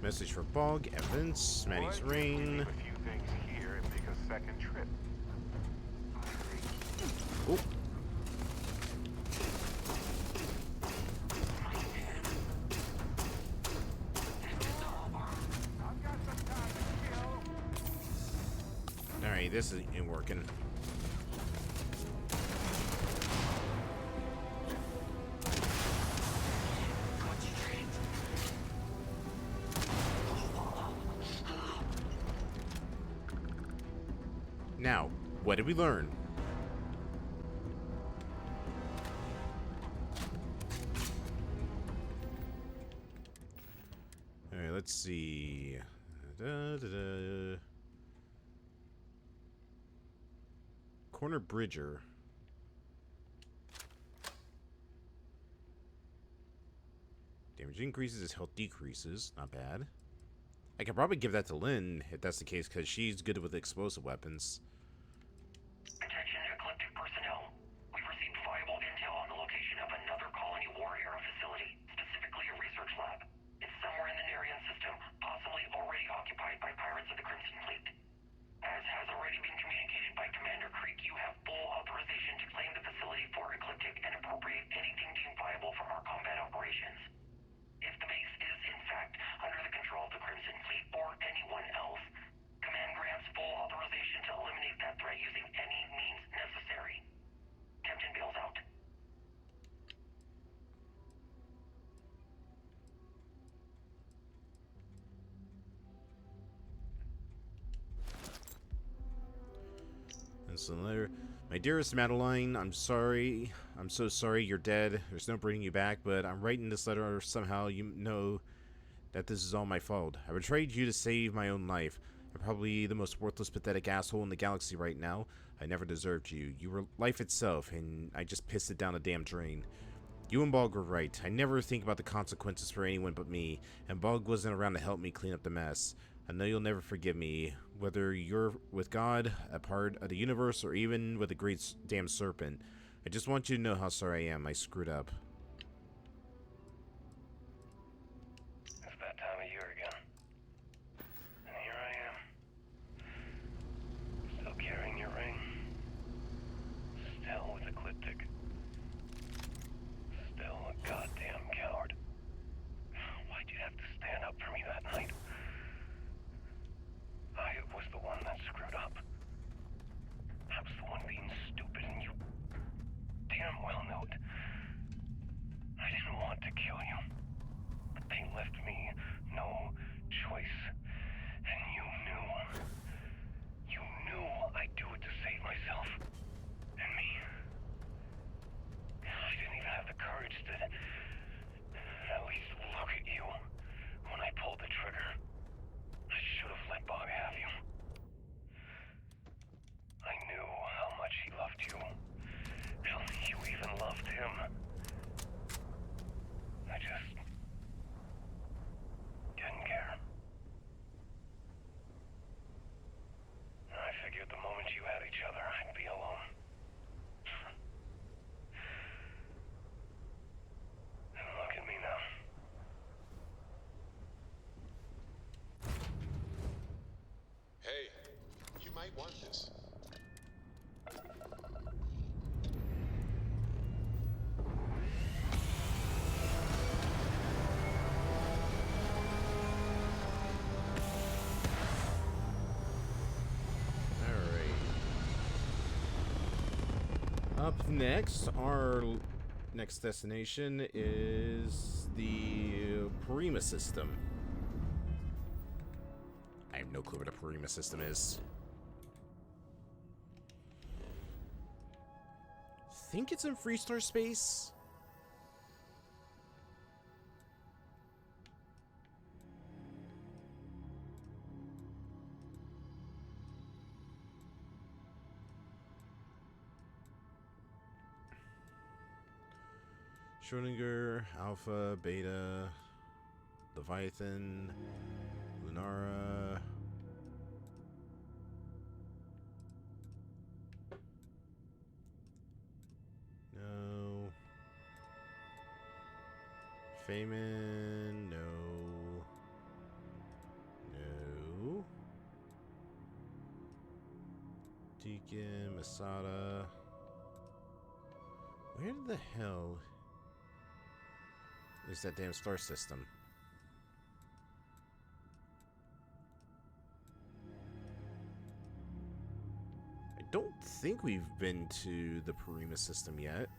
Message for Bog, Evans, Maddie's ring. Leave a few things here and make a second trip. Oh. Alright, this isn't working. Now, what did we learn? Alright, let's see. Corner Bridger. Damage increases as health decreases. Not bad. I could probably give that to Lynn if that's the case, because she's good with explosive weapons. Attention Ecliptic personnel. We've received viable intel on the location of another colony warrior facility, specifically a research lab. It's somewhere in the Nerian system, possibly already occupied by pirates of the Crimson Fleet. counseling letter. My dearest Madeline, I'm sorry. I'm so sorry you're dead. There's no bringing you back, but I'm writing this letter somehow you know that this is all my fault. I betrayed you to save my own life. I'm probably the most worthless, pathetic asshole in the galaxy right now. I never deserved you. You were life itself, and I just pissed it down the damn drain. You and Bog were right. I never think about the consequences for anyone but me, and Bog wasn't around to help me clean up the mess. I know you'll never forgive me, whether you're with God, a part of the universe, or even with the great damn serpent. I just want you to know how sorry I am. I screwed up. It's that time of year again. And here I am. Still carrying your ring. Still with a clip ticket. Still a goddamn coward. Why'd you have to stand up for me that night? I was the one that screwed up. I was the one being stupid, and you damn well knew it. I didn't want to kill you, but they left me no choice. And you knew. You knew I'd do it to save myself. And me. I didn't even have the courage to at least look at you when I pulled the trigger. I should have let Bog have you. I knew how much he loved you. Hell, you even loved him. I just didn't care. I figured the moment you had each other, I'd be alone. And look at me now. Hey, you might want this. Up next, our next destination is the Parima system. I have no clue what a Parima system is. Think it's in Freestar space? Schrödinger, Alpha, Beta, Leviathan, Lunara. No. Feynman, no. No. Deacon, Masada. Where the hell is that damn star system? I don't think we've been to the Parima system yet.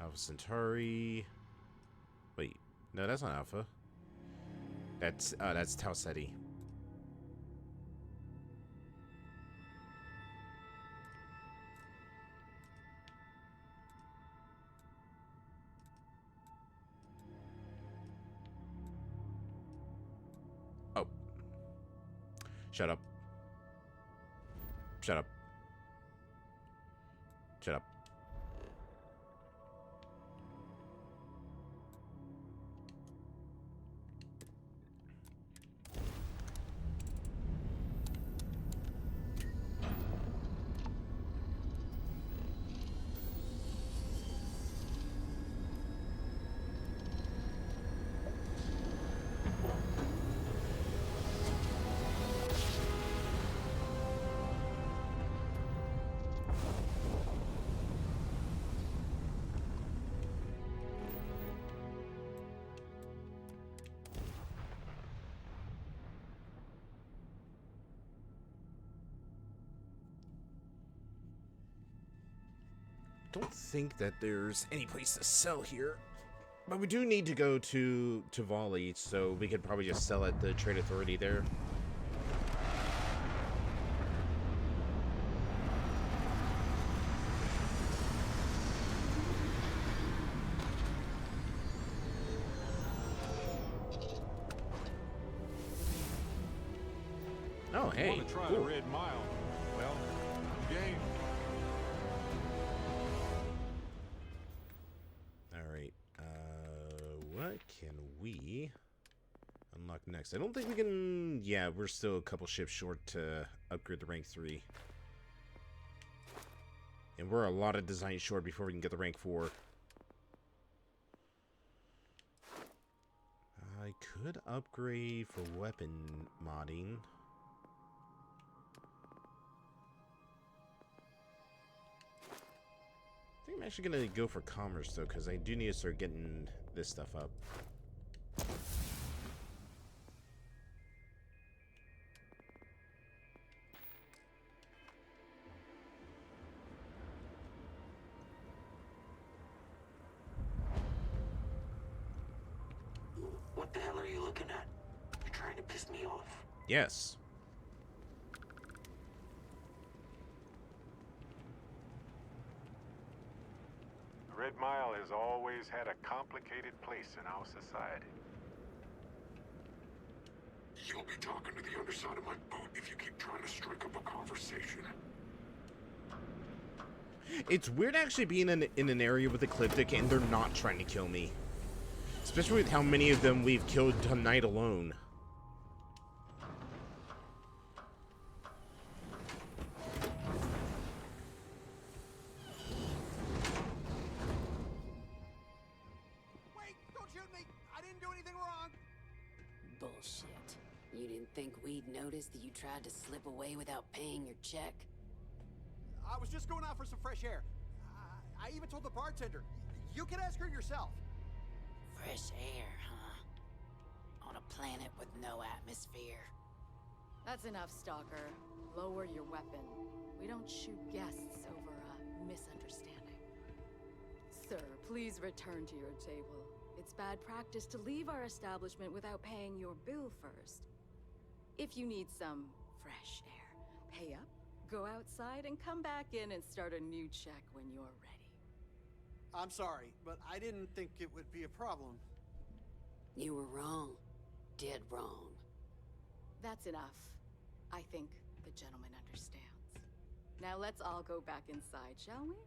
Alpha Centauri. Wait, no, that's not Alpha. That's Tau Ceti. Oh. Shut up. Shut up. Shut up. Don't think that there's any place to sell here, but we do need to go to Volley, so we could probably just sell at the Trade Authority there. Oh, hey. Want to try Cool. the Red Mile? Well, I'm game. All right. What can we unlock next? I don't think we can. Yeah, we're still a couple ships short to upgrade the rank 3. And we're a lot of design short before we can get the rank 4. I could upgrade for weapon modding. I think I'm actually gonna go for commerce though, because I do need to start getting this stuff up. What the hell are you looking at? You're trying to piss me off. Yes. Red Mile has always had a complicated place in our society. You'll be talking to the underside of my boat if you keep trying to strike up a conversation. It's weird actually being in an area with Ecliptic and they're not trying to kill me. Especially with how many of them we've killed tonight alone. Wait! Don't shoot me! I didn't do anything wrong! Bullshit. You didn't think we'd notice that you tried to slip away without paying your check? I was just going out for some fresh air. I even told the bartender. You can ask her yourself. Fresh air, huh? On a planet with no atmosphere. That's enough, Stalker. Lower your weapon. We don't shoot guests over a misunderstanding. Sir, please return to your table. It's bad practice to leave our establishment without paying your bill first. If you need some fresh air, pay up, go outside, and come back in and start a new check when you're ready. I'm sorry, but I didn't think it would be a problem. You were wrong. Dead wrong. That's enough. I think the gentleman understands. Now let's all go back inside, shall we?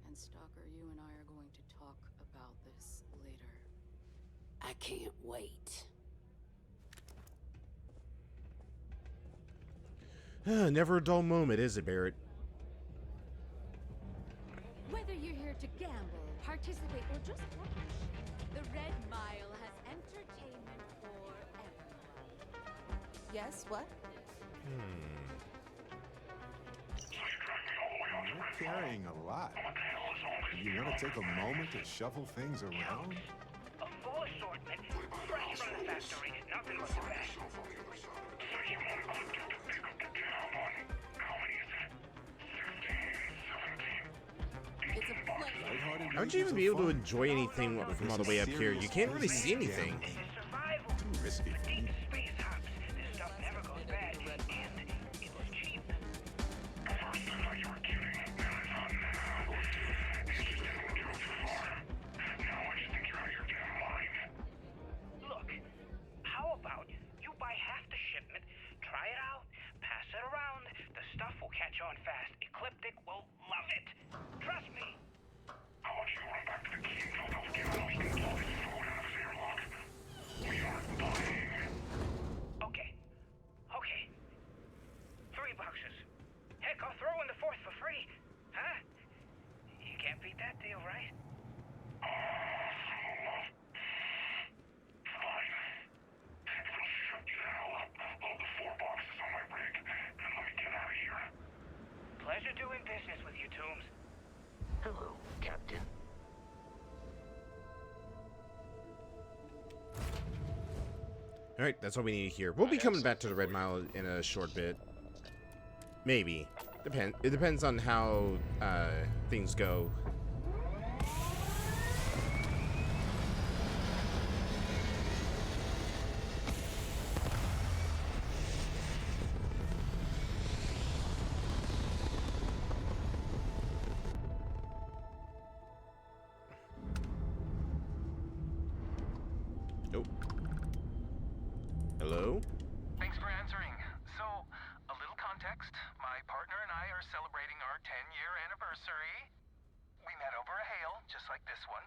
And Stalker, you and I are going to talk about this later. I can't wait. Never a dull moment, is it, Barrett? Whether you're here to gamble, participate, or just watch, the Red Mile has entertainment for everyone. Yes, what? You're carrying a lot. You want to take a moment to shuffle things around? A full assortment, fresh from the factory, nothing but the best. So you want Ecliptic to pick up the tab on, how many is it? 16, 17? It's a pleasure. How'd you even be able to enjoy anything from all the way up here? You can't really see anything. Too risky. Space hops. This stuff never goes bad, and it's cheap. First I thought you were kidding. Now it's not now. It's just getting a little too far. Now I just think you're out of your damn mind. Look, how about you buy half the shipment, try it out, pass it around. The stuff will catch on fast. Ecliptic will love it. Trust me. How about you run back to the key and Philadelphia so we can blow this food out of his airlock? We aren't buying. Okay. 3 boxes. Heck, I'll throw in the 4th for free. Huh? You can't beat that deal, right? Fine. If it'll shut you the hell up, load the 4 boxes on my rig and let me get out of here. Pleasure doing business with you, Toombs. Hello, Captain. Alright, that's what we need here. We'll be coming back to the Red Mile in a short bit. Maybe. It depends on how things go. Thanks for answering. So, anniversary. We met over a hail, just like this one.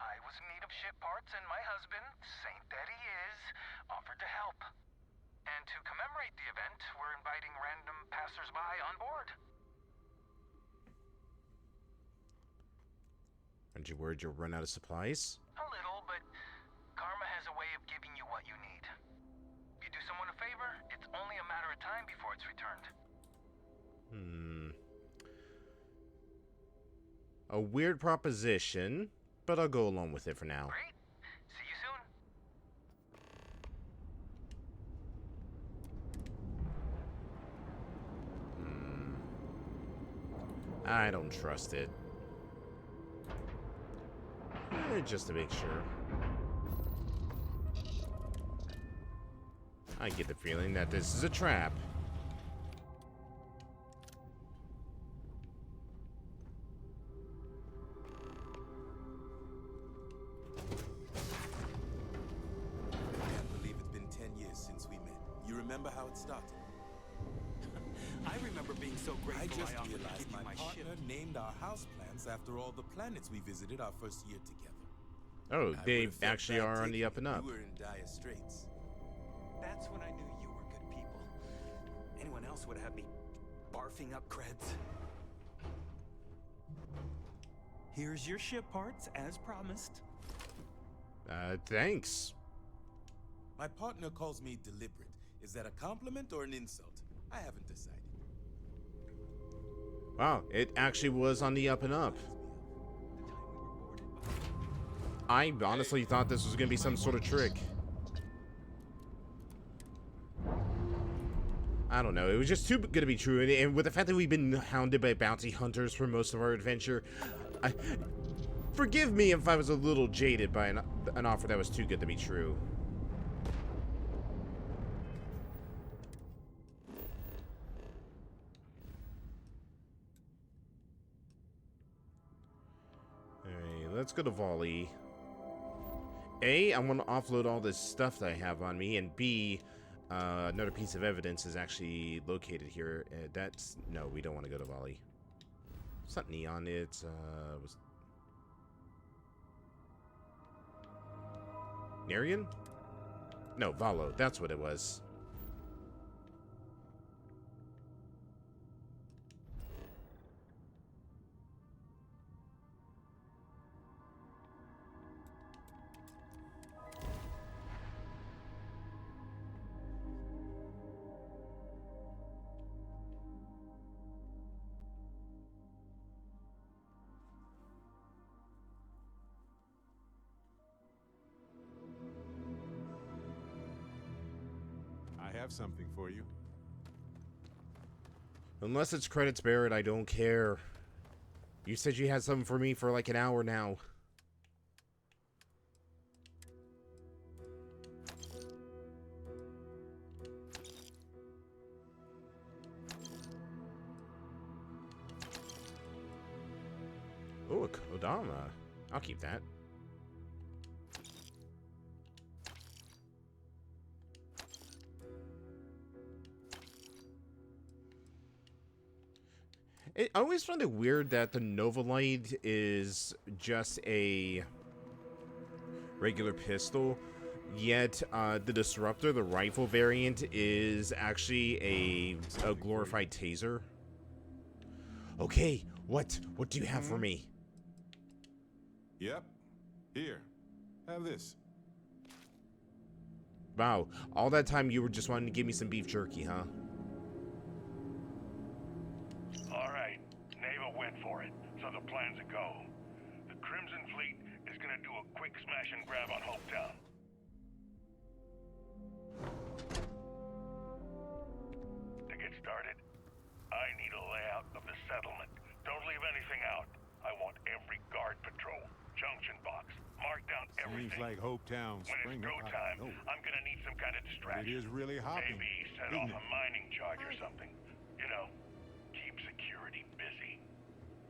I was in need of ship parts, and my husband, saint that he is, offered to help. And to commemorate the event, we're inviting random passersby on board. Aren't you worried you'll run out of supplies? A little, but karma has a way of giving you what you need. You do someone a favor, it's only a matter of time before it's returned. A weird proposition, but I'll go along with it for now. Great. See you soon. I don't trust it. Just to make sure. I get the feeling that this is a trap. I can't believe it's been 10 years since we met. You remember how it started? I remember being so grateful I just I offered to realized give you my my partner ship. named our house plans after all the planets we visited our first year together. Oh, I they would've felt actually bad are on taking the up it. and up. We were in dire straits. That's when I knew you were good people. Anyone else would have had me barfing up creds. Here's your ship parts, as promised. Thanks. My partner calls me deliberate. Is that a compliment or an insult? I haven't decided. Wow, it actually was on the up and up. I honestly thought this was going to be some sort of trick. I don't know. It was just too good to be true. And with the fact that we've been hounded by bounty hunters for most of our adventure, forgive me if I was a little jaded by an offer that was too good to be true. Alright, let's go to Volley. A, I want to offload all this stuff that I have on me, and B, another piece of evidence is actually located here. That's... No, we don't want to go to Volley. It's not Neon, it's, was... Narian? No, Valo, that's what it was. I have something for you. Unless it's credits, Barrett, I don't care. You said you had something for me for like an hour now. Oh, a Kodama. I'll keep that. I always find it weird that the Nova Light is just a regular pistol, yet the Disruptor, the rifle variant, is actually a glorified taser. Okay, what do you have for me? Yep. Here. Have this. Wow, all that time you were just wanting to give me some beef jerky, huh? All right, Naval went for it, so the plan's a go. The Crimson Fleet is gonna do a quick smash and grab on Hopetown. To get started, I need a layout of the settlement. Don't leave anything out. I want every guard patrol, junction box, mark down everything. Seems like Hopetown's When it's spring go up out of time, nowhere. I'm gonna need some kind of distraction. It is really hopping, Maybe set isn't off it? a mining charge or something. You know, keep security busy.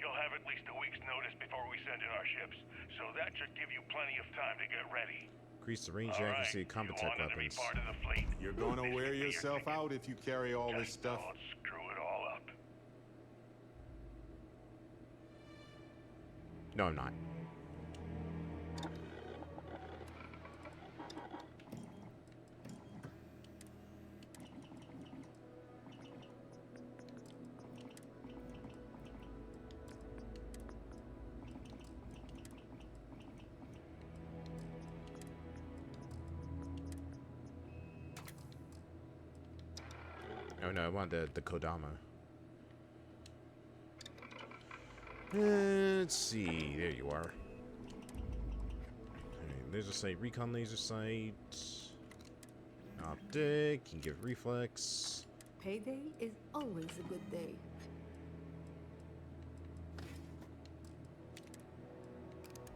You'll have at least a week's notice before we send in our ships, so that should give you plenty of time to get ready. Increase the range All and accuracy of right, combat you tech wanted to be weapons. part of the fleet. You're gonna This wear could be your yourself ticket. out if you carry all this Just stuff. don't screw it all up. No, I'm not. Oh no, I want the Kodama. Let's see. There you are. Okay, laser sight, recon laser sight. Optic, can give reflex. Payday is always a good day.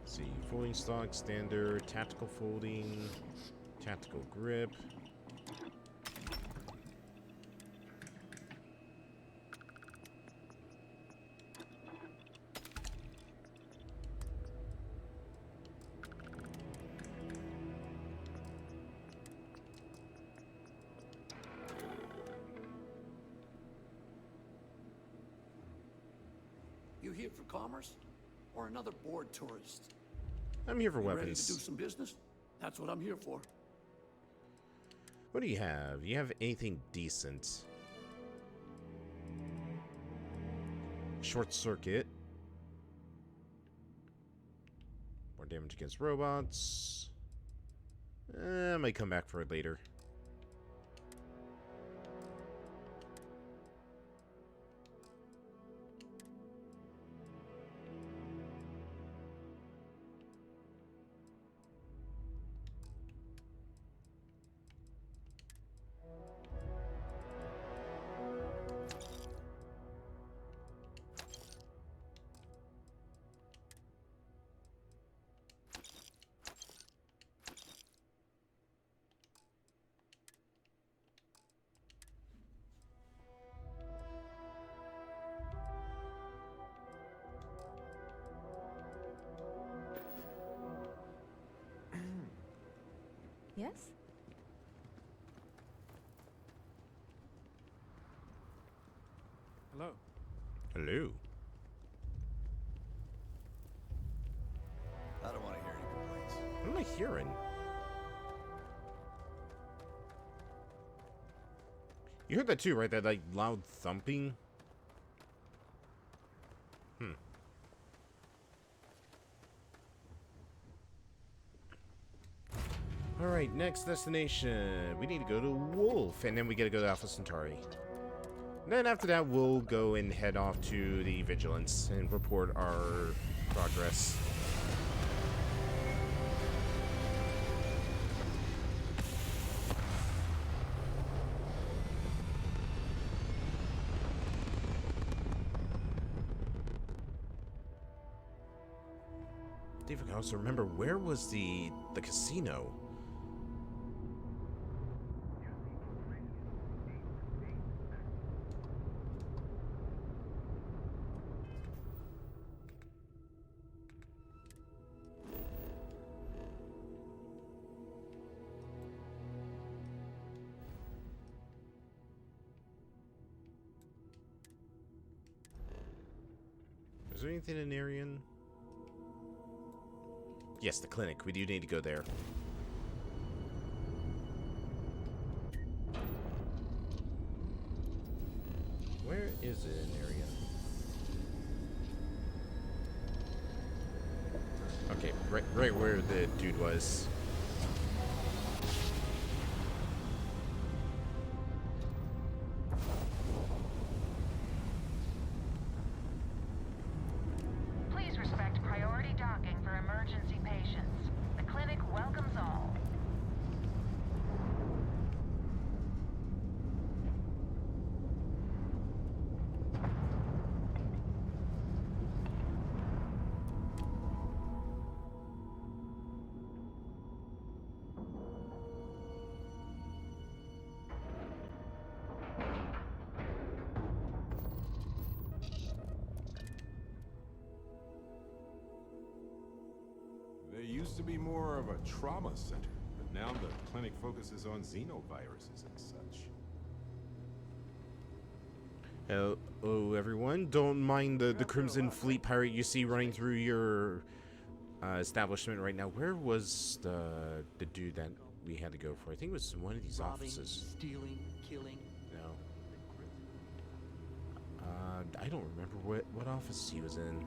Let's see, folding stock, standard, tactical folding, tactical grip. You here for commerce? Or another bored tourist? I'm here for You weapons. ready to do some business? That's what I'm here for. What do you have? You have anything decent? Short circuit. More damage against robots. I might come back for it later. Yes? Hello. Hello. I don't want to hear any complaints. What am I hearing? You heard that too, right? That like loud thumping? Hmm. Alright, next destination. We need to go to Wolf, and then we gotta go to Alpha Centauri. And then after that, we'll go and head off to the Vigilance and report our progress. Dave, I can also remember, where was the casino? Is there anything in Arian? Yes, the clinic. We do need to go there. Where is it in Arian? Okay, right where the dude was. Please respect priority docking for emergency patients. The clinic welcomes all. There used to be more of a trauma center, but now the clinic focuses on xenoviruses and such. Hello, everyone. Don't mind the Crimson Fleet pirate you see running through your establishment right now. Where was the dude that we had to go for? I think it was one of these offices. Stealing, killing. No. I don't remember what office he was in.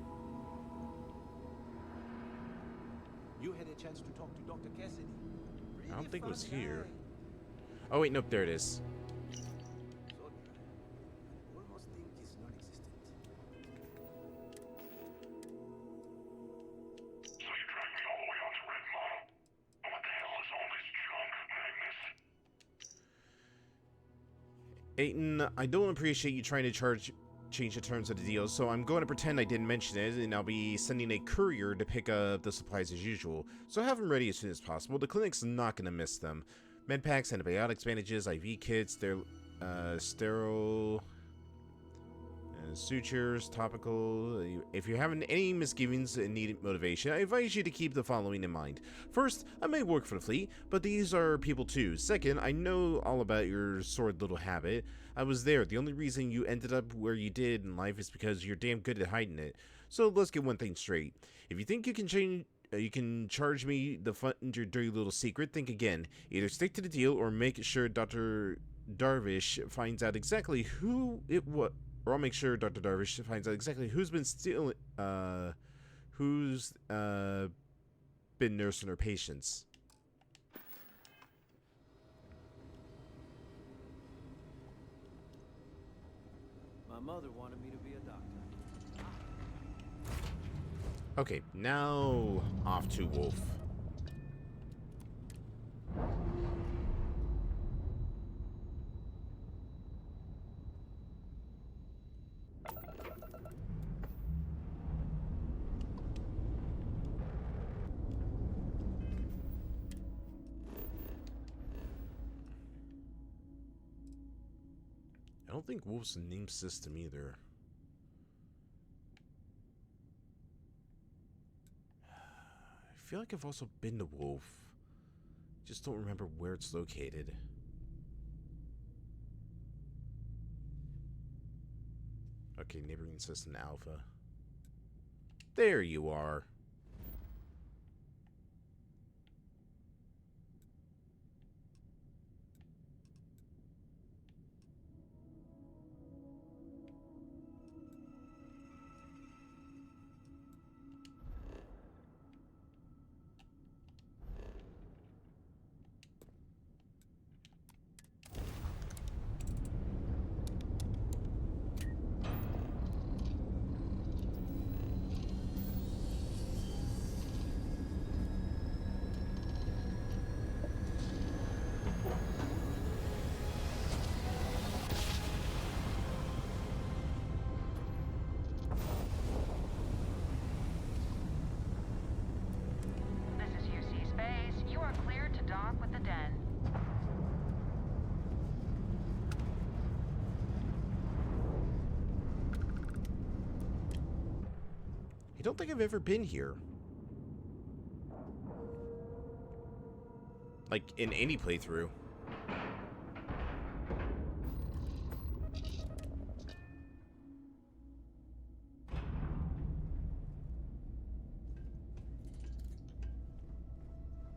You had a chance to talk to Dr. Cassidy. I don't think it was here. Oh wait, nope, there it is. Almost think he's non-existent. So you dragged me all the way onto Red Mile. What the hell is all this junk, Magnus? Aiden, I don't appreciate you trying to change the terms of the deal, so I'm going to pretend I didn't mention it, and I'll be sending a courier to pick up the supplies as usual. So have them ready as soon as possible. The clinic's not going to miss them. Medpacks, antibiotics, bandages, IV kits, they're sterile, sutures, topical. If you're having any misgivings and need motivation, I advise you to keep the following in mind. First, I may work for the fleet, but these are people too. Second, I know all about your sordid little habit. I was there. The only reason you ended up where you did in life is because you're damn good at hiding it. So let's get one thing straight. If you think you can charge me to fund your dirty little secret, think again. Either stick to the deal or make sure Dr. Darvish finds out exactly who it was. Or I'll make sure Dr. Darvish finds out exactly who's been stealing, who's been nursing her patients. My mother wanted me to be a doctor. Okay, now off to Wolf. I don't think Wolf's a name system either. I feel like I've also been to Wolf. Just don't remember where it's located. Okay, neighboring system Alpha. There you are. This is UC Space. You are cleared to dock with the den. I don't think I've ever been here. Like, in any playthrough.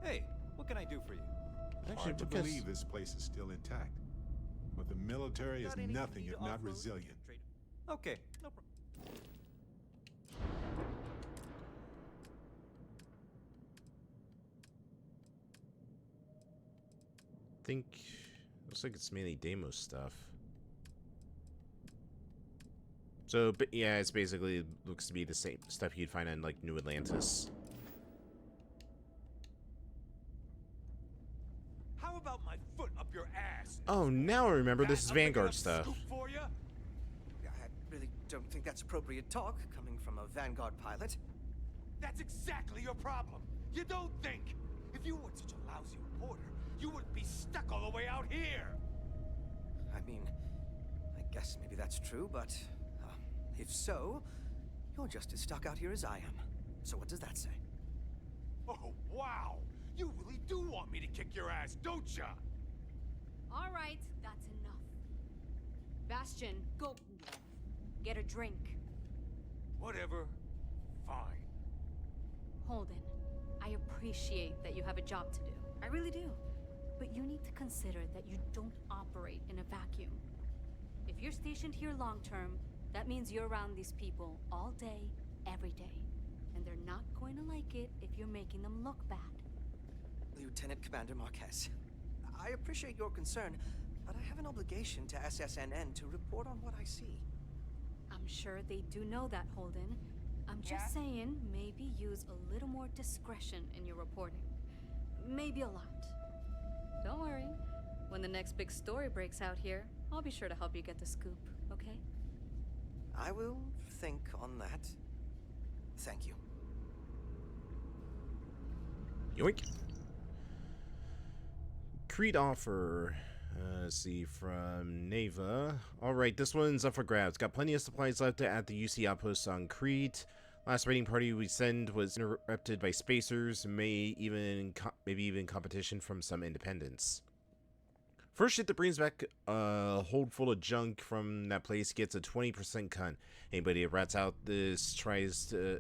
Hey, what can I do for you? Actually, Hard to believe this place is still intact. But the military is nothing if not resilient. Okay, no problem. Think looks like it's mainly Deimos stuff. So, but yeah, it's basically looks to be the same stuff you'd find in like New Atlantis. How about my foot up your ass? Oh, now I remember this is Vanguard stuff. For you? I really don't think that's appropriate talk coming from a Vanguard pilot. That's exactly your problem. You don't think. If you weren't such a lousy reporter, you wouldn't be stuck all the way out here. I mean, I guess maybe that's true, but if so, you're just as stuck out here as I am. So what does that say? Oh, wow. You really do want me to kick your ass, don't ya? All right, that's enough. Bastion, go get a drink. Whatever. Fine. Holden, I appreciate that you have a job to do. I really do. But you need to consider that you don't operate in a vacuum. If you're stationed here long term, that means you're around these people all day, every day. And they're not going to like it if you're making them look bad. Lieutenant Commander Marquez, I appreciate your concern, but I have an obligation to SSNN to report on what I see. I'm sure they do know that, Holden. I'm just saying, maybe use a little more discretion in your reporting. Maybe a lot. Don't worry. When the next big story breaks out here, I'll be sure to help you get the scoop, okay? I will think on that. Thank you. Yoink. Creed offer. Let's see, from Neva. Alright, this one's up for grabs. Got plenty of supplies left at the UC outpost on Crete. Last raiding party we sent was interrupted by spacers, maybe even competition from some independents. First ship that brings back a hold full of junk from that place gets a 20% cut. Anybody that rats out this tries to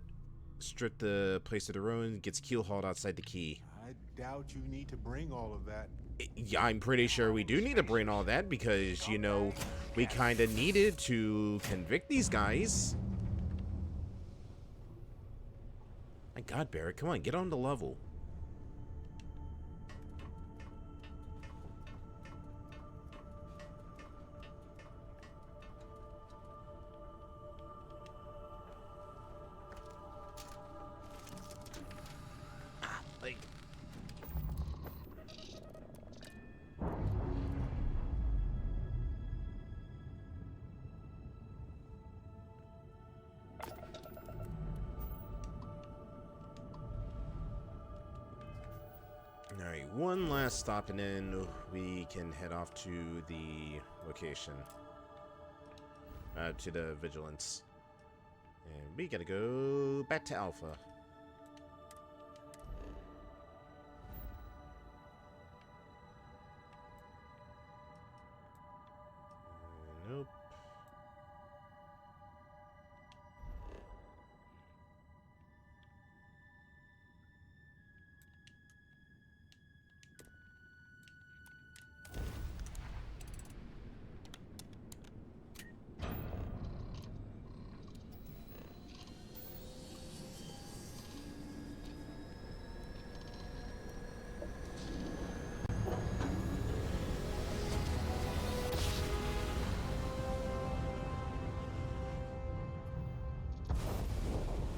strip the place of their own gets keel hauled outside the key. I doubt you need to bring all of that. Yeah, I'm pretty sure we do need to bring all that because, you know, we kind of needed to convict these guys. My God, Barrett, come on, get on the level. Like... Alright, one last stop and then we can head off to the location. To the Vigilance. And we gotta go back to Alpha. Nope.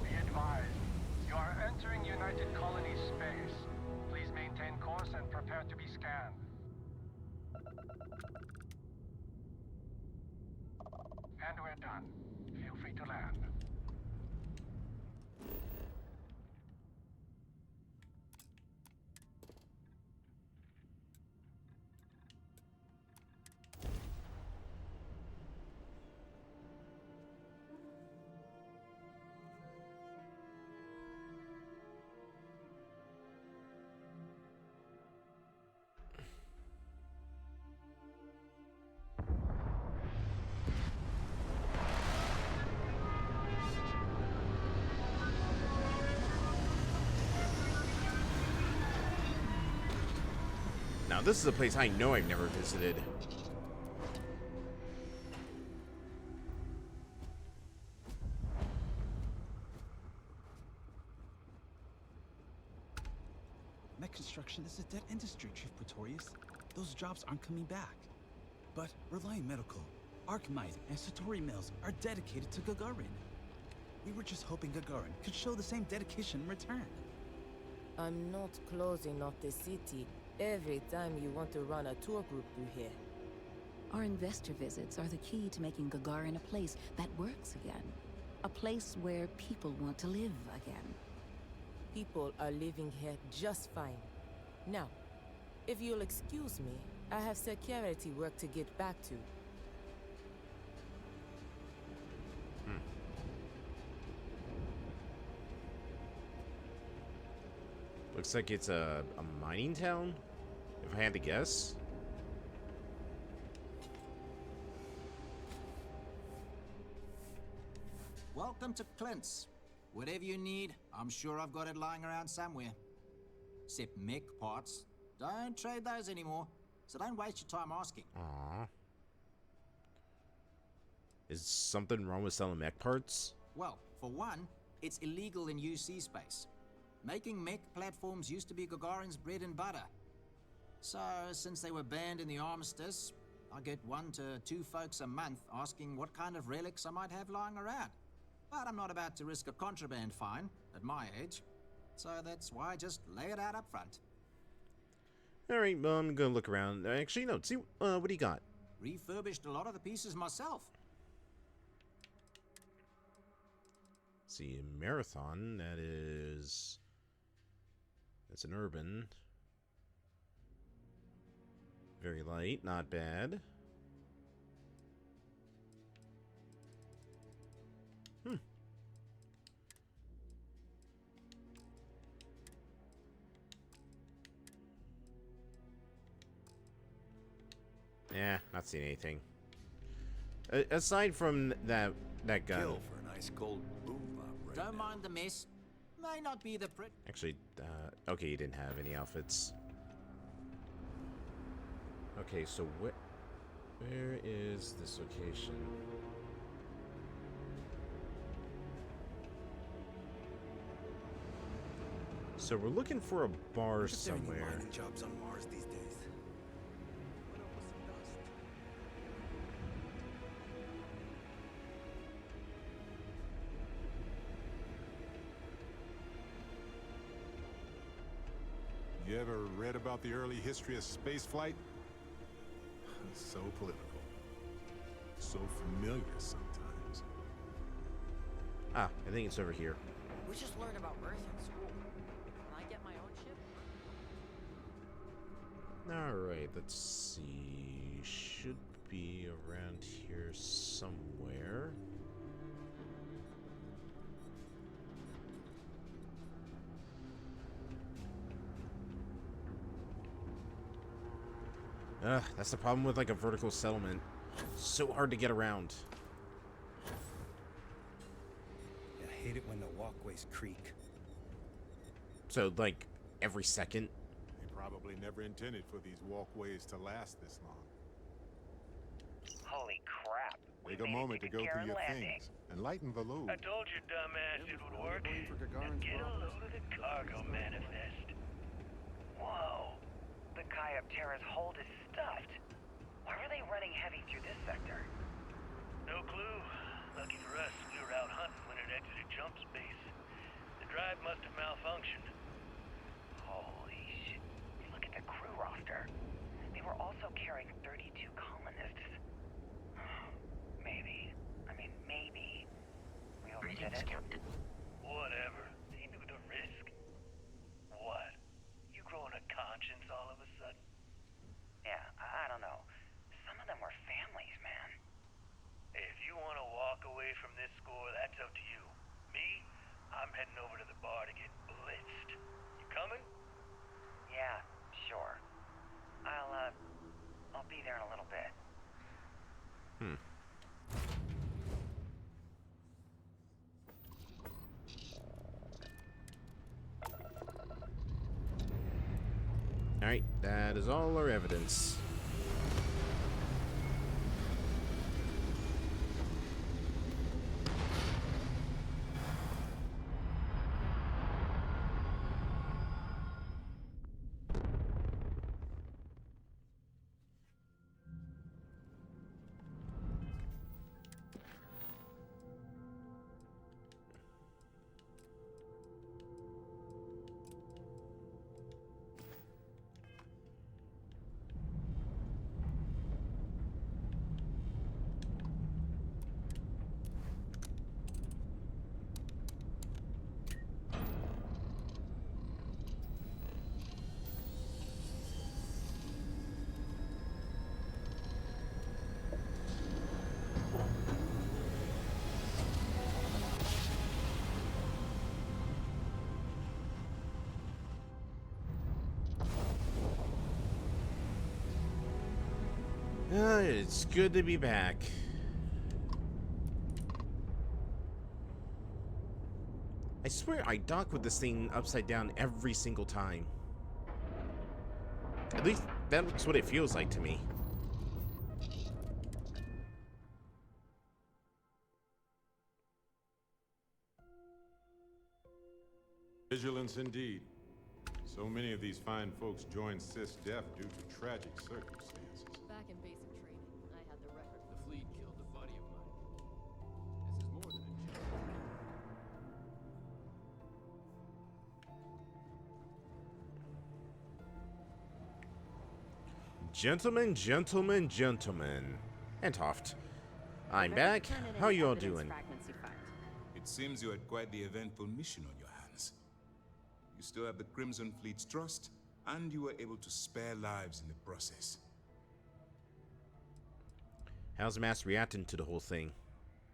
Be advised, you are entering United Colonies space. Please maintain course and prepare to be scanned. And we're done. Feel free to land. Now this is a place I know I've never visited. Mech construction is a dead industry, Chief Pretorius. Those jobs aren't coming back. But Reliant Medical, Archmite, and Satori Mills are dedicated to Gagarin. We were just hoping Gagarin could show the same dedication in return. I'm not closing off the city every time you want to run a tour group through here. Our investor visits are the key to making Gagarin a place that works again. A place where people want to live again. People are living here just fine. Now, if you'll excuse me, I have security work to get back to. Looks like it's a mining town, if I had to guess. Welcome to Clint's. Whatever you need, I'm sure I've got it lying around somewhere. Except mech parts. Don't trade those anymore, so don't waste your time asking. Aww. Is something wrong with selling mech parts? Well, for one, it's illegal in UC space. Making mech platforms used to be Gagarin's bread and butter. So, since they were banned in the armistice, I get 1 to 2 folks a month asking what kind of relics I might have lying around. But I'm not about to risk a contraband fine at my age, so that's why I just lay it out up front. Alright, well, I'm gonna look around. Actually, no, see, what do you got? Refurbished a lot of the pieces myself. See, Marathon, that's an urban. Very light, not bad. Yeah, not seeing anything. Aside from that gun. Kill for a nice cold boom bop right Don't now. mind the mess. May not be the pret. Actually, okay, you didn't have any outfits. Okay, so where is this location? So we're looking for a bar somewhere. Mining jobs on Mars these days. What up with some dust? You ever read about the early history of spaceflight? So political. So familiar sometimes. Ah, I think it's over here. We just learned about Earth in school. Can I get my own ship? Alright, let's see. Should be around here somewhere. Ugh, that's the problem with like a vertical settlement. So hard to get around. I hate it when the walkways creak. So like every second. They probably never intended for these walkways to last this long. Holy crap. Take a moment to go through your things and lighten the load. I told you, dumbass, it would work. Now get a load of the cargo manifest. Whoa. The Kyoptera's hold is stuffed. Why were they running heavy through this sector? No clue. Lucky for us, we were out hunting when it exited jump space. The drive must have malfunctioned. Holy shit. Look at the crew roster. They were also carrying 32 colonists. Maybe. We overdid it. Captain. Whatever. They knew the risk. What? You growing a conscience all of a sudden? Yeah, I don't know. Some of them were families, man. If you want to walk away from this score, that's up to you. Me, I'm heading over to the bar to get blitzed. You coming? Yeah, sure. I'll be there in a little bit. Alright, that is all our evidence. It's good to be back. I swear I dock with this thing upside down every single time. At least that's what it feels like to me. Vigilance indeed. So many of these fine folks joined SysDef due to tragic circumstances. Back in basic training, I had the record. The fleet killed a buddy of mine. This is more than a joke. Gentlemen, gentlemen, gentlemen. And Toft. I'm back. How you all doing? It seems you had quite the eventful mission on your hands. You still have the Crimson Fleet's trust, and you were able to spare lives in the process. How's Mass reacting to the whole thing?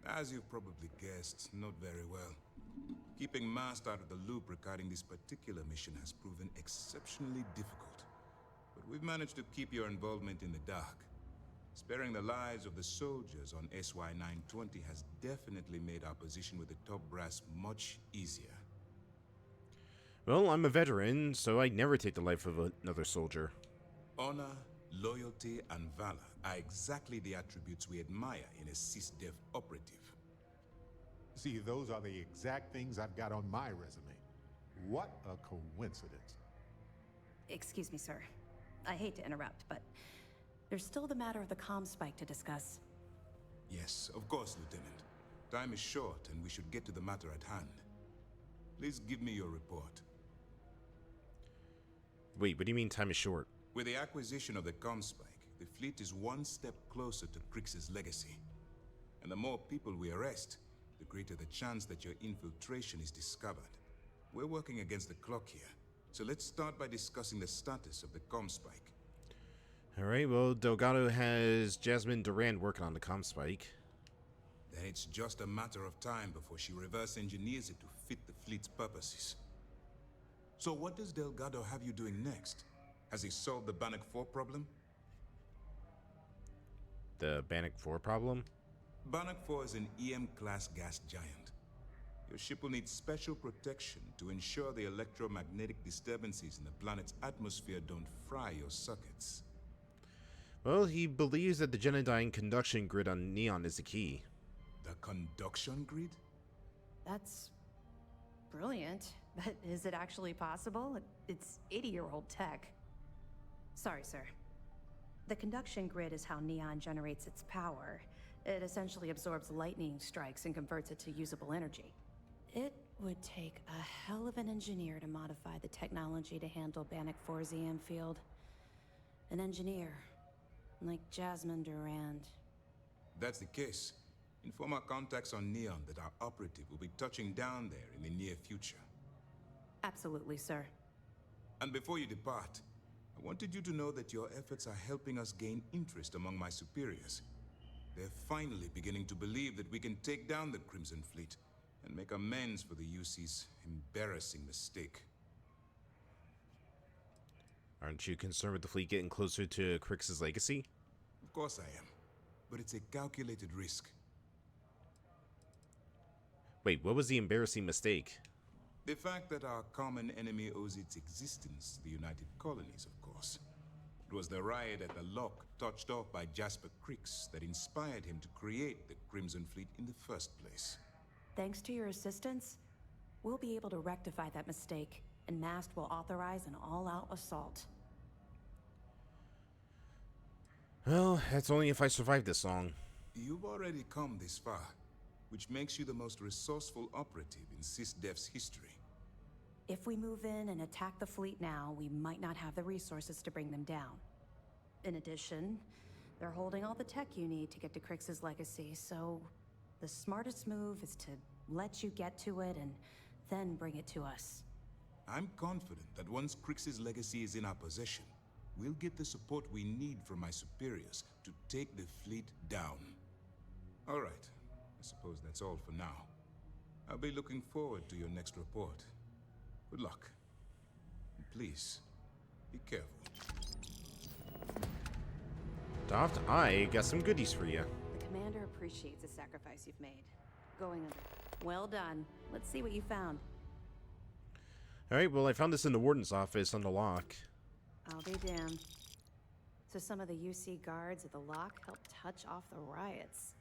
As you've probably guessed, not very well. Keeping Mast out of the loop regarding this particular mission has proven exceptionally difficult. But we've managed to keep your involvement in the dark. Sparing the lives of the soldiers on SY-920 has definitely made our position with the top brass much easier. Well, I'm a veteran, so I never take the life of another soldier. Honor, loyalty, and valor are exactly the attributes we admire in a SysDef operative. See, those are the exact things I've got on my resume. What a coincidence. Excuse me, sir. I hate to interrupt, but there's still the matter of the comm spike to discuss. Yes, of course, Lieutenant. Time is short, and we should get to the matter at hand. Please give me your report. Wait, what do you mean time is short? With the acquisition of the comm spike, the fleet is one step closer to Crix's legacy. And the more people we arrest, the greater the chance that your infiltration is discovered. We're working against the clock here, so let's start by discussing the status of the comm spike. Alright, well, Delgado has Jasmine Durand working on the comm spike. Then it's just a matter of time before she reverse engineers it to fit the fleet's purposes. So what does Delgado have you doing next? Has he solved the Bannock 4 problem? The Bannock 4 problem? Bannock 4 is an EM-class gas giant. Your ship will need special protection to ensure the electromagnetic disturbances in the planet's atmosphere don't fry your circuits. Well, he believes that the Genodyne conduction grid on Neon is the key. The conduction grid? That's brilliant, but is it actually possible? It's 80-year-old tech. Sorry, sir. The conduction grid is how Neon generates its power. It essentially absorbs lightning strikes and converts it to usable energy. It would take a hell of an engineer to modify the technology to handle Bannock 4's EM field. An engineer, like Jasmine Durand. That's the case. Inform our contacts on Neon that our operative will be touching down there in the near future. Absolutely, sir. And before you depart, I wanted you to know that your efforts are helping us gain interest among my superiors. They're finally beginning to believe that we can take down the Crimson Fleet and make amends for the UC's embarrassing mistake. Aren't you concerned with the fleet getting closer to Crix's legacy? Of course I am, but it's a calculated risk. Wait, what was the embarrassing mistake? The fact that our common enemy owes its existence to the United Colonies, of course. It was the riot at the Lock, touched off by Jasper Crix, that inspired him to create the Crimson Fleet in the first place. Thanks to your assistance, we'll be able to rectify that mistake, and Mast will authorize an all-out assault. Well, that's only if I survive this long. You've already come this far, which makes you the most resourceful operative in SysDef's history. If we move in and attack the fleet now, we might not have the resources to bring them down. In addition, they're holding all the tech you need to get to Crix's legacy, so the smartest move is to let you get to it and then bring it to us. I'm confident that once Crix's legacy is in our possession, we'll get the support we need from my superiors to take the fleet down. All right, I suppose that's all for now. I'll be looking forward to your next report. Good luck. And please, be careful. Toft, I got some goodies for you. The commander appreciates the sacrifice you've made. Going under. Well done. Let's see what you found. Alright, well, I found this in the warden's office on the lock. I'll be damned. So some of the UC guards at the lock helped touch off the riots.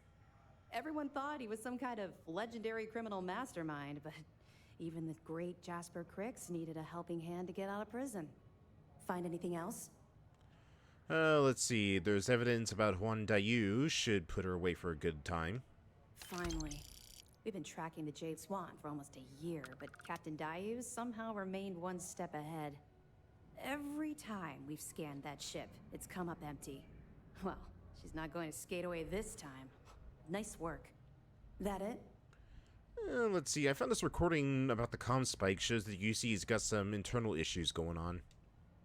Everyone thought he was some kind of legendary criminal mastermind, but even the great Jasper Cricks needed a helping hand to get out of prison. Find anything else? Let's see. There's evidence about Juan Dayu. Should put her away for a good time. Finally. We've been tracking the Jade Swan for almost a year, but Captain Dayu somehow remained one step ahead. Every time we've scanned that ship, it's come up empty. Well, she's not going to skate away this time. Nice work. That it? Let's see. I found this recording about the comm spike. Shows that UC's got some internal issues going on.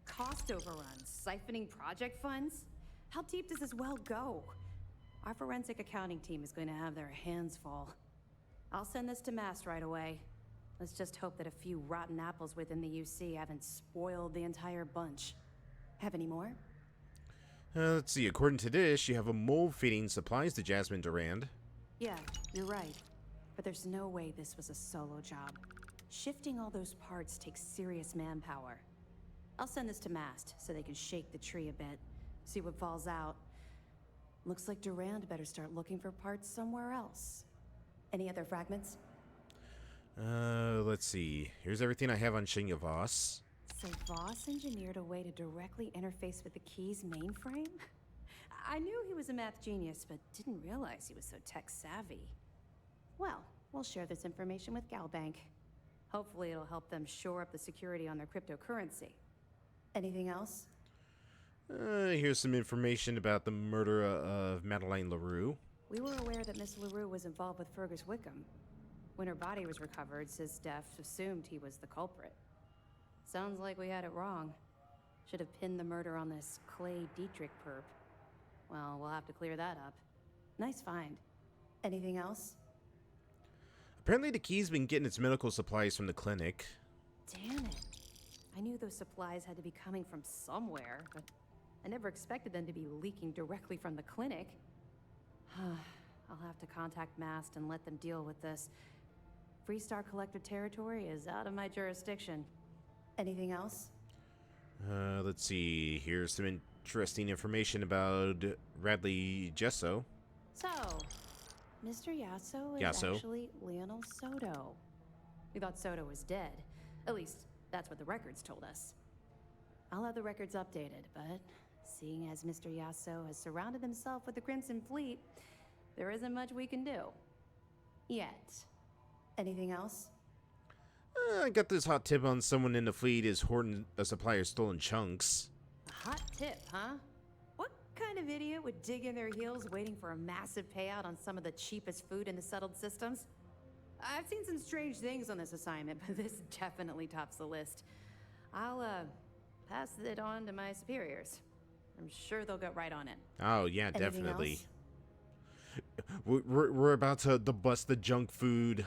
Cost overruns, siphoning project funds? How deep does this well go? Our forensic accounting team is going to have their hands full. I'll send this to Mast right away. Let's just hope that a few rotten apples within the UC haven't spoiled the entire bunch. Have any more? Let's see. According to this, you have a mole feeding supplies to Jasmine Durand. Yeah, you're right. But there's no way this was a solo job. Shifting all those parts takes serious manpower. I'll send this to Mast so they can shake the tree a bit, see what falls out. Looks like Durand better start looking for parts somewhere else. Any other fragments? Let's see. Here's everything I have on Shinya Voss. So Voss engineered a way to directly interface with the Key's mainframe? I knew he was a math genius, but didn't realize he was so tech-savvy. Well, we'll share this information with Galbank. Hopefully it'll help them shore up the security on their cryptocurrency. Anything else? Here's some information about the murder of Madeleine LaRue. We were aware that Miss LaRue was involved with Fergus Wickham. When her body was recovered, SysDef assumed he was the culprit. Sounds like we had it wrong. Should have pinned the murder on this Clay Dietrich perp. Well, we'll have to clear that up. Nice find. Anything else? Apparently the Key's been getting its medical supplies from the clinic. Damn it. I knew those supplies had to be coming from somewhere, but I never expected them to be leaking directly from the clinic. I'll have to contact Mast and let them deal with this. Freestar Collector territory is out of my jurisdiction. Anything else? Let's see. Here's some interesting information about Radley Gesso. So, Mr. Yasso is actually Lionel Soto. We thought Soto was dead. At least, that's what the records told us. I'll have the records updated, but seeing as Mr. Yasso has surrounded himself with the Crimson Fleet, there isn't much we can do. Yet. Anything else? I got this hot tip on someone in the fleet is hoarding a supplier's stolen chunks. A hot tip, huh? What kind of idiot would dig in their heels waiting for a massive payout on some of the cheapest food in the settled systems? I've seen some strange things on this assignment, but this definitely tops the list. I'll, pass it on to my superiors. I'm sure they'll get right on it. Oh, yeah, Anything definitely. else? We're about to bust the junk food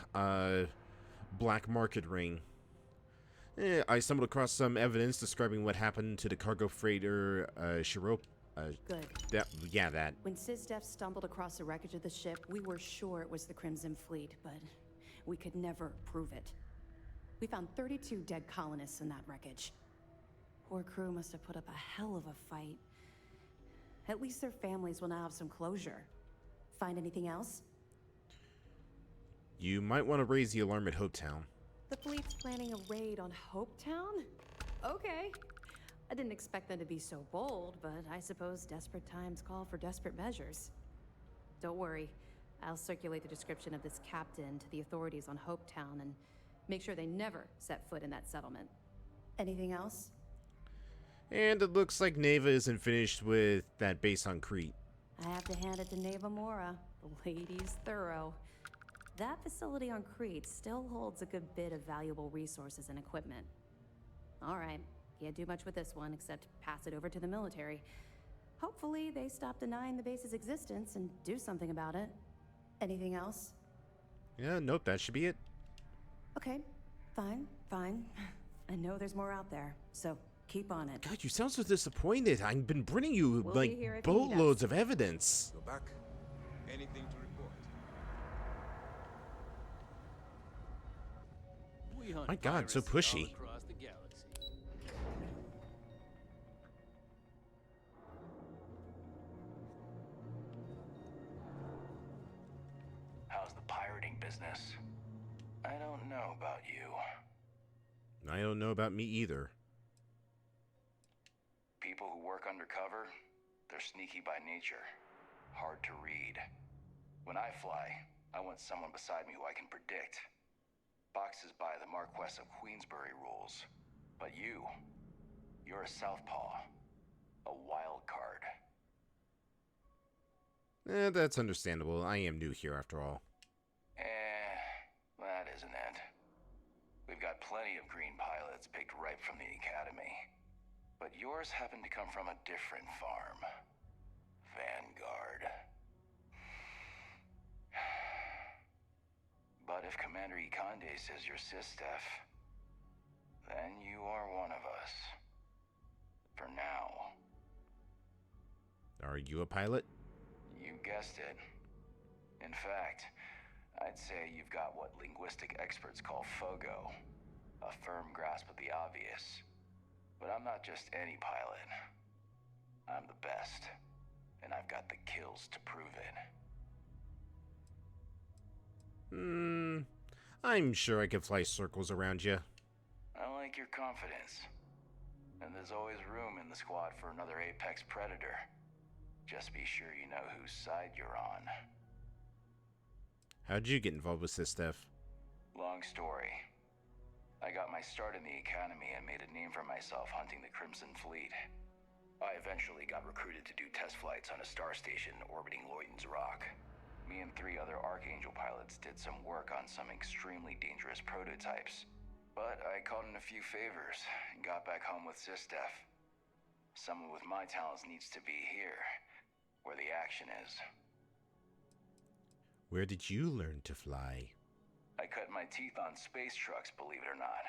black market ring. I stumbled across some evidence describing what happened to the cargo freighter Shirop. Good. That. When SysDef stumbled across the wreckage of the ship, we were sure it was the Crimson Fleet, but we could never prove it. We found 32 dead colonists in that wreckage. Poor crew must have put up a hell of a fight. At least their families will now have some closure. Find anything else? You might want to raise the alarm at Hopetown. The fleet's planning a raid on Hopetown? Okay. I didn't expect them to be so bold, but I suppose desperate times call for desperate measures. Don't worry. I'll circulate the description of this captain to the authorities on Hopetown and make sure they never set foot in that settlement. Anything else? And it looks like Neva isn't finished with that base on Crete. I have to hand it to Neva Mora. The lady's thorough. That facility on Crete still holds a good bit of valuable resources and equipment. All right, can't do much with this one except pass it over to the military. Hopefully they stop denying the base's existence and do something about it. Anything else? Yeah, nope, that should be it. Okay, fine. I know there's more out there, so keep on it. God, you sound so disappointed. I've been bringing you, We'll be here like, if you need us. boatloads of evidence. Go back. Anything to report? We hunt My God, so piracy all pushy. across I don't know about me either. People who work undercover, they're sneaky by nature. Hard to read. When I fly, I want someone beside me who I can predict. Boxes by the Marquess of Queensbury rules. But you're a southpaw. A wild card. That's understandable. I am new here after all. That isn't it. We've got plenty of green pilots picked right from the academy. But yours happen to come from a different farm. Vanguard. But if Commander Ikonde says you're Sistef, then you are one of us. For now. Are you a pilot? You guessed it. In fact, I'd say you've got what linguistic experts call FOGO, a firm grasp of the obvious. But I'm not just any pilot. I'm the best, and I've got the kills to prove it. I'm sure I could fly circles around you. I like your confidence. And there's always room in the squad for another apex predator. Just be sure you know whose side you're on. How'd you get involved with Sistef? Long story. I got my start in the academy and made a name for myself hunting the Crimson Fleet. I eventually got recruited to do test flights on a star station orbiting Lloyden's Rock. Me and 3 other Archangel pilots did some work on some extremely dangerous prototypes. But I called in a few favors and got back home with Sistef. Someone with my talents needs to be here, where the action is. Where did you learn to fly? I cut my teeth on space trucks, believe it or not.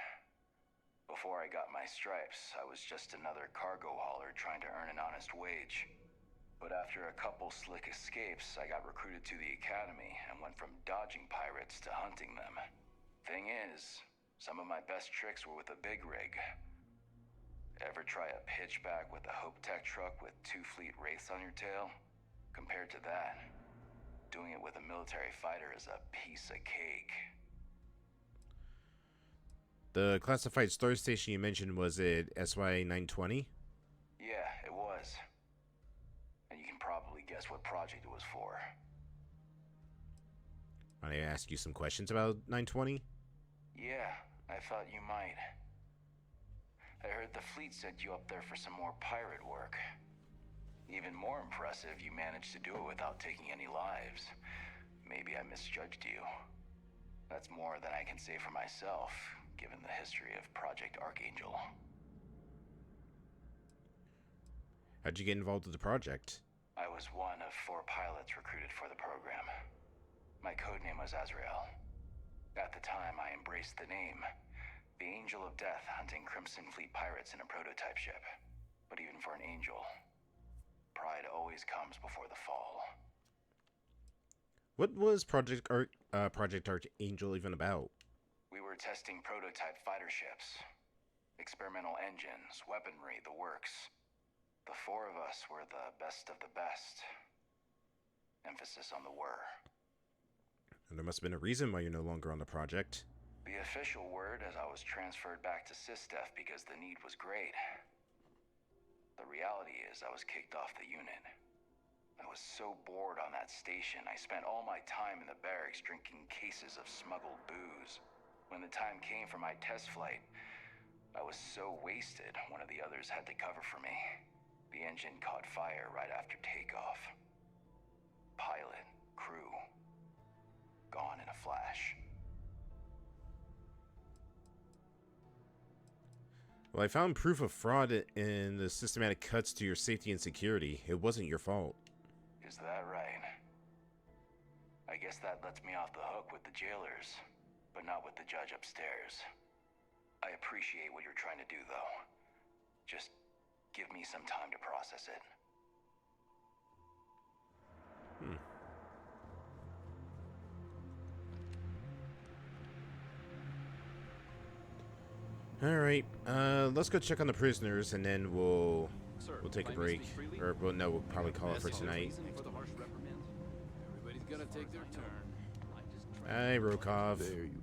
Before I got my stripes, I was just another cargo hauler trying to earn an honest wage. But after a couple slick escapes, I got recruited to the academy and went from dodging pirates to hunting them. Thing is, some of my best tricks were with a big rig. Ever try a pitchback with a Hope Tech truck with 2 fleet wraiths on your tail? Compared to that, doing it with a military fighter is a piece of cake. The classified star station you mentioned, was it SY-920? Yeah, it was. And you can probably guess what project it was for. Might I ask you some questions about 920? Yeah, I thought you might. I heard the fleet sent you up there for some more pirate work. Even more impressive, you managed to do it without taking any lives. Maybe I misjudged you. That's more than I can say for myself, given the history of Project Archangel. How'd you get involved with the project? I was one of 4 pilots recruited for the program. My codename was Azrael. At the time, I embraced the name. The Angel of Death hunting Crimson Fleet pirates in a prototype ship. But even for an angel, pride always comes before the fall. What was Project Archangel even about? We were testing prototype fighter ships. Experimental engines, weaponry, the works. The 4 of us were the best of the best. Emphasis on the were. And there must have been a reason why you're no longer on the project. The official word is I was transferred back to Sistef because the need was great. The reality is I was kicked off the unit. I was so bored on that station, I spent all my time in the barracks drinking cases of smuggled booze. When the time came for my test flight, I was so wasted, one of the others had to cover for me. The engine caught fire right after takeoff. Pilot, crew, gone in a flash. Well, I found proof of fraud in the systematic cuts to your safety and security. It wasn't your fault. Is that right? I guess that lets me off the hook with the jailers, but not with the judge upstairs. I appreciate what you're trying to do, though. Just give me some time to process it. Alright, let's go check on the prisoners, and then we'll take a break. Or, well, no, we'll probably call it for tonight. Everybody's gotta take their turn. Hi, Rokov. There you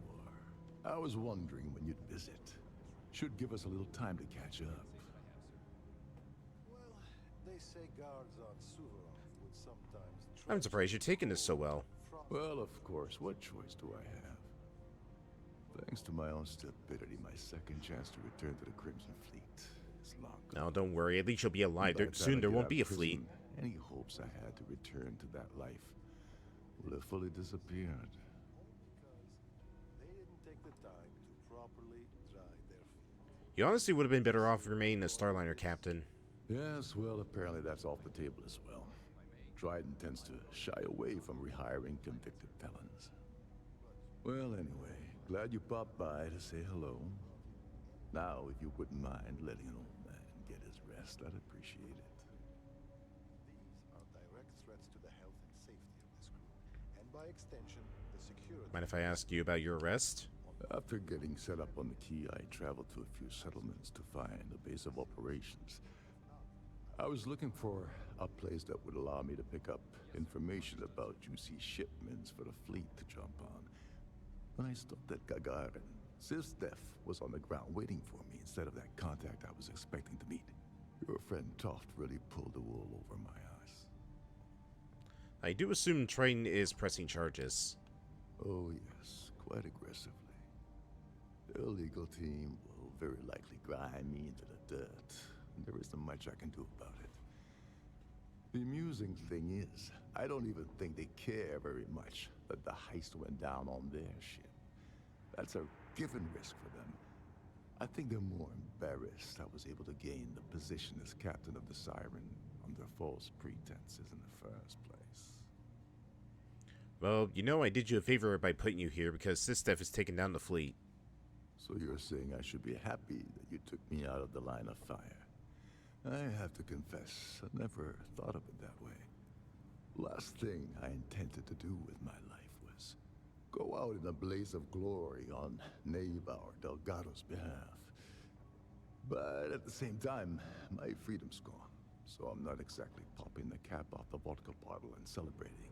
are. I was wondering when you'd visit. Should give us a little time to catch up. Well, they say guards on Suvorov would sometimes I'm surprised you're taking this so well. Well, of course, what choice do I have? Thanks to my own stupidity, my second chance to return to the Crimson Fleet is long gone. Now, don't worry. At least you'll be alive. By the time Soon I there get won't out be a of prison, fleet. Any hopes I had to return to that life will have fully disappeared. They didn't take the time to properly dry their feet. You honestly would have been better off remaining a Starliner captain. Yes, well, apparently that's off the table as well. Dryden tends to shy away from rehiring convicted felons. Well, anyway, glad you popped by to say hello. Now, if you wouldn't mind letting an old man get his rest, I'd appreciate it. These are direct threats to the health and safety of this crew, and by extension, the security. Mind if I ask you about your arrest? After getting set up on the key, I traveled to a few settlements to find a base of operations. I was looking for a place that would allow me to pick up information about juicy shipments for the fleet to jump on. When I stopped at Gagarin, Sistef was on the ground waiting for me instead of that contact I was expecting to meet. Your friend Toft really pulled the wool over my eyes. I do assume Triton is pressing charges. Oh yes, quite aggressively. The illegal team will very likely grind me into the dirt, and there isn't much I can do about it. The amusing thing is, I don't even think they care very much that the heist went down on their ship. That's a given risk for them. I think they're more embarrassed I was able to gain the position as captain of the Siren under false pretenses in the first place. Well, you know I did you a favor by putting you here because Sistef has taken down the fleet. So you're saying I should be happy that you took me out of the line of fire? I have to confess, I never thought of it that way. Last thing I intended to do with my life was go out in a blaze of glory on Neva or Delgado's behalf. But at the same time, my freedom's gone, so I'm not exactly popping the cap off the vodka bottle and celebrating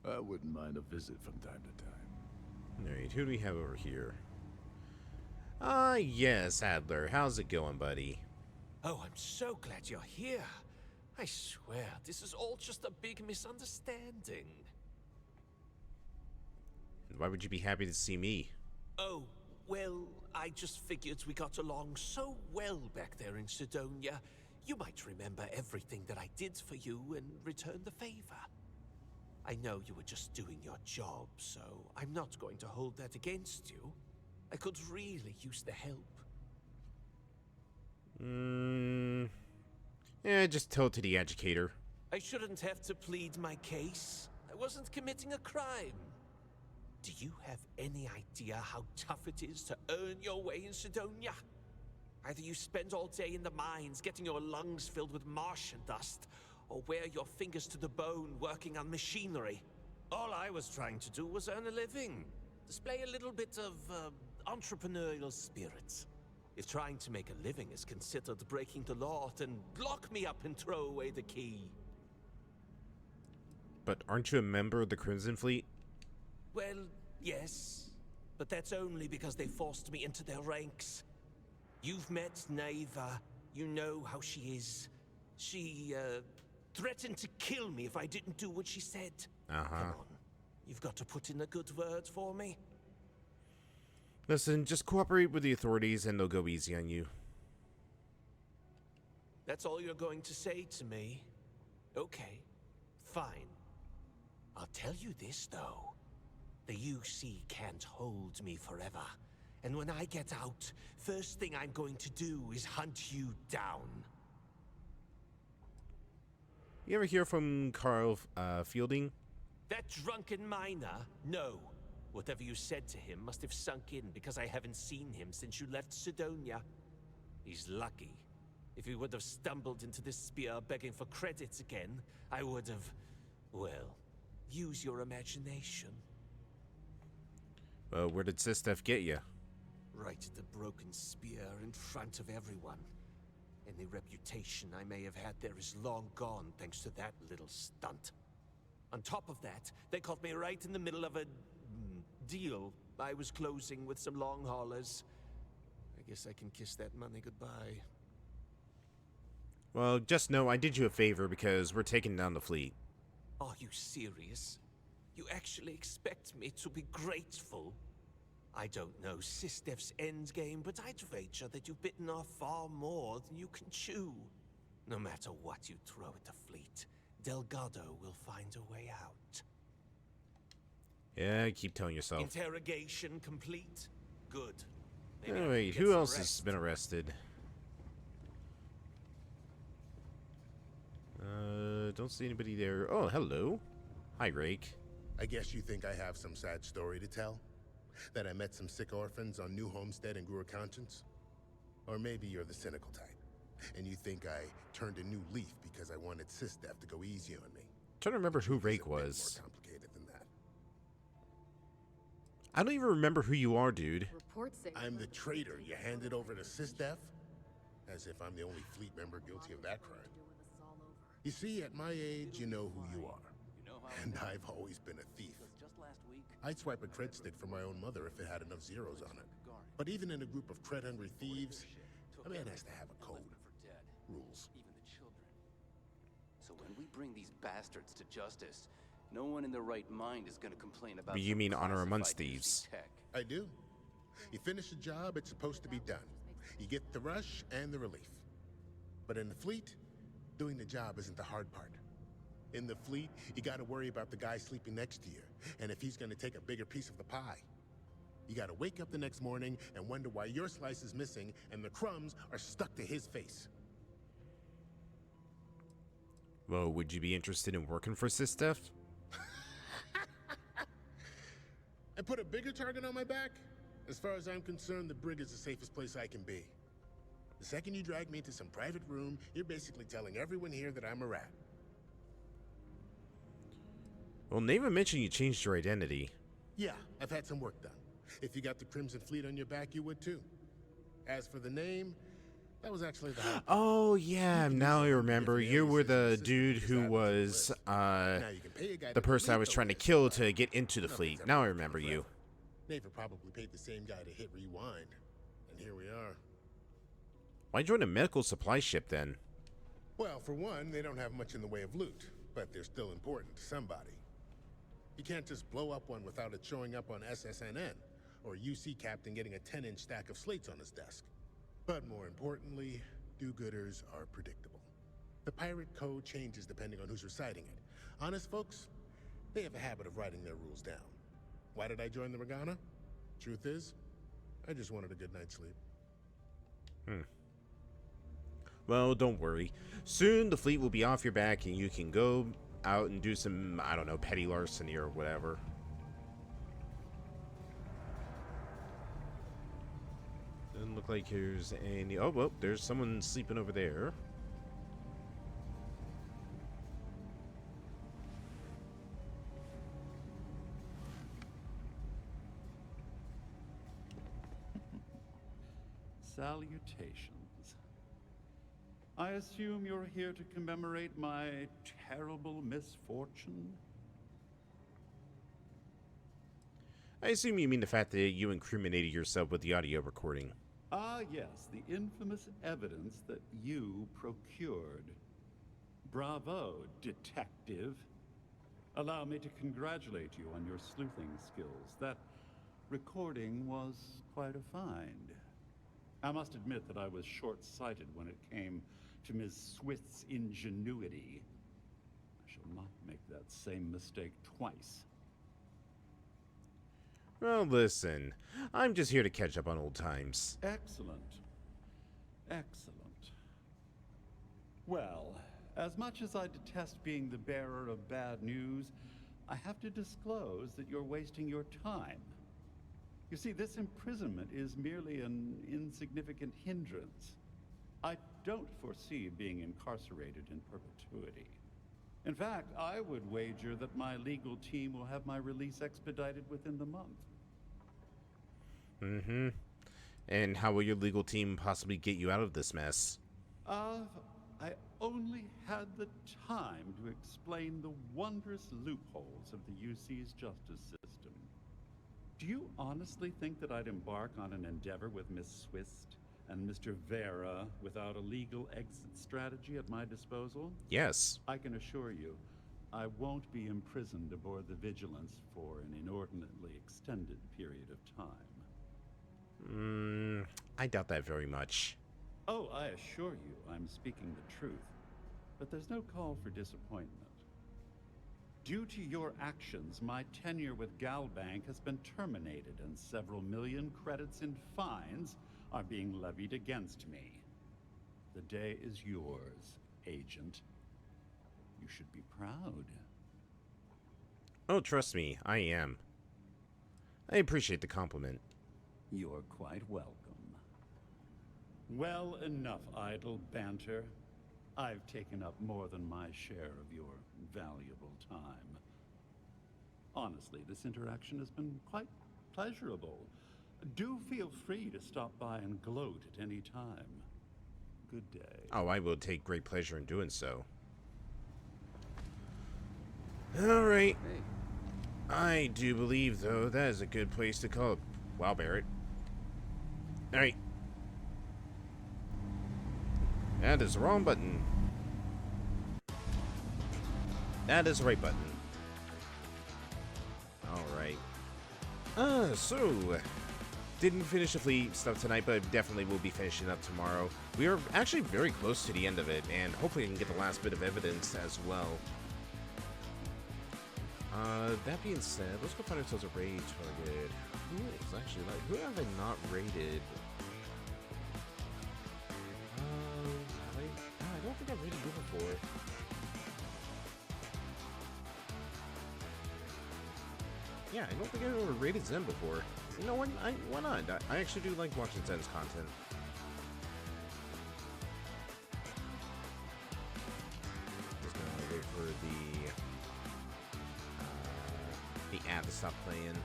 either. I wouldn't mind a visit from time to time. Alright, who do we have over here? Yes, Adler. How's it going, buddy? Oh, I'm so glad you're here. I swear, this is all just a big misunderstanding. Why would you be happy to see me? Oh, well, I just figured we got along so well back there in Sidonia. You might remember everything that I did for you and return the favor. I know you were just doing your job, so I'm not going to hold that against you. I could really use the help. Yeah, just tell it to the educator. I shouldn't have to plead my case. I wasn't committing a crime. Do you have any idea how tough it is to earn your way in Sidonia? Either you spend all day in the mines getting your lungs filled with Martian dust, or wear your fingers to the bone working on machinery. All I was trying to do was earn a living. Display a little bit of entrepreneurial spirit. If trying to make a living is considered breaking the law, then lock me up and throw away the key. But aren't you a member of the Crimson Fleet? Well, yes. But that's only because they forced me into their ranks. You've met Neva. You know how she is. She, threatened to kill me if I didn't do what she said. Come on. You've got to put in a good word for me. Listen, just cooperate with the authorities and they'll go easy on you. That's all you're going to say to me? Okay, fine. I'll tell you this, though. The UC can't hold me forever. And when I get out, first thing I'm going to do is hunt you down. You ever hear from Carl Fielding? That drunken miner? No. Whatever you said to him must have sunk in because I haven't seen him since you left Sidonia. He's lucky. If he would have stumbled into this spear begging for credits again, I would have... well, use your imagination. Well, where did Sistef get you? Right at the broken spear in front of everyone. Any reputation I may have had there is long gone thanks to that little stunt. On top of that, they caught me right in the middle of a... deal. I was closing with some long haulers. I guess I can kiss that money goodbye. Well, just know I did you a favor because we're taking down the fleet. Are you serious? You actually expect me to be grateful? I don't know SysDev's endgame, but I'd wager that you've bitten off far more than you can chew. No matter what you throw at the fleet, Delgado will find a way out. Yeah, keep telling yourself. Interrogation complete? Good. Maybe Oh, I wait, can who get some else has rest. been arrested? Don't see anybody there. Oh, hello. Hi, Rake. I guess you think I have some sad story to tell? That I met some sick orphans on New Homestead and grew a conscience? Or maybe you're the cynical type, and you think I turned a new leaf because I wanted SysDev to go easy on me. Trying to remember who It's a Rake bit more was. complicated than that. I don't even remember who you are, dude. I'm the traitor you handed over to SysDev? As if I'm the only fleet member guilty of that crime. You see, at my age, you know who you are. And I've always been a thief. I'd swipe a cred stick for my own mother if it had enough zeros on it. But even in a group of cred-hungry thieves, a man has to have a code. Rules. Even the children. So when we bring these bastards to justice, no one in their right mind is going to complain about. You some mean honor amongst classified thieves? tech. I do. You finish a job, it's supposed to be done. You get the rush and the relief. But in the fleet, doing the job isn't the hard part. In the fleet, you gotta worry about the guy sleeping next to you, and if he's gonna take a bigger piece of the pie. You gotta wake up the next morning and wonder why your slice is missing and the crumbs are stuck to his face. Well, would you be interested in working for SysDev? And put a bigger target on my back? As far as I'm concerned, the brig is the safest place I can be. The second you drag me into some private room, you're basically telling everyone here that I'm a rat. Well, they even mentioned you changed your identity. Yeah, I've had some work done. If you got the Crimson Fleet on your back, you would too. As for the name, that was actually the hard part. Oh, yeah, now I remember. You were the dude who was, the person I was trying to kill to get into the fleet. Now I remember you. Neva probably paid the same guy to hit rewind. And here we are. Why join a medical supply ship, then? Well, for one, they don't have much in the way of loot, but they're still important to somebody. You can't just blow up one without it showing up on SSNN, or UC Captain getting a 10-inch stack of slates on his desk. But more importantly, do-gooders are predictable. The pirate code changes depending on who's reciting it. Honest folks, they have a habit of writing their rules down. Why did I join the Regana? Truth is, I just wanted a good night's sleep. Well, don't worry. Soon the fleet will be off your back and you can go out and do some, I don't know, petty larceny or whatever. Doesn't look like there's any... Oh, well, there's someone sleeping over there. Salutations. I assume you're here to commemorate my terrible misfortune? I assume you mean the fact that you incriminated yourself with the audio recording. Ah, yes, the infamous evidence that you procured. Bravo, detective. Allow me to congratulate you on your sleuthing skills. That recording was quite a find. I must admit that I was short-sighted when it came to Ms. Swith's ingenuity. I shall not make that same mistake twice. Well, listen, I'm just here to catch up on old times. Excellent. Excellent. Well, as much as I detest being the bearer of bad news, I have to disclose that you're wasting your time. You see, this imprisonment is merely an insignificant hindrance. I don't foresee being incarcerated in perpetuity. In fact, I would wager that my legal team will have my release expedited within the month. Mm-hmm. And how will your legal team possibly get you out of this mess? I only had the time to explain the wondrous loopholes of the UC's justice system. Do you honestly think that I'd embark on an endeavor with Miss Swist and Mr. Vera without a legal exit strategy at my disposal? Yes. I can assure you, I won't be imprisoned aboard the Vigilance for an inordinately extended period of time. I doubt that very much. Oh, I assure you, I'm speaking the truth. But there's no call for disappointment. Due to your actions, my tenure with Galbank has been terminated, and several million credits in fines are being levied against me. The day is yours, Agent. You should be proud. Oh, trust me, I am. I appreciate the compliment. You're quite welcome. Well, enough idle banter. I've taken up more than my share of your valuable time. Honestly, this interaction has been quite pleasurable. Do feel free to stop by and gloat at any time. Good day. Oh, I will take great pleasure in doing so. Alright. Hey. I do believe, though, that is a good place to call it. Wow, Barrett. Alright. That is the wrong button. That is the right button. Alright. So... Didn't finish the fleet stuff tonight, but definitely will be finishing up tomorrow. We are actually very close to the end of it, and hopefully I can get the last bit of evidence as well. That being said, let's go find ourselves a raid target. Who is actually like, who have I not raided? I don't think I've raided you before. Yeah, I don't think I've ever raided Zen before. You know what? Why not? I actually do like watching Zen's content. Just gonna wait for the ad to stop playing.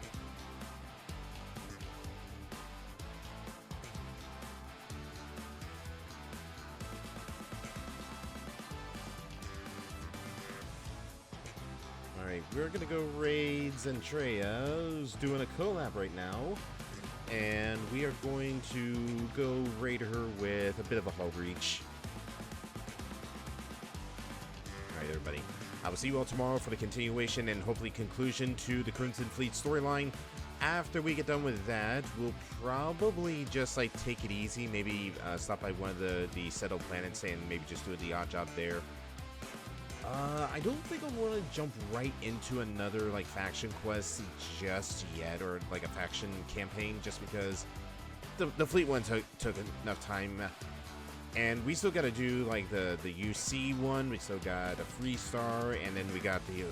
Alright, we're gonna go raid Zentrea, who's doing a collab right now. And we are going to go raid her with a bit of a hull breach. Alright, everybody. I will see you all tomorrow for the continuation and hopefully conclusion to the Crimson Fleet storyline. After we get done with that, we'll probably just like take it easy. Maybe stop by one of the settled planets and maybe just do the odd job there. I don't think I want to jump right into another like faction quest just yet, or like a faction campaign, just because the fleet one took enough time, and we still got to do like the UC one. We still got a Freestar, and then we got the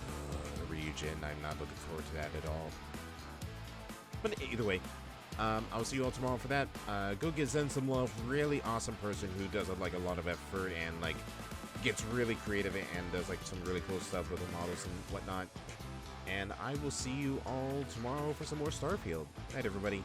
Ryujin. I'm not looking forward to that at all. But either way, I'll see you all tomorrow for that. Go give Zen some love. Really awesome person who does like a lot of effort and like gets really creative and does like some really cool stuff with the models and whatnot. And I will see you all tomorrow for some more Starfield. Night, everybody.